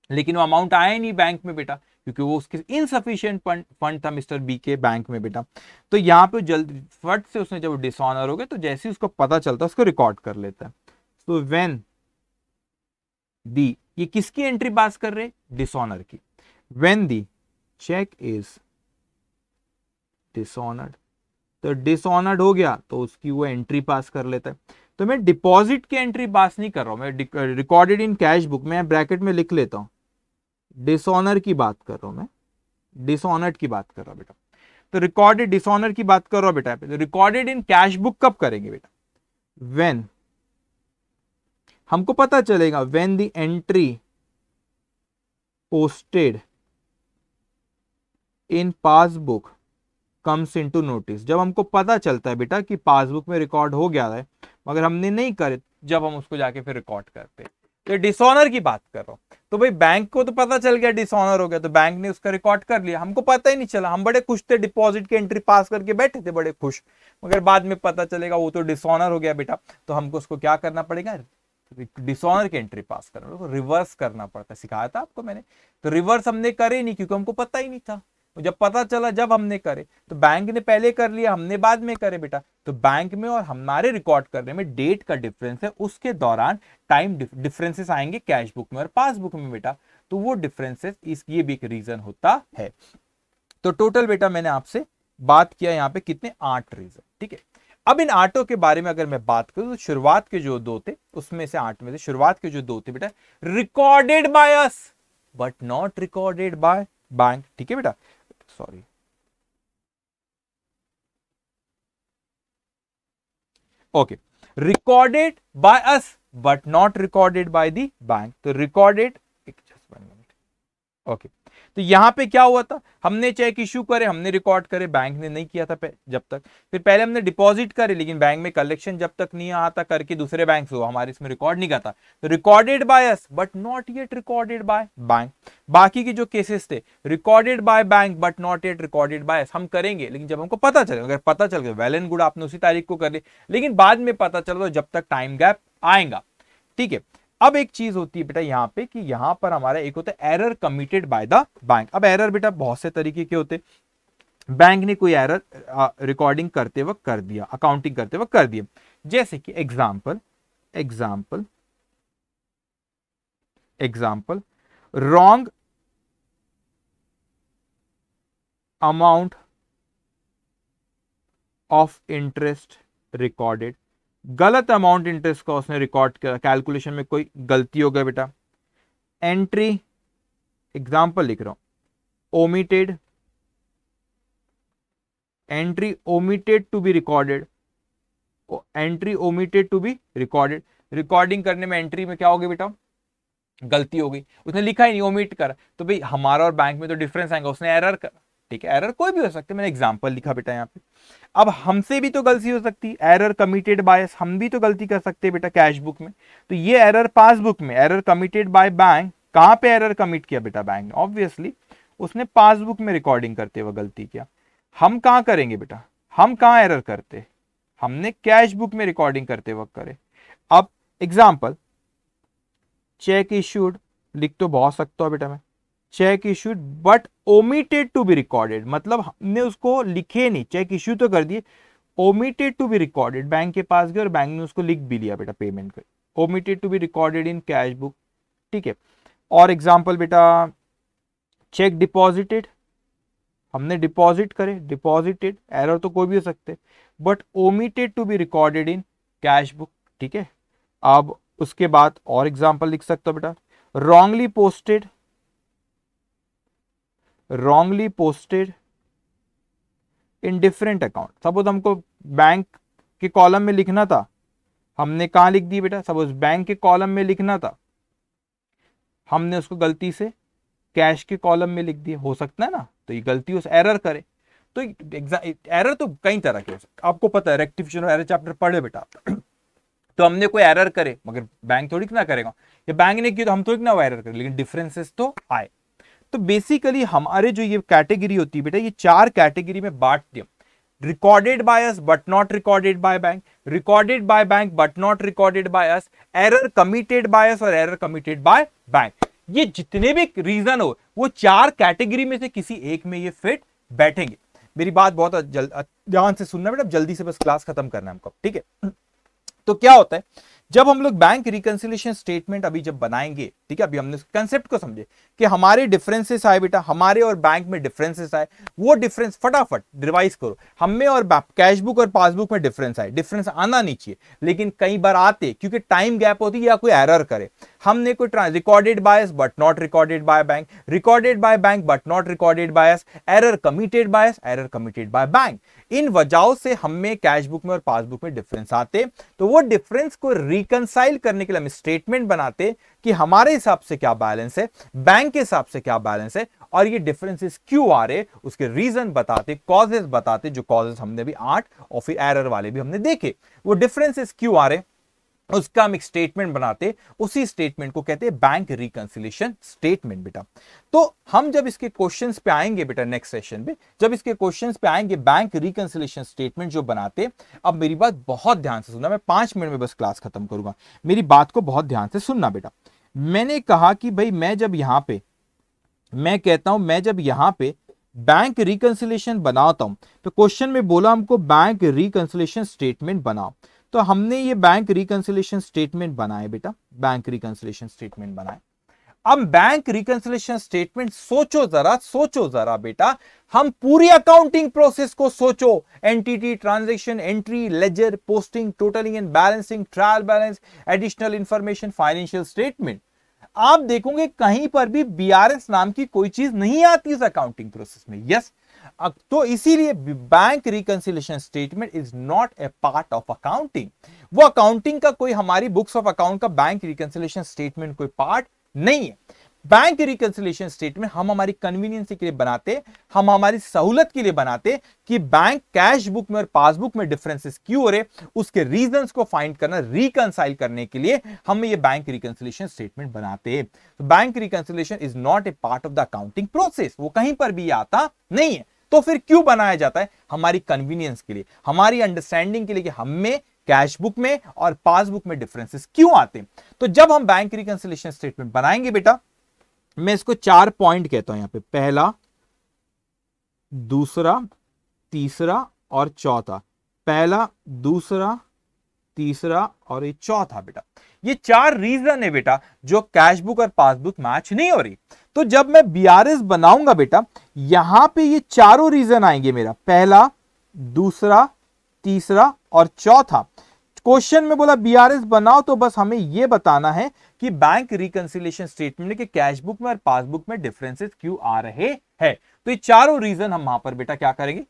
लेकिन वो अमाउंट आया नहीं बैंक में बेटा, क्योंकि वो उसके इनसफिशिएंट फंड था मिस्टर बी के बैंक में बेटा। तो यहाँ पे जल्दी फट से उसने जब डिसऑनर हो गए तो जैसे ही उसको पता चलता है उसको रिकॉर्ड कर लेता है। सो व्हेन दी, ये किसकी एंट्री पास कर रहे, डिसऑनर की। When the cheque is dishonoured, तो डिसऑनर्ड हो गया तो उसकी वो एंट्री पास कर लेता है। तो मैं डिपॉजिट की एंट्री पास नहीं कर रहा हूं, मैं रिकॉर्डेड इन कैश बुक में ब्रैकेट में लिख लेता हूं, डिसऑनर की बात कर रहा हूं मैं, डिसऑनर्ड की बात कर रहा हूं बेटा। तो रिकॉर्डेड डिसऑनर की बात कर रहा हूं बेटा, तो रिकॉर्डेड इन कैश बुक कब करेंगे बेटा, व्हेन हमको पता चलेगा, when the entry posted in passbook comes into notice, जब हमको पता चलता है बेटा कि पासबुक में रिकॉर्ड हो गया है मगर हमने नहीं करे, जब हम उसको जाके फिर रिकॉर्ड करते हैं। तो डिसऑनर की बात कर रहा हूं। तो भाई बैंक को तो पता चल गया डिसऑनर हो गया, तो बैंक ने उसका रिकॉर्ड कर लिया, हमको पता ही नहीं चला, हम बड़े खुश थे, डिपॉजिट की एंट्री पास करके बैठे थे बड़े खुश, मगर बाद में पता चलेगा वो तो डिसऑनर हो गया बेटा। तो हमको उसको क्या करना पड़ेगा, डिसऑनर की एंट्री पास करना, तो रिवर्स करना पड़ता है, सिखाया था आपको मैंने। तो रिवर्स हमने करे नहीं क्योंकि हमको पता ही नहीं था, जब पता चला जब हमने करे, तो बैंक ने पहले कर लिया, हमने बाद में करे बेटा। तो बैंक में और हमारे रिकॉर्ड करने में डेट का डिफरेंस है, उसके दौरान टाइम डिफरेंसेस आएंगे कैश बुक में और पासबुक में बेटा। तो वो डिफरेंसेस ये भी एक रीजन होता है। तो टोटल बेटा मैंने आपसे बात किया यहाँ पे कितने, 8 रीजन, ठीक है। अब इन 8 के बारे में अगर मैं बात करूं तो शुरुआत के जो 2 थे उसमें से 8 में से शुरुआत के जो 2 थे बेटा, recorded by us but not recorded by bank, ठीक है बेटा, sorry okay, recorded by us but not recorded bye the bank. तो रिकॉर्डेड, ओके, तो यहां पे क्या हुआ था, हमने चेक इशू करे, हमने रिकॉर्ड करे, बैंक ने नहीं किया था जब तक, फिर पहले हमने डिपॉजिट करे लेकिन बैंक में कलेक्शन जब तक नहीं आता करके दूसरे बैंक से, हमारे इसमें रिकॉर्ड नहीं करता। तो recorded by us but not yet recorded by bank. बाकी के जो केसेस थे, recorded by bank but not yet recorded by अस, हम करेंगे लेकिन जब हमको पता चले, अगर पता चल गया वेल एंड गुड, आपने उसी तारीख को कर ली, लेकिन बाद में पता चला तो जब तक टाइम गैप आएगा, ठीक है। अब एक चीज होती है बेटा यहां पे कि यहां पर हमारा एक होता है error committed bye the bank. अब एरर बेटा बहुत से तरीके के होते, बैंक ने कोई एरर रिकॉर्डिंग करते वक्त कर दिया, अकाउंटिंग करते वक्त कर दिया, जैसे कि example wrong amount of interest recorded, गलत अमाउंट इंटरेस्ट का उसने रिकॉर्ड किया, कैलकुलेशन में कोई गलती हो गया बेटा। एंट्री, एग्जाम्पल लिख रहा हूं, omitted, entry omitted to be recorded, entry omitted to be recorded, recording करने में एंट्री में क्या हो गया बेटा, गलती हो गई, उसने लिखा ही नहीं, ओमिट कर, तो भाई हमारा और बैंक में तो डिफरेंस आएगा, उसने एरर कर, ठीक है, एरर कोई भी हो सकता है, मैंने एग्जांपल लिखा बेटा यहाँ पे। अब हमसे भी तो गलती हो सकती है, एरर कमिटेड बाय, हम भी तो गलती कर सकते हैं बेटा कैश बुक में। तो ये एरर पासबुक में, एरर कमिटेड बाय बैंक, कहां पे एरर कमिट किया बेटा बैंक ने, ऑब्वियसली उसने पासबुक में रिकॉर्डिंग करते हुए गलती किया। हम कहां करेंगे बेटा, हम कहां एरर करते, हमने कैश बुक में रिकॉर्डिंग करते वक्त करे। अब एग्जाम्पल, चेक इश्यूड, लिख तो बहुत सकता हूं बेटा मैं, cheque issued but omitted to be recorded, मतलब हमने उसको लिखे नहीं, चेक इश्यू तो कर दिए, omitted to be recorded, bank के पास गए और बैंक ने उसको लिख भी लिया बेटा पेमेंट कर, omitted to be recorded in cash book, ठीक है। और एग्जांपल बेटा, चेक डिपॉजिटेड, हमने डिपॉजिट करे, डिपॉजिटेड, एरर तो कोई भी हो सकते, but omitted to be recorded in cash book, ठीक है। अब उसके बाद और एग्जांपल लिख सकता हूं बेटा, wrongly posted, wrongly posted in different account, suppose हमको बैंक के कॉलम में लिखना था, हमने कहां लिख दी बेटा, सपोज बैंक के कॉलम में लिखना था, हमने उसको गलती से कैश के कॉलम में लिख दिया, हो सकता है ना, तो ये गलती उस एरर करे। तो एरर तो कई तरह के हो सकते, आपको पता है रेक्टिफिकेशन और एरर चैप्टर पढ़े बेटा। तो हमने कोई एरर करे मगर बैंक थोड़ी ना करेगा, या बैंक ने किया तो हम थोड़ी ना वो एरर करें, लेकिन डिफरेंसेस तो आए। तो बेसिकली हमारे जो ये कैटेगरी होती है बेटा, ये 4 कैटेगरी में बांट दिया। Recorded by us but not recorded by bank, recorded by bank but not recorded by us, error committed by अस और एरर कमिटेड बाय बैंक। ये जितने भी रीजन हो वो 4 कैटेगरी में से किसी एक में ये फिट बैठेंगे। मेरी बात बहुत ध्यान से सुनना बेटा, जल्दी से बस क्लास खत्म करना है हमको, ठीक है। तो क्या होता है जब हम लोग बैंक रिकंसिलिएशन स्टेटमेंट अभी जब बनाएंगे, ठीक है, अभी हमने कंसेप्ट को समझे कि हमारे डिफरेंसेस आए बेटा, हमारे और बैंक में डिफरेंसेस आए, वो डिफरेंस फटाफट रिवाइज करो। हमें और कैश बुक और पासबुक में डिफरेंस आए, डिफरेंस आना नहीं चाहिए लेकिन कई बार आते क्योंकि टाइम गैप होती है या कोई एरर करे। हमने कोई recorded by us but not recorded by bank, recorded by bank but not recorded by us, error committed by us, error committed by bank. इन वजहों से हमें कैश बुक में और पासबुक में डिफरेंस आते, तो वो डिफरेंस को रिकंसाइल करने के लिए हम स्टेटमेंट बनाते कि हमारे हिसाब से क्या बैलेंस है, बैंक के हिसाब से क्या बैलेंस है, और ये डिफरेंसेस क्यों आ रहे, उसके रीजन बताते, कॉजेस बताते, जो कॉजेस हमने भी 8 और फिर एरर वाले भी हमने देखे, वो डिफरेंसेस क्यों आ रहे उसका हम एक स्टेटमेंट बनाते। उसी स्टेटमेंट को कहते हैं बैंक रिकंसिलिएशन स्टेटमेंट बेटा। तो हम जब इसके क्वेश्चंस पे आएंगे बेटा नेक्स्ट सेशन में, जब इसके क्वेश्चंस पे आएंगे बैंक रिकंसिलिएशन स्टेटमेंट जो बनाते, अब मेरी बात बहुत ध्यान से सुनना, मैं 5 मिनट में बस क्लास खत्म करूंगा, मेरी बात को बहुत ध्यान से सुनना बेटा। मैंने कहा कि भाई मैं जब यहां पे मैं कहता हूं मैं जब यहां पे बैंक रिकंसिलिएशन बनाता हूं, तो क्वेश्चन में बोला हमको बैंक रिकंसिलिएशन स्टेटमेंट बनाओ, तो हमने ये बैंक रिकंसिलिएशन स्टेटमेंट बनाए बेटा, बैंक रिकंसिलिएशन स्टेटमेंट बनाए। अब बैंक रिकंसिलिएशन स्टेटमेंट सोचो जरा बेटा, हम पूरी अकाउंटिंग प्रोसेस को सोचो, entity, transaction, entry, ledger, posting, totalling and balancing, trial balance, additional information, financial statement. आप देखोगे कहीं पर भी बीआरएस नाम की कोई चीज नहीं आती इस अकाउंटिंग प्रोसेस में। यस, तो इसीलिए bank reconciliation statement is not a part of accounting. वो अकाउंटिंग का कोई, हमारी बुक्स ऑफ अकाउंट का बैंक रिकंसिलिएशन स्टेटमेंट कोई पार्ट नहीं है। बैंक रिकंसिलिएशन स्टेटमेंट हम हमारी कन्वीनियंस के लिए बनाते, हम हमारी सहूलत के लिए बनाते कि बैंक कैश बुक में और पासबुक में डिफरेंसेस क्यों हो रहे, उसके रीजंस को फाइंड करना, रिकंसाइल करने के लिए हम ये बैंक रिकंसिलिएशन स्टेटमेंट बनाते। तो bank reconciliation is not a part of the accounting process, वो कहीं पर भी आता नहीं है। तो फिर क्यों बनाया जाता है? हमारी कन्वीनियंस के लिए, हमारी अंडरस्टैंडिंग के लिए कि हमें कैश बुक में और पासबुक में डिफरेंसेस क्यों आते हैं। तो जब हम बैंक रिकंसिलिएशन स्टेटमेंट बनाएंगे बेटा, मैं इसको 4 पॉइंट कहता हूं यहां पे, पहला, दूसरा, तीसरा और चौथा। पहला, दूसरा, तीसरा और ये चौथा बेटा, ये 4 रीजन है बेटा जो कैश बुक और पासबुक मैच नहीं हो रही। तो जब मैं बीआरएस बनाऊंगा बेटा, यहां पे ये चारों रीजन आएंगे मेरा, पहला, दूसरा, तीसरा और चौथा। क्वेश्चन में बोला बीआरएस बनाओ, तो बस हमें यह बताना है कि बैंक रिकंसिलिएशन स्टेटमेंट के कैश बुक में और पासबुक में डिफरेंसेस क्यों आ रहे हैं। तो ये चारों रीजन हम वहां पर बेटा क्या करेंगे,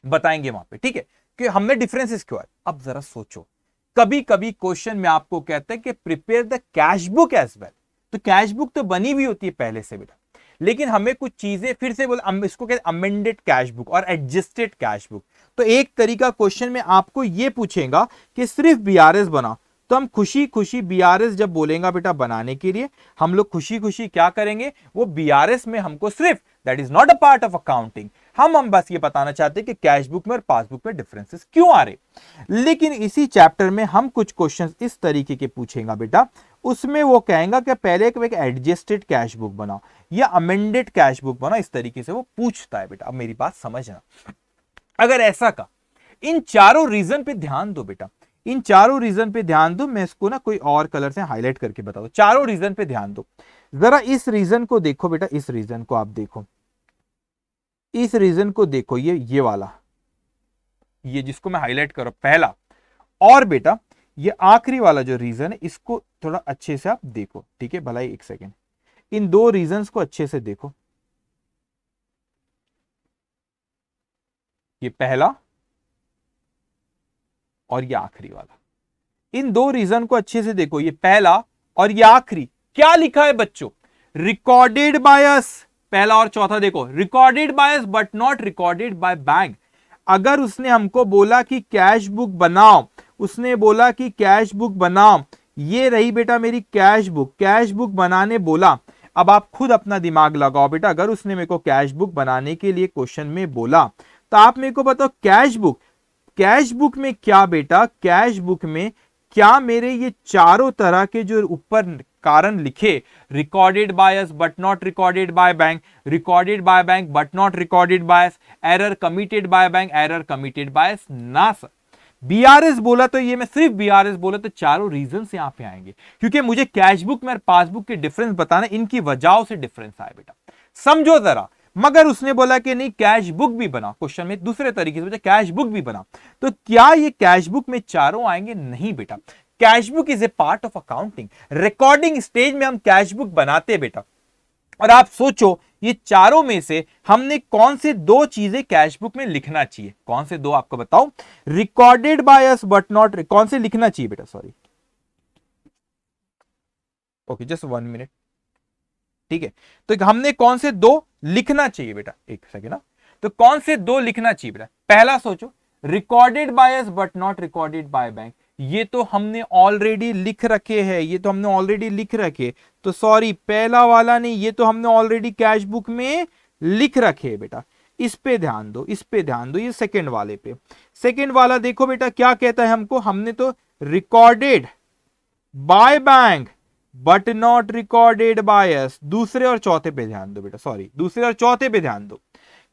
बताएंगे वहां पे, ठीक है, कि हमने डिफरेंसेस क्यों आए। अब जरा सोचो, कभी कभी क्वेश्चन में आपको कहता है कि prepare the cash book as well, तो कैश बुक तो बनी हुई होती है पहले से बेटा, लेकिन हमें कुछ चीजें फिर से बोला, इसको कहते हैं अमेंडेड कैश बुक और एडजस्टेड कैश बुक। तो एक तरीका क्वेश्चन में आपको यह पूछेगा कि सिर्फ बीआरएस बना, तो हम खुशी खुशी बीआरएस जब बोलेगा बेटा बनाने के लिए, हम लोग खुशी खुशी क्या करेंगे, वो बीआरएस में हमको सिर्फ, that is not a part of accounting, हम बस ये बताना चाहते हैं कि कैश बुक में और पासबुक में डिफरेंसेस क्यों आ रहे। लेकिन इसी चैप्टर में हम कुछ क्वेश्चंस इस तरीके के पूछेगा बेटा, उसमें वो कहेगा कि पहले एक एडजस्टेड कैश बुक बनाओ या अमेंडेड कैश बुक बनाओ, इस तरीके से वो पूछता है बेटा। अब मेरी बात समझना, अगर ऐसा का, इन चारों रीजन पे ध्यान दो बेटा, इन चारों रीजन पे ध्यान दो। मैं इसको ना कोई और कलर से हाईलाइट करके बताऊं, चारों रीजन पे ध्यान दो जरा। इस रीजन को देखो बेटा, इस रीजन को आप देखो, इस रीजन को देखो, ये वाला, ये जिसको मैं हाईलाइट कर रहा हूं पहला, और बेटा ये आखिरी वाला जो रीजन है, इसको थोड़ा अच्छे से आप देखो, ठीक है भलाई, एक सेकेंड, इन 2 रीजंस को अच्छे से देखो, ये पहला और ये आखिरी वाला, इन 2 रीजन को अच्छे से देखो, ये पहला और ये आखिरी। क्या लिखा है बच्चों, रिकॉर्डेड बाय अस पहला और चौथा देखो, recorded by us but not recorded by bank. अगर उसने हमको बोला कि कैश बुक बनाओ, उसने बोला कि कैश बुक बनाओ, ये रही बेटा मेरी कैश बुक बनाने बोला। अब आप खुद अपना दिमाग लगाओ बेटा, अगर उसने मेरे को कैश बुक बनाने के लिए क्वेश्चन में बोला तो आप मेरे को बताओ कैश बुक में क्या बेटा, कैश बुक में क्या मेरे ये चारों तरह के जो ऊपर कारण लिखे, recorded by us but not recorded by bank, recorded by bank but not recorded by us, error committed by bank, error committed by अस, ना सर। बीआरएस बोला तो ये मैं सिर्फ बीआरएस बोला तो चारों रीजन यहां पे आएंगे, क्योंकि मुझे कैश बुक में और पासबुक के डिफरेंस बताना, इनकी वजहों से डिफरेंस आए बेटा, समझो जरा। मगर उसने बोला कि नहीं कैश बुक भी बना, क्वेश्चन में दूसरे तरीके से कैश बुक भी बना, तो क्या ये कैश बुक में चारों आएंगे? नहीं बेटा, cash book is a part of accounting. Recording stage में हम कैश बुक बनाते हैं बेटा। और आप सोचो ये चारों में से हमने कौन से दो चीजें कैश बुक में लिखना चाहिए? कौन से दो आपको बताओ? Recorded by us but not, कौन से लिखना चाहिए बेटा? सॉरी, ओके जस्ट 1 मिनट, ठीक है। तो हमने कौन से दो लिखना चाहिए बेटा? एक सेकेंड ना, तो कौन से दो लिखना चाहिए बेटा? पहला सोचो, recorded by us but not recorded by bank, ये तो हमने ऑलरेडी लिख रखे हैं, ये तो हमने ऑलरेडी लिख रखे, तो सॉरी पहला वाला नहीं, ये तो हमने ऑलरेडी कैश बुक में लिख रखे है बेटा। इस पे ध्यान दो, इस पे ध्यान दो, ये सेकंड वाले पे। सेकंड वाला देखो बेटा क्या कहता है हमको, हमने तो recorded by bank but not recorded by अस। दूसरे और चौथे पे ध्यान दो बेटा, सॉरी दूसरे और चौथे पे ध्यान दो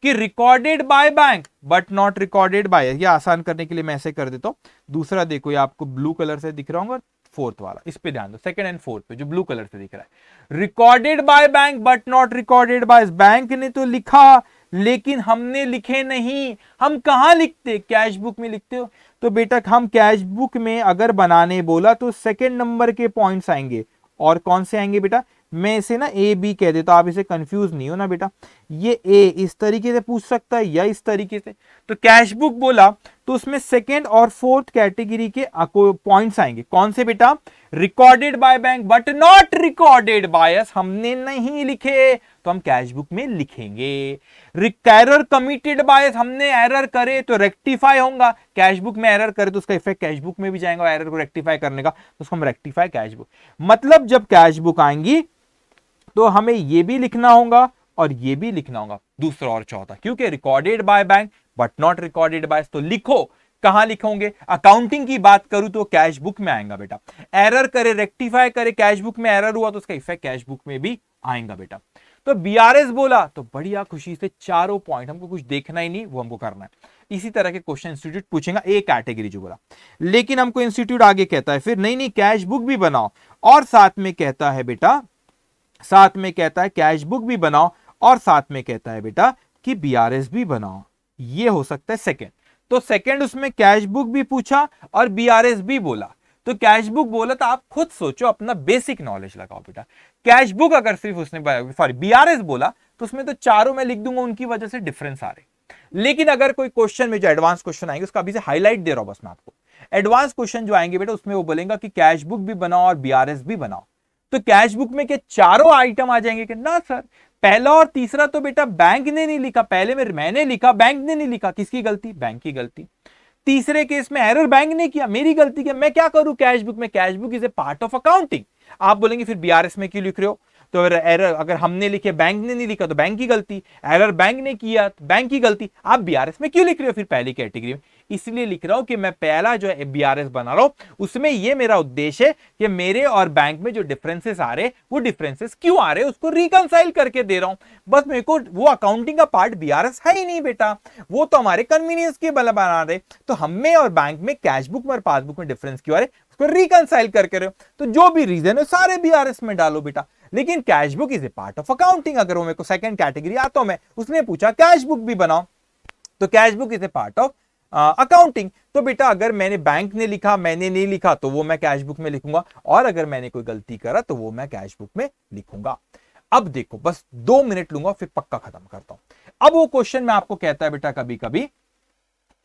कि recorded by bank but not recorded bye, ये आसान करने के लिए मैं ऐसे कर देता हूं। दूसरा देखो, ये आपको ब्लू कलर से दिख रहा होगा, फोर्थ वाला, इस पे ध्यान दो, सेकंड एंड फोर्थ पे जो ब्लू कलर से दिख रहा है, recorded by bank but not recorded by. Bank ने तो लिखा लेकिन हमने लिखे नहीं। हम कहां लिखते? कैश बुक में लिखते हो। तो बेटा हम कैश बुक में अगर बनाने बोला तो सेकेंड नंबर के पॉइंट्स आएंगे। और कौन से आएंगे बेटा? मैं इसे ना ए बी कह देता हूं, आप इसे कंफ्यूज नहीं हो ना बेटा। ये ए इस तरीके से पूछ सकता है या इस तरीके से। तो कैश बुक बोला तो उसमें सेकेंड और फोर्थ कैटेगरी के पॉइंट्स आएंगे। कौन से बेटा? Recorded by bank but not recorded by अस, हमने नहीं लिखे तो हम कैश बुक में लिखेंगे। एरर कमिटेड बाय अस, हमने एरर करे तो रेक्टिफाई होगा। कैश बुक में एरर करे तो उसका इफेक्ट कैश बुक में भी जाएगा, एरर को रेक्टिफाई करने का, तो उसको हम रेक्टिफाई कैश बुक। मतलब जब कैश बुक आएंगी तो हमें ये भी लिखना होगा और ये भी लिखना होगा, दूसरा और चौथा, क्योंकि recorded by bank but not recorded bye. तो लिखो, कहां लिखोगे? अकाउंटिंग की बात करूं तो कैश बुक में आएगा बेटा। एरर करे, रेक्टिफाई करे, कैश बुक में एरर हुआ तो उसका इफेक्ट कैश बुक में भी आएगा बेटा। तो बीआरएस बोला तो बढ़िया खुशी से चारों पॉइंट, हमको कुछ देखना ही नहीं, वो हमको करना है। इसी तरह के क्वेश्चन इंस्टीट्यूट पूछेगा, एक कैटेगरी जो बोला। लेकिन हमको इंस्टीट्यूट आगे कहता है फिर नहीं कैश बुक भी बनाओ, और साथ में कहता है बेटा, साथ में कहता है कैश बुक भी बनाओ, और साथ में कहता है बेटा कि बीआरएस भी बनाओ। ये हो सकता है सेकंड। तो सेकंड उसमें कैश बुक भी पूछा और बीआरएस भी बोला। तो कैश बुक बोला तो आप खुद सोचो, अपना बेसिक नॉलेज लगाओ बेटा। कैश बुक अगर सिर्फ उसने सॉरी बीआरएस बोला तो उसमें तो चारों मैं लिख दूंगा, उनकी वजह से डिफरेंस आ रहे। लेकिन अगर कोई क्वेश्चन में जो एडवांस क्वेश्चन आएंगे, उसका अभी से हाईलाइट दे रहा हूं बस मैं आपको। एडवांस क्वेश्चन जो आएंगे बेटा उसमें वो बोलेगा कि कैश बुक भी बनाओ और बीआरएस भी बनाओ। तो कैश बुक में क्या चारों आइटम आ जाएंगे? कि ना सर, पहला और तीसरा तो बेटा बैंक ने नहीं लिखा, पहले में मैंने लिखा, बैंक ने नहीं लिखा। किसकी गलती? बैंक की गलती। तीसरे केस में एरर बैंक ने किया, मेरी गलती। क्या मैं क्या करूं कैश बुक में? Cash book is a part of accounting. आप बोलेंगे फिर बीआरएस में क्यों लिख रहे हो? तो एरर अगर हमने लिखे, बैंक ने नहीं लिखा तो बैंक की गलती, एरर बैंक ने किया तो बैंक की गलती। आप बीआरएस में क्यों लिख रहे हो फिर पहली कैटेगरी में? इसलिए लिख रहा हूं कि मैं पहला जो है बीआरएस बना रहा हूं, उसमें ये मेरा उद्देश्य है कि मेरे और बैंक में जो डिफरेंसेस आ रहे, वो डिफरेंसेस क्यों आ रहे, उसको रिकंसाइल करके दे रहा हूं। बस मेरे को वो अकाउंटिंग का पार्ट बीआरएस है ही नहीं बेटा, वो तो हमारे कन्वीनियंस के बल बना रहे। तो हमें और बैंक में कैश बुक में और पासबुक में डिफरेंस क्यों आ रहे, उसको रिकंसाइल करके रहे हो। तो जो भी रीजन है सारे बीआरएस में डालो बेटा। लेकिन cash book is a part of accounting. अगर वो मेरे को सेकंड कैटेगरी आता हूं मैं, उसने पूछा कैश बुक भी बनाओ, तो cash book is a part of accounting. तो बेटा अगर मैंने बैंक ने लिखा, मैंने नहीं लिखा, तो वो मैं कैश बुक में लिखूंगा, और अगर मैंने कोई गलती करा तो वो मैं कैश बुक में लिखूंगा। अब देखो बस 2 मिनट लूंगा फिर पक्का खत्म करता हूं। अब वो क्वेश्चन में आपको कहता है बेटा कभी कभी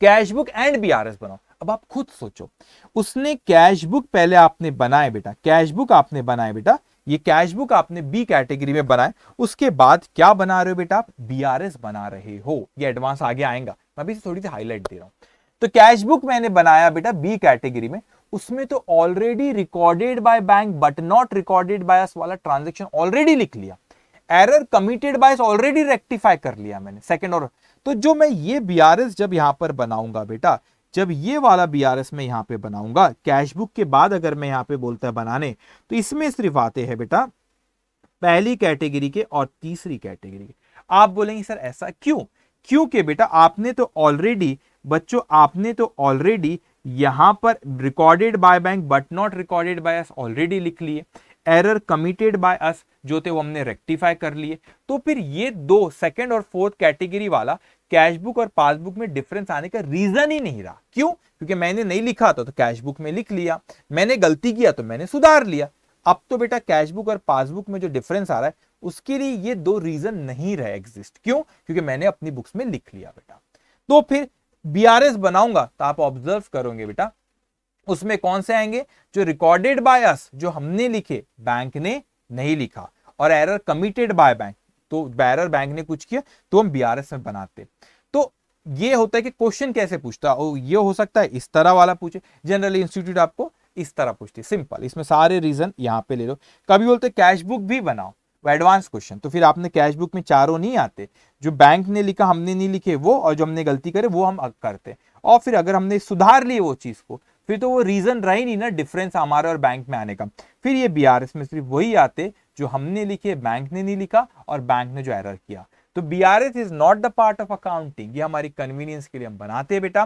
कैश बुक एंड बीआरएस बनाओ। अब आप खुद सोचो, उसने कैश बुक पहले आपने बनाए बेटा, कैश बुक आपने बनाए बेटा, ये कैश बुक आपने बी कैटेगरी में बनाए, उसके बाद क्या बना रहे हो बेटा आप, बीआरएस बना रहे हो। ये एडवांस आगे आएगा, मैं अभी थोड़ी सी हाईलाइट दे रहा हूं। तो कैश बुक मैंने बनाया बेटा बी कैटेगरी में, उसमें तो already recorded by bank but not recorded by अस वाला ट्रांजैक्शन ऑलरेडी लिख लिया, error committed by us already rectify कर लिया मैंने सेकंड। और तो जो मैं ये बीआरएस जब यहां पर बनाऊंगा बेटा, जब ये वाला बीआरएस मैं यहां पे बनाऊंगा कैश बुक के बाद, अगर मैं यहां पे बोलता है बनाने, तो इसमें सिर्फ आते हैं बेटा पहली कैटेगरी के और तीसरी कैटेगरी के। आप बोलेंगे सर ऐसा क्यों, क्योंकि बेटा आपने तो ऑलरेडी बच्चों, आपने तो ऑलरेडी यहां पर recorded by bank but not recorded by us already लिख लिए, एरर कमिटेड बाय अस जो थे वो हमने रेक्टिफाई कर लिए। तो फिर ये दो सेकंड और फोर्थ कैटेगरी वाला कैश बुक और पासबुक में डिफरेंस आने का रीजन ही नहीं रहा। क्यों, क्योंकि मैंने नहीं लिखा था तो कैश बुक में लिख लिया, मैंने गलती किया तो मैंने सुधार लिया। अब तो बेटा कैश बुक और पासबुक में जो डिफरेंस आ रहा है उसके लिए ये दो रीजन नहीं रहे एग्जिस्ट। क्यों, क्योंकि मैंने अपनी बुक्स में लिख लिया बेटा। तो फिर बीआरएस बनाऊंगा तो आप ऑब्जर्व करोगे बेटा उसमें कौन से आएंगे, जो रिकॉर्डेड बाय अस जो हमने लिखे बैंक ने नहीं लिखा, और एरर कमिटेड बाय बैंक तो एरर बैंक ने कुछ किया तो हम बीआरएस में बनाते। तो ये होता है कि क्वेश्चन कैसे पूछता है, ये हो सकता है इस तरह वाला पूछे, जनरली इंस्टीट्यूट आपको इस तरह पूछती है सिंपल, इसमें सारे रीजन यहां पे ले लो। कभी बोलते कैश बुक भी बनाओ एडवांस क्वेश्चन, तो फिर आपने कैश बुक में चारों नहीं आते, जो बैंक ने लिखा हमने नहीं लिखे वो, और जो हमने गलती करे वो हम करते, और फिर अगर हमने सुधार ली वो चीज को फिर तो वो रीजन रहा ही नहीं ना डिफरेंस हमारे और बैंक में आने का। फिर ये बीआरएस में सिर्फ वही आते जो हमने लिखे, बैंक ने नहीं लिखा और बैंक ने जो एरर किया। तो BRS is not the part of accounting, ये हमारी कन्वीनियंस के लिए हम बनाते हैं बेटा।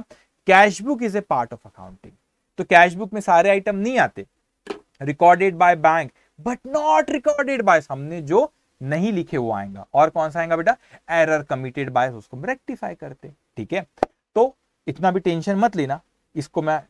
Cash book is a part of accounting, तो कैश बुक में सारे आइटम नहीं आते, recorded by bank but not recorded bye, हमने जो नहीं लिखे वो आएगा। और कौन सा आएगा बेटा, एरर कमिटेड बाय, उसको हम रेक्टिफाई करते। ठीक है, तो इतना भी टेंशन मत लेना, इसको मैं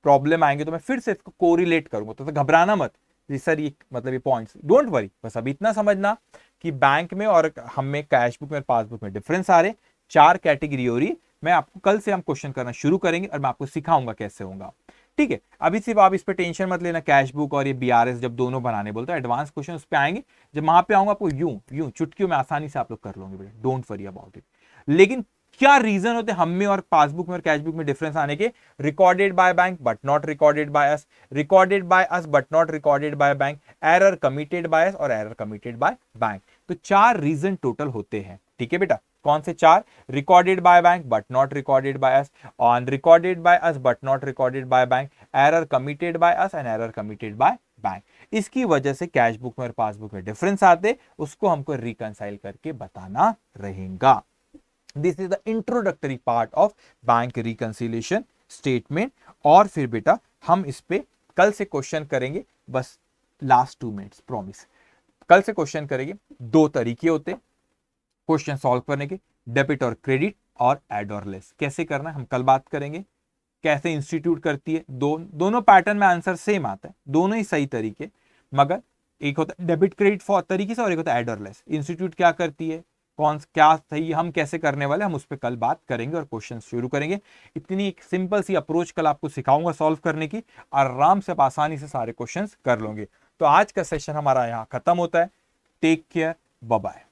प्रॉब्लम आएंगे तो मैं फिर से इसको कोरिलेट करूंगा, तो घबराना मत सर ये मतलब ये पॉइंट्स, डोंट वरी, बस अभी इतना समझना कि बैंक में और हमें कैश बुक में और पासबुक में डिफरेंस आ रहे, चार कैटेगरी हो रही। मैं आपको कल से हम क्वेश्चन करना शुरू करेंगे और मैं आपको सिखाऊंगा कैसे होगा। ठीक है, अभी सिर्फ आप इस पे टेंशन मत लेना, कैश बुक और ये बीआरएस जब दोनों बनाने बोलते हैं एडवांस क्वेश्चन उस पे आएंगे, जब वहां पे आऊंगा आपको यूं चुटकियों में आसानी से आप लोग कर लोगे बेटा, डोंट वरी अबाउट इट। लेकिन क्या रीजन होते हैं हम में और पासबुक में और कैश बुक में डिफरेंस आने के, recorded by bank but not recorded by us, recorded by us but not recorded by bank, error committed by अस और एरर कमिटेड बाय बैंक। तो चार रीजन टोटल होते हैं। ठीक है बेटा, कौन से चार, recorded by bank but not recorded by us, on recorded by us but not recorded by bank, error committed by us and error committed by bank. इसकी वजह से कैश बुक में और पासबुक में डिफरेंस आते, उसको हमको रिकंसाइल करके बताना रहेगा। This is the introductory part of bank reconciliation statement. और फिर बेटा हम इस पे कल से क्वेश्चन करेंगे, बस लास्ट 2 मिनट्स प्रॉमिस। कल से क्वेश्चन करेंगे, दो तरीके होते क्वेश्चन सॉल्व करने के, डेबिट और क्रेडिट और एड और लेस। कैसे करना है हम कल बात करेंगे, कैसे इंस्टीट्यूट करती है, दोनों पैटर्न में आंसर सेम आता है, दोनों ही सही तरीके, मगर एक होता है डेबिट क्रेडिट फॉर तरीके से और एक होता है एड और लेस। इंस्टीट्यूट क्या करती है, कौन क्या सही हम कैसे करने वाले, हम उस पर कल बात करेंगे और क्वेश्चन शुरू करेंगे। इतनी एक सिंपल सी अप्रोच कल आपको सिखाऊंगा सॉल्व करने की, आराम से आप आसानी से सारे क्वेश्चंस कर लोगे। तो आज का सेशन हमारा यहाँ खत्म होता है। Take care, bye bye.